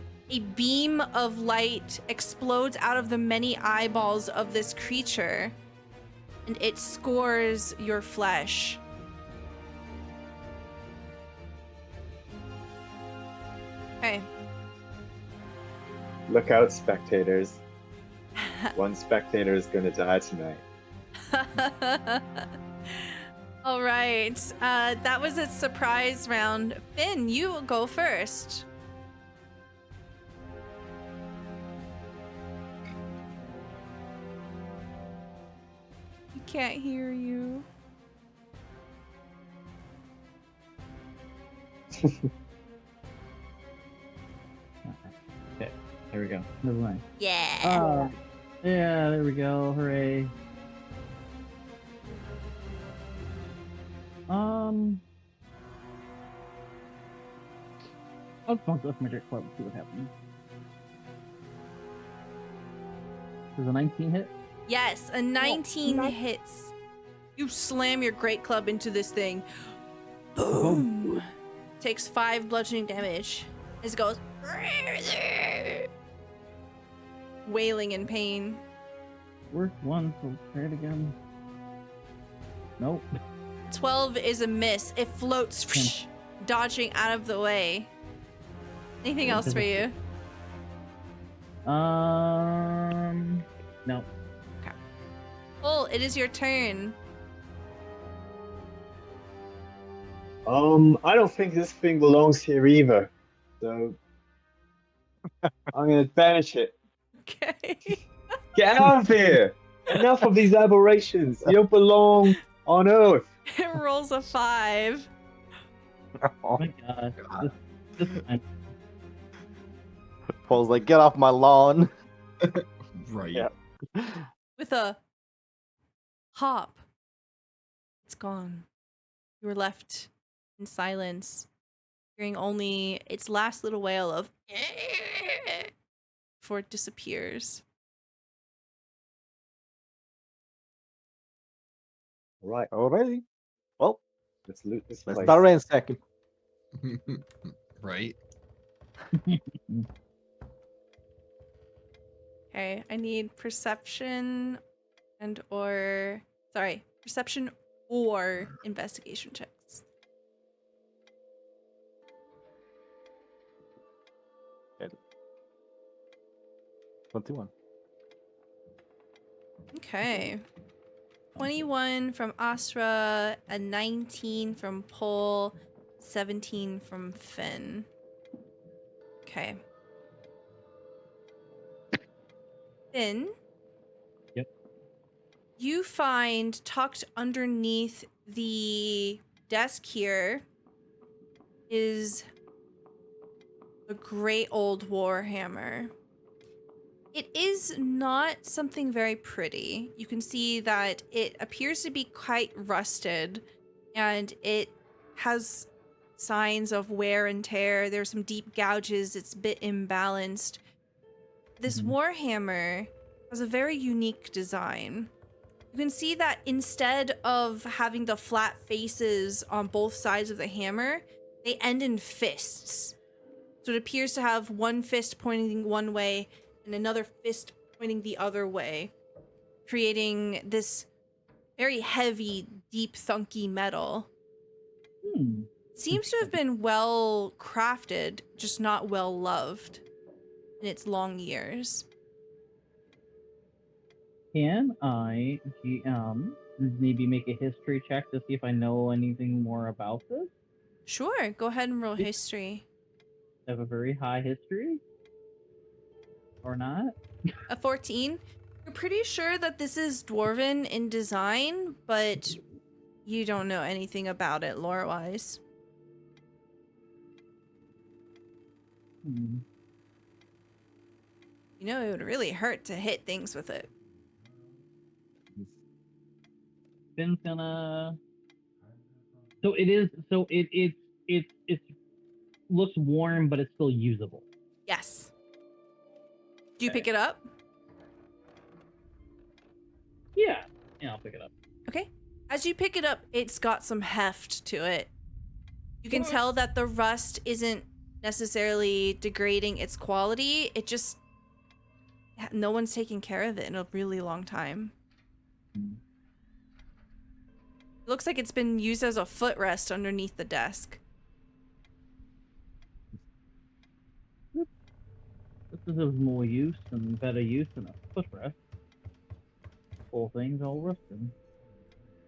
of light explodes out of the many eyeballs of this creature, and it scores your flesh. Okay. Look out, spectators. One spectator is going to die tonight. All right. That was a surprise round. Finn, you go first. We can't hear you. Okay, there we go. Never mind. Yeah. Yeah, there we go. Hooray. I'll bump up my Magic Club, see what happens. Does a 19 hit? Yes, a 19 hits. You slam your great club into this thing. Boom. Takes 5 bludgeoning damage as it goes wailing in pain. Worst one, so try it again. Nope. 12 is a miss. It floats, dodging out of the way. Anything else for you? No. Okay. Bull, it is your turn. I don't think this thing belongs here either. So I'm gonna banish it. Okay. Get out of here! Enough of these aberrations. You don't belong on Earth. It rolls a 5. Oh my god. This Paul's like, get off my lawn. Right. Yeah. With a hop, it's gone. You were left in silence, hearing only its last little wail of before it disappears. All right, Alrighty. Well, let's loot this let's place. start ransacking. Right. Okay, I need perception or investigation checks. Okay. 21. Okay. 21 from Asra, a 19 from Pol, 17 from Finn. Okay. Finn? Yep. You find tucked underneath the desk here is a great old warhammer. It is not something very pretty. You can see that it appears to be quite rusted, and it has signs of wear and tear. There's some deep gouges. It's a bit imbalanced. This warhammer has a very unique design. You can see that instead of having the flat faces on both sides of the hammer, they end in fists. So it appears to have one fist pointing one way and another fist pointing the other way, creating this very heavy, deep, thunky metal. Seems to have been well crafted, just not well loved in its long years. Can I, maybe make a history check to see if I know anything more about this? Sure, go ahead and roll history. I have a very high history? Or not? A 14. You're pretty sure that this is dwarven in design, but you don't know anything about it lore-wise. You know, it would really hurt to hit things with it. Finn's gonna. So it is. So it looks worn, but it's still usable. Yes. Do you Okay. pick it up? Yeah. Yeah, I'll pick it up. Okay. As you pick it up, it's got some heft to it. You can What? tell that the rust isn't necessarily degrading its quality. It just, no one's taken care of it in a really long time. It looks like it's been used as a footrest underneath the desk. This is of more use and better use than a footrest. All things all rusted,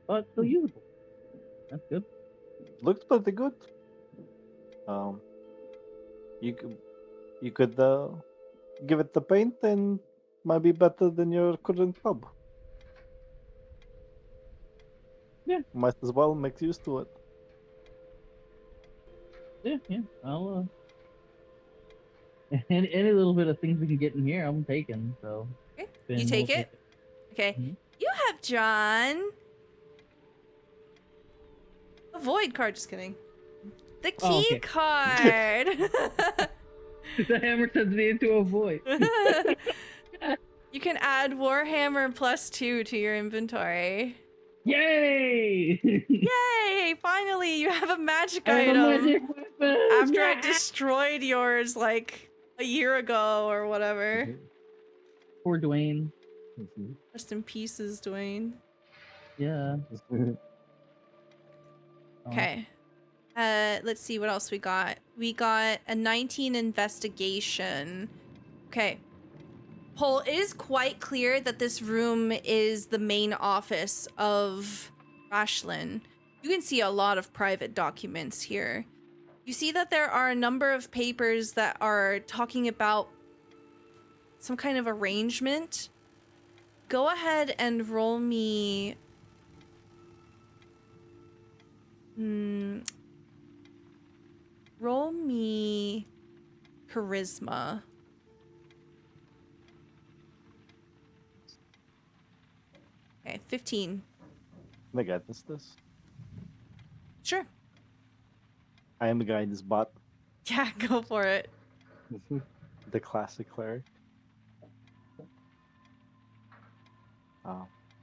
but still usable. That's good. Looks pretty good. You could give it the paint and might be better than your current pub. Yeah. Might as well make use to it. Yeah. I'll any little bit of things we can get in here, I'm taking. So. Okay. Finn You will take it? Okay. Mhm. You You have John. A void card, just kidding. The key Oh, okay. card. The hammer turns me into a void. You can add Warhammer +2 to your inventory. Yay! Yay! Finally, you have a magic I have a item. magic weapon! After I Yeah! destroyed yours like a year ago or whatever. Poor Dwayne. Rest in pieces, Dwayne. Yeah. Okay. Let's see what else we got. We got a 19 investigation. Okay. Paul, it is quite clear that this room is the main office of Rashlin. You can see a lot of private documents here. You see that there are a number of papers that are talking about some kind of arrangement. Go ahead and roll me... roll me charisma. Okay, 15. Can I guidance this? Sure. I am a guidance bot, Yeah, go for it. the classic cleric.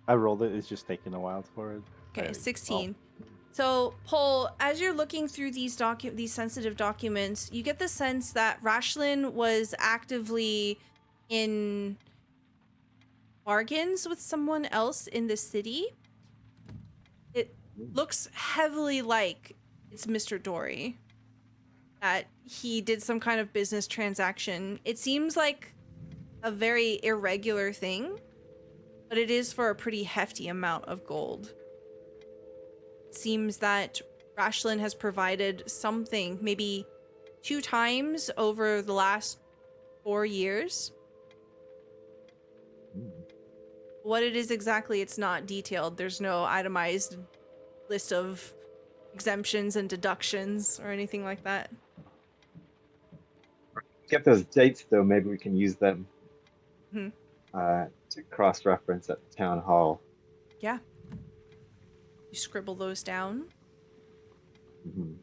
I rolled it. It's just taking a while for it. Okay, There we go. 16. So, Paul, as you're looking through these sensitive documents, you get the sense that Rashlin was actively in bargains with someone else in the city. It looks heavily like it's Mr. Dory. That he did some kind of business transaction. It seems like a very irregular thing, but it is for a pretty hefty amount of gold. It seems that Rashlin has provided something maybe 2 times over the last 4 years. What it is exactly, it's not detailed. There's no itemized list of exemptions and deductions or anything like that. Get those dates though. Maybe we can use them Mhm. To cross-reference at the town hall. Yeah. You scribble those down. Mhm.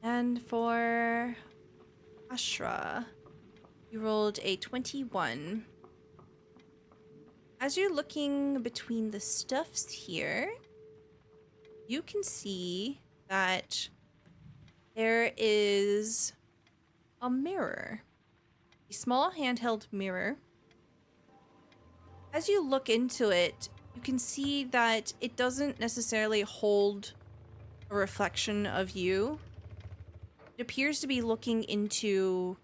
And for Asra, you rolled a 21. As you're looking between the stuffs here, you can see that there is a mirror, a small handheld mirror. As you look into it, you can see that it doesn't necessarily hold a reflection of you. It appears to be looking into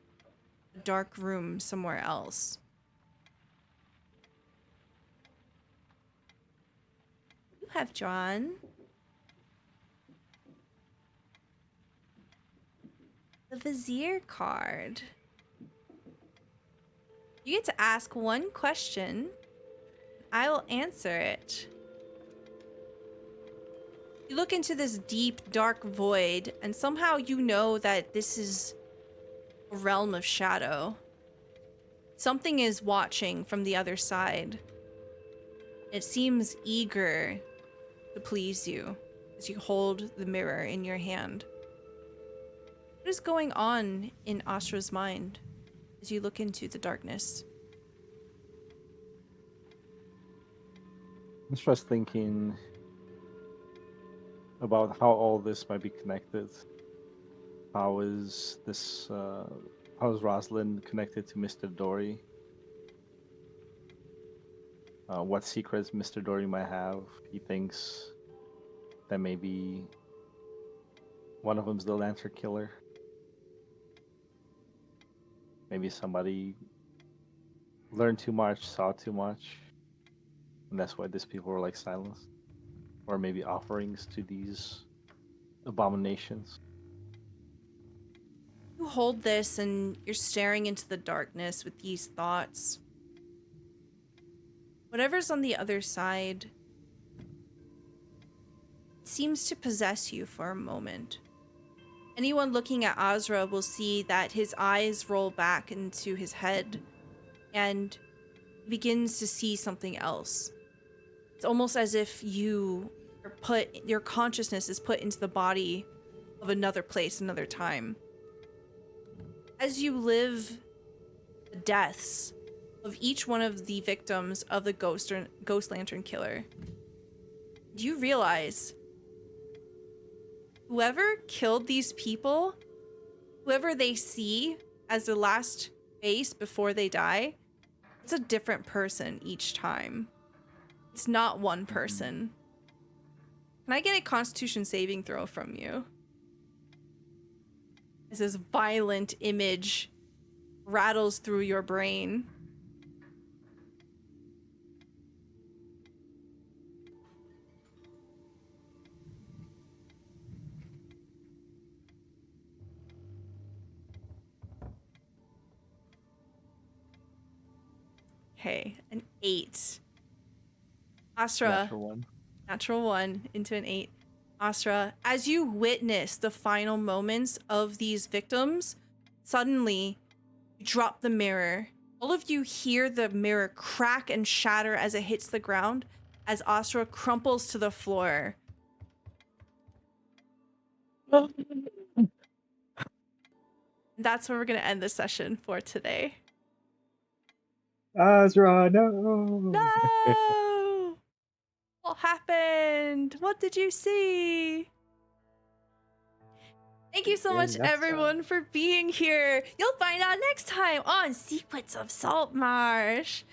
a dark room somewhere else. You have drawn the Vizier card. You get to ask one question. I will answer it. You look into this deep, dark void, and somehow you know that this is a realm of shadow. something is watching from the other side. It seems eager to please you as you hold the mirror in your hand. What is going on in Asra's mind as you look into the darkness? I'm just thinking about how all this might be connected. How is this? How is Rosalind connected to Mr. Dory? What secrets Mr. Dory might have? He thinks that maybe one of them's the Lantern Killer. Maybe somebody learned too much, saw too much, and that's why these people were like silenced. Or maybe offerings to these abominations. You hold this and you're staring into the darkness with these thoughts. Whatever's on the other side seems to possess you for a moment. Anyone looking at Asra will see that his eyes roll back into his head and begins to see something else. It's almost as if your consciousness is put into the body of another place, another time. As you live the deaths of each one of the victims of the Ghost Lantern Killer, do you realize whoever killed these people, whoever they see as the last face before they die, it's a different person each time. It's not one person. Can I get a Constitution saving throw from you? As this violent image rattles through your brain. Okay, an 8. Asra, natural one into an 8. Asra, as you witness the final moments of these victims, suddenly you drop the mirror. All of you hear the mirror crack and shatter as it hits the ground, as Asra crumples to the floor. That's where we're going to end the session for today. Asra, no! No! What happened? What did you see? Thank you so much, everyone, for being here. You'll find out next time on Secrets of Saltmarsh.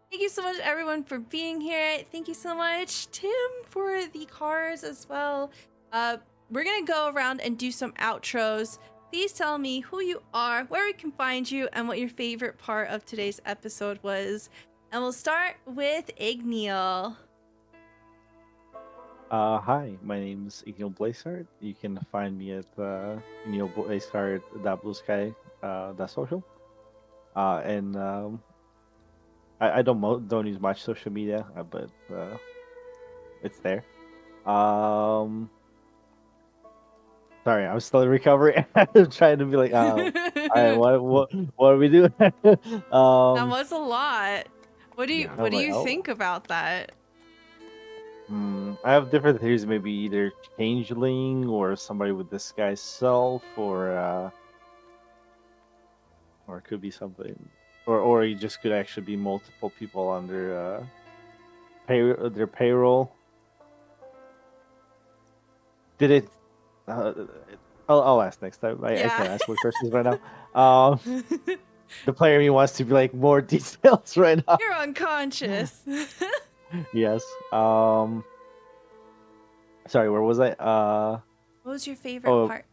Thank you so much, everyone, for being here. Thank you so much, Tim, for the cards as well. We're going to go around and do some outros. Please tell me who you are, where we can find you, and what your favorite part of today's episode was. And we'll start with Igneel. Hi, my name's Igneel Blazard. You can find me at igneelblazard.bluesky.social. I don't use much social media, but it's there. Sorry, I'm still recovering. I'm trying to be like, all right, what are we doing? That was a lot. What do you think about that? I have different theories. Maybe either changeling or somebody with this guy's self, or it could be something, or it just could actually be multiple people under their payroll. Did it? I'll ask next time. I can't ask more questions right now. The player in me wants to be like more details right now. You're unconscious. Yes. Sorry, where was I? What was your favorite part?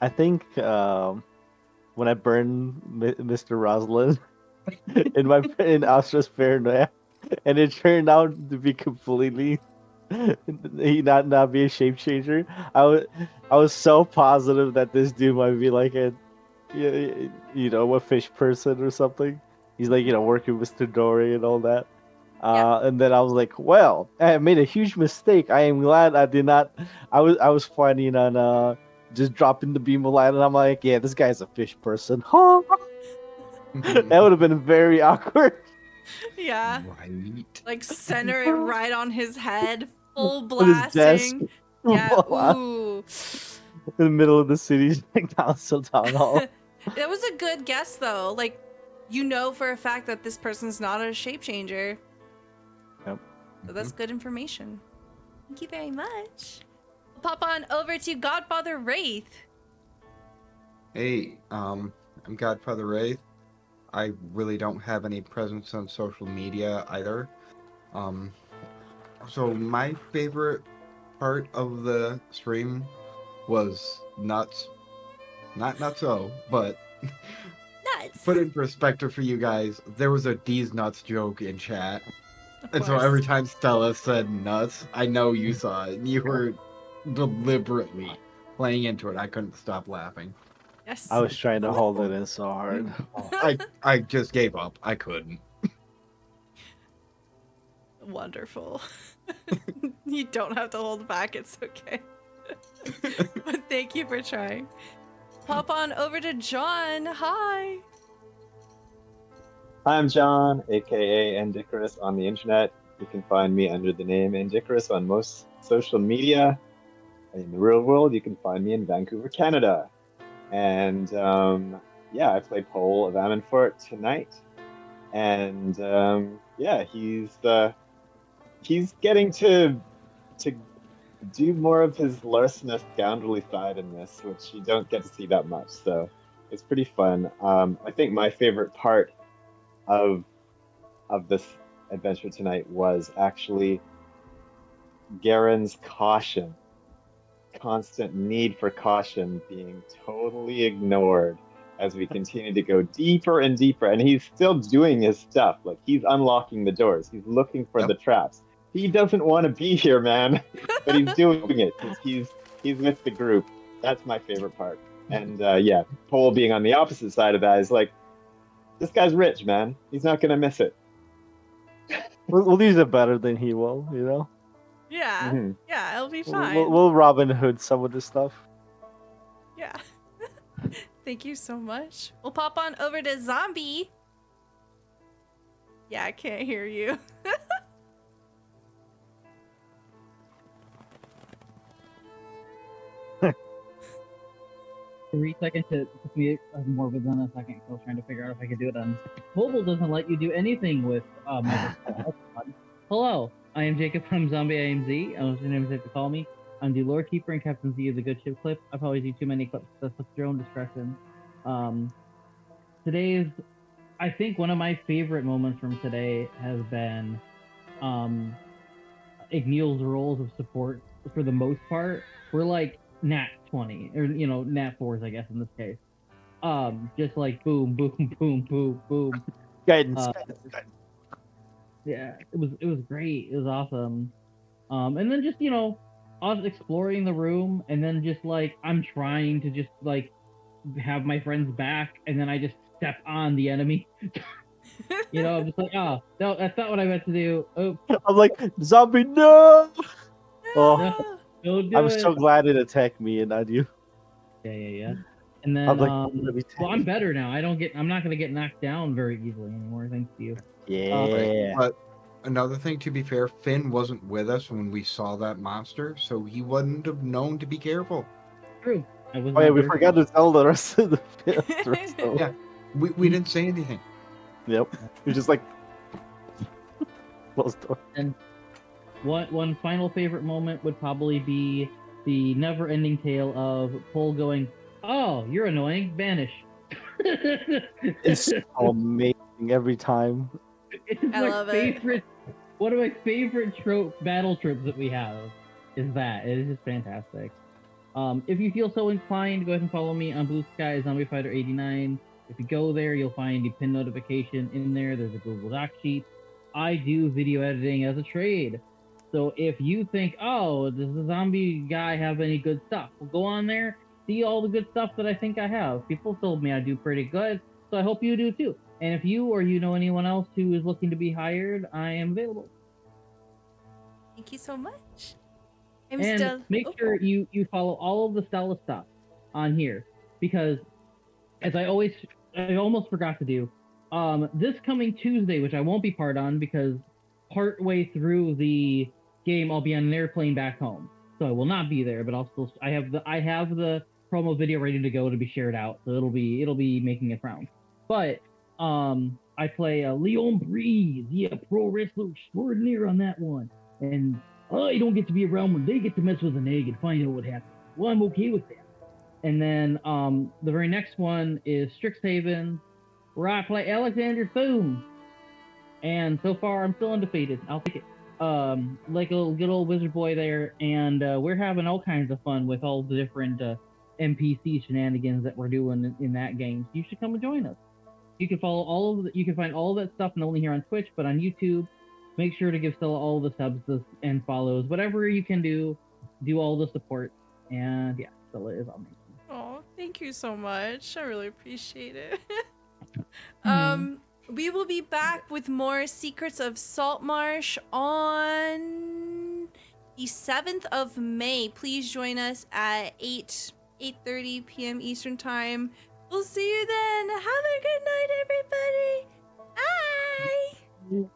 I think when I burned Mr. Rosalind in Astra's paranoia, and it turned out to be completely he not be a shape changer. I was so positive that this dude might be like a fish person or something. He's like working with Mr. Dory and all that. And then I was like, well, I made a huge mistake. I am glad I did not. I was planning on just dropping the beam of light, and I'm like, yeah, this guy's a fish person. Huh? That would have been very awkward. Yeah. Right. Like center it right on his head, full On his desk. blasting. Yeah. In Ooh. the middle of the city, like council town hall. It was a good guess though. Like, you know for a fact that this person's not a shape changer. Yep. So that's good information. Thank you very much. Pop on over to GodfatherWraith. Hey, I'm GodfatherWraith. I really don't have any presence on social media either. So my favorite part of the stream was nuts. Not nutso, but Nuts. put in perspective for you guys, there was a D's nuts joke in chat. Of And so course. every time Stella said nuts, I know you saw it. And you were deliberately playing into it. I couldn't stop laughing. Yes. I was trying to hold it in so hard. I just gave up. I couldn't. Wonderful. You don't have to hold back. It's okay. But thank you for trying. Pop on over to John. Hi. I'm John, aka Andicarus on the internet. You can find me under the name Andicarus on most social media. In the real world, you can find me in Vancouver, Canada. And yeah, I play Pole of Ammonfort tonight. And yeah, he's getting to do more of his larcenous, scoundrelly side in this, which you don't get to see that much. So it's pretty fun. I think my favorite part of this adventure tonight was actually Garen's caution, constant need for caution being totally ignored as we continue to go deeper and deeper. And he's still doing his stuff. Like, he's unlocking the doors. He's looking for the traps. He doesn't want to be here, man, but he's doing it because he's with the group. That's my favorite part. And yeah, Pole being on the opposite side of that is like, this guy's rich, man. He's not gonna miss it. We'll use it better than he will, you know. Yeah. Mm-hmm. Yeah, it'll be fine. We'll Robin Hood some of this stuff. Yeah. Thank you so much. We'll pop on over to Zombie. Yeah, I can't hear you. 3 seconds. It took me more than a second. I was trying to figure out if I could do it on mobile. Doesn't let you do anything with Microsoft. Hello, I am Jacob from Zombie IMZ. I was your name is to call me. I'm the lore keeper and Captain Z of the Good Ship clip. I probably do too many clips. That's up to your own discretion. Today's, I think one of my favorite moments from today has been Igneel's roles of support. For the most part, we're like nat 20 or nat 4s, I guess, in this case. Just like boom, boom, boom, boom, boom. Guidance. Yeah, it was great. It was awesome. And then just us exploring the room, and then just like I'm trying to just like have my friends back, and then I just step on the enemy. I'm just like, oh no, that's not what I meant to do. Oh, I'm like, zombie, no! Oh, No. don't do I'm it. so glad it attacked me and not you. Yeah. And then, I'm like, well, I'm better now. I'm not gonna get knocked down very easily anymore, thanks to you. yeah. But another thing, to be fair, Finn wasn't with us when we saw that monster, so he wouldn't have known to be careful. True. I was Oh yeah, not we there. forgot to tell the rest of the rest of- Yeah. We didn't say anything. Yep. We're just like closed door. And one final favorite moment would probably be the never-ending tale of Pole going, "Oh, you're annoying. Vanish." It's so amazing every time. It's I my love it. favorite. One of my favorite battle tropes that we have is that. It is just fantastic. If you feel so inclined, go ahead and follow me on Blue Sky Zombie Fighter 89. If you go there, you'll find the pin notification in there. There's a Google Doc sheet. I do video editing as a trade. So if you think, oh, does the zombie guy have any good stuff? Well, go on there, see all the good stuff that I think I have. People told me I do pretty good, so I hope you do too. And if you or you know anyone else who is looking to be hired, I am available. Thank you so much. I'm And still. make oh, sure you follow all of the Stella stuff on here, because as I almost forgot to do, this coming Tuesday, which I won't be part on because partway through the game I'll be on an airplane back home, so I will not be there. But I have the promo video ready to go to be shared out, so it'll be making its round. But I play Leon Breeze, yeah, pro wrestler extraordinaire on that one, and I don't get to be around when they get to mess with an egg and find out what happens. Well, I'm okay with that. And then the very next one is Strixhaven, where I play Alexander Thune. And so far, I'm still undefeated. I'll take it. Like a good old wizard boy there, and we're having all kinds of fun with all the different NPC shenanigans that we're doing in that game. So you should come and join us. You can follow you can find all of that stuff not only here on Twitch but on YouTube. Make sure to give Stella all the subs and follows, whatever you can do all the support. And yeah, Stella is amazing. Oh, thank you so much. I really appreciate it. Hmm. We will be back with more Secrets of Saltmarsh on the 7th of May. Please join us at 8:30 p.m. Eastern Time. We'll see you then. Have a good night, everybody. Bye.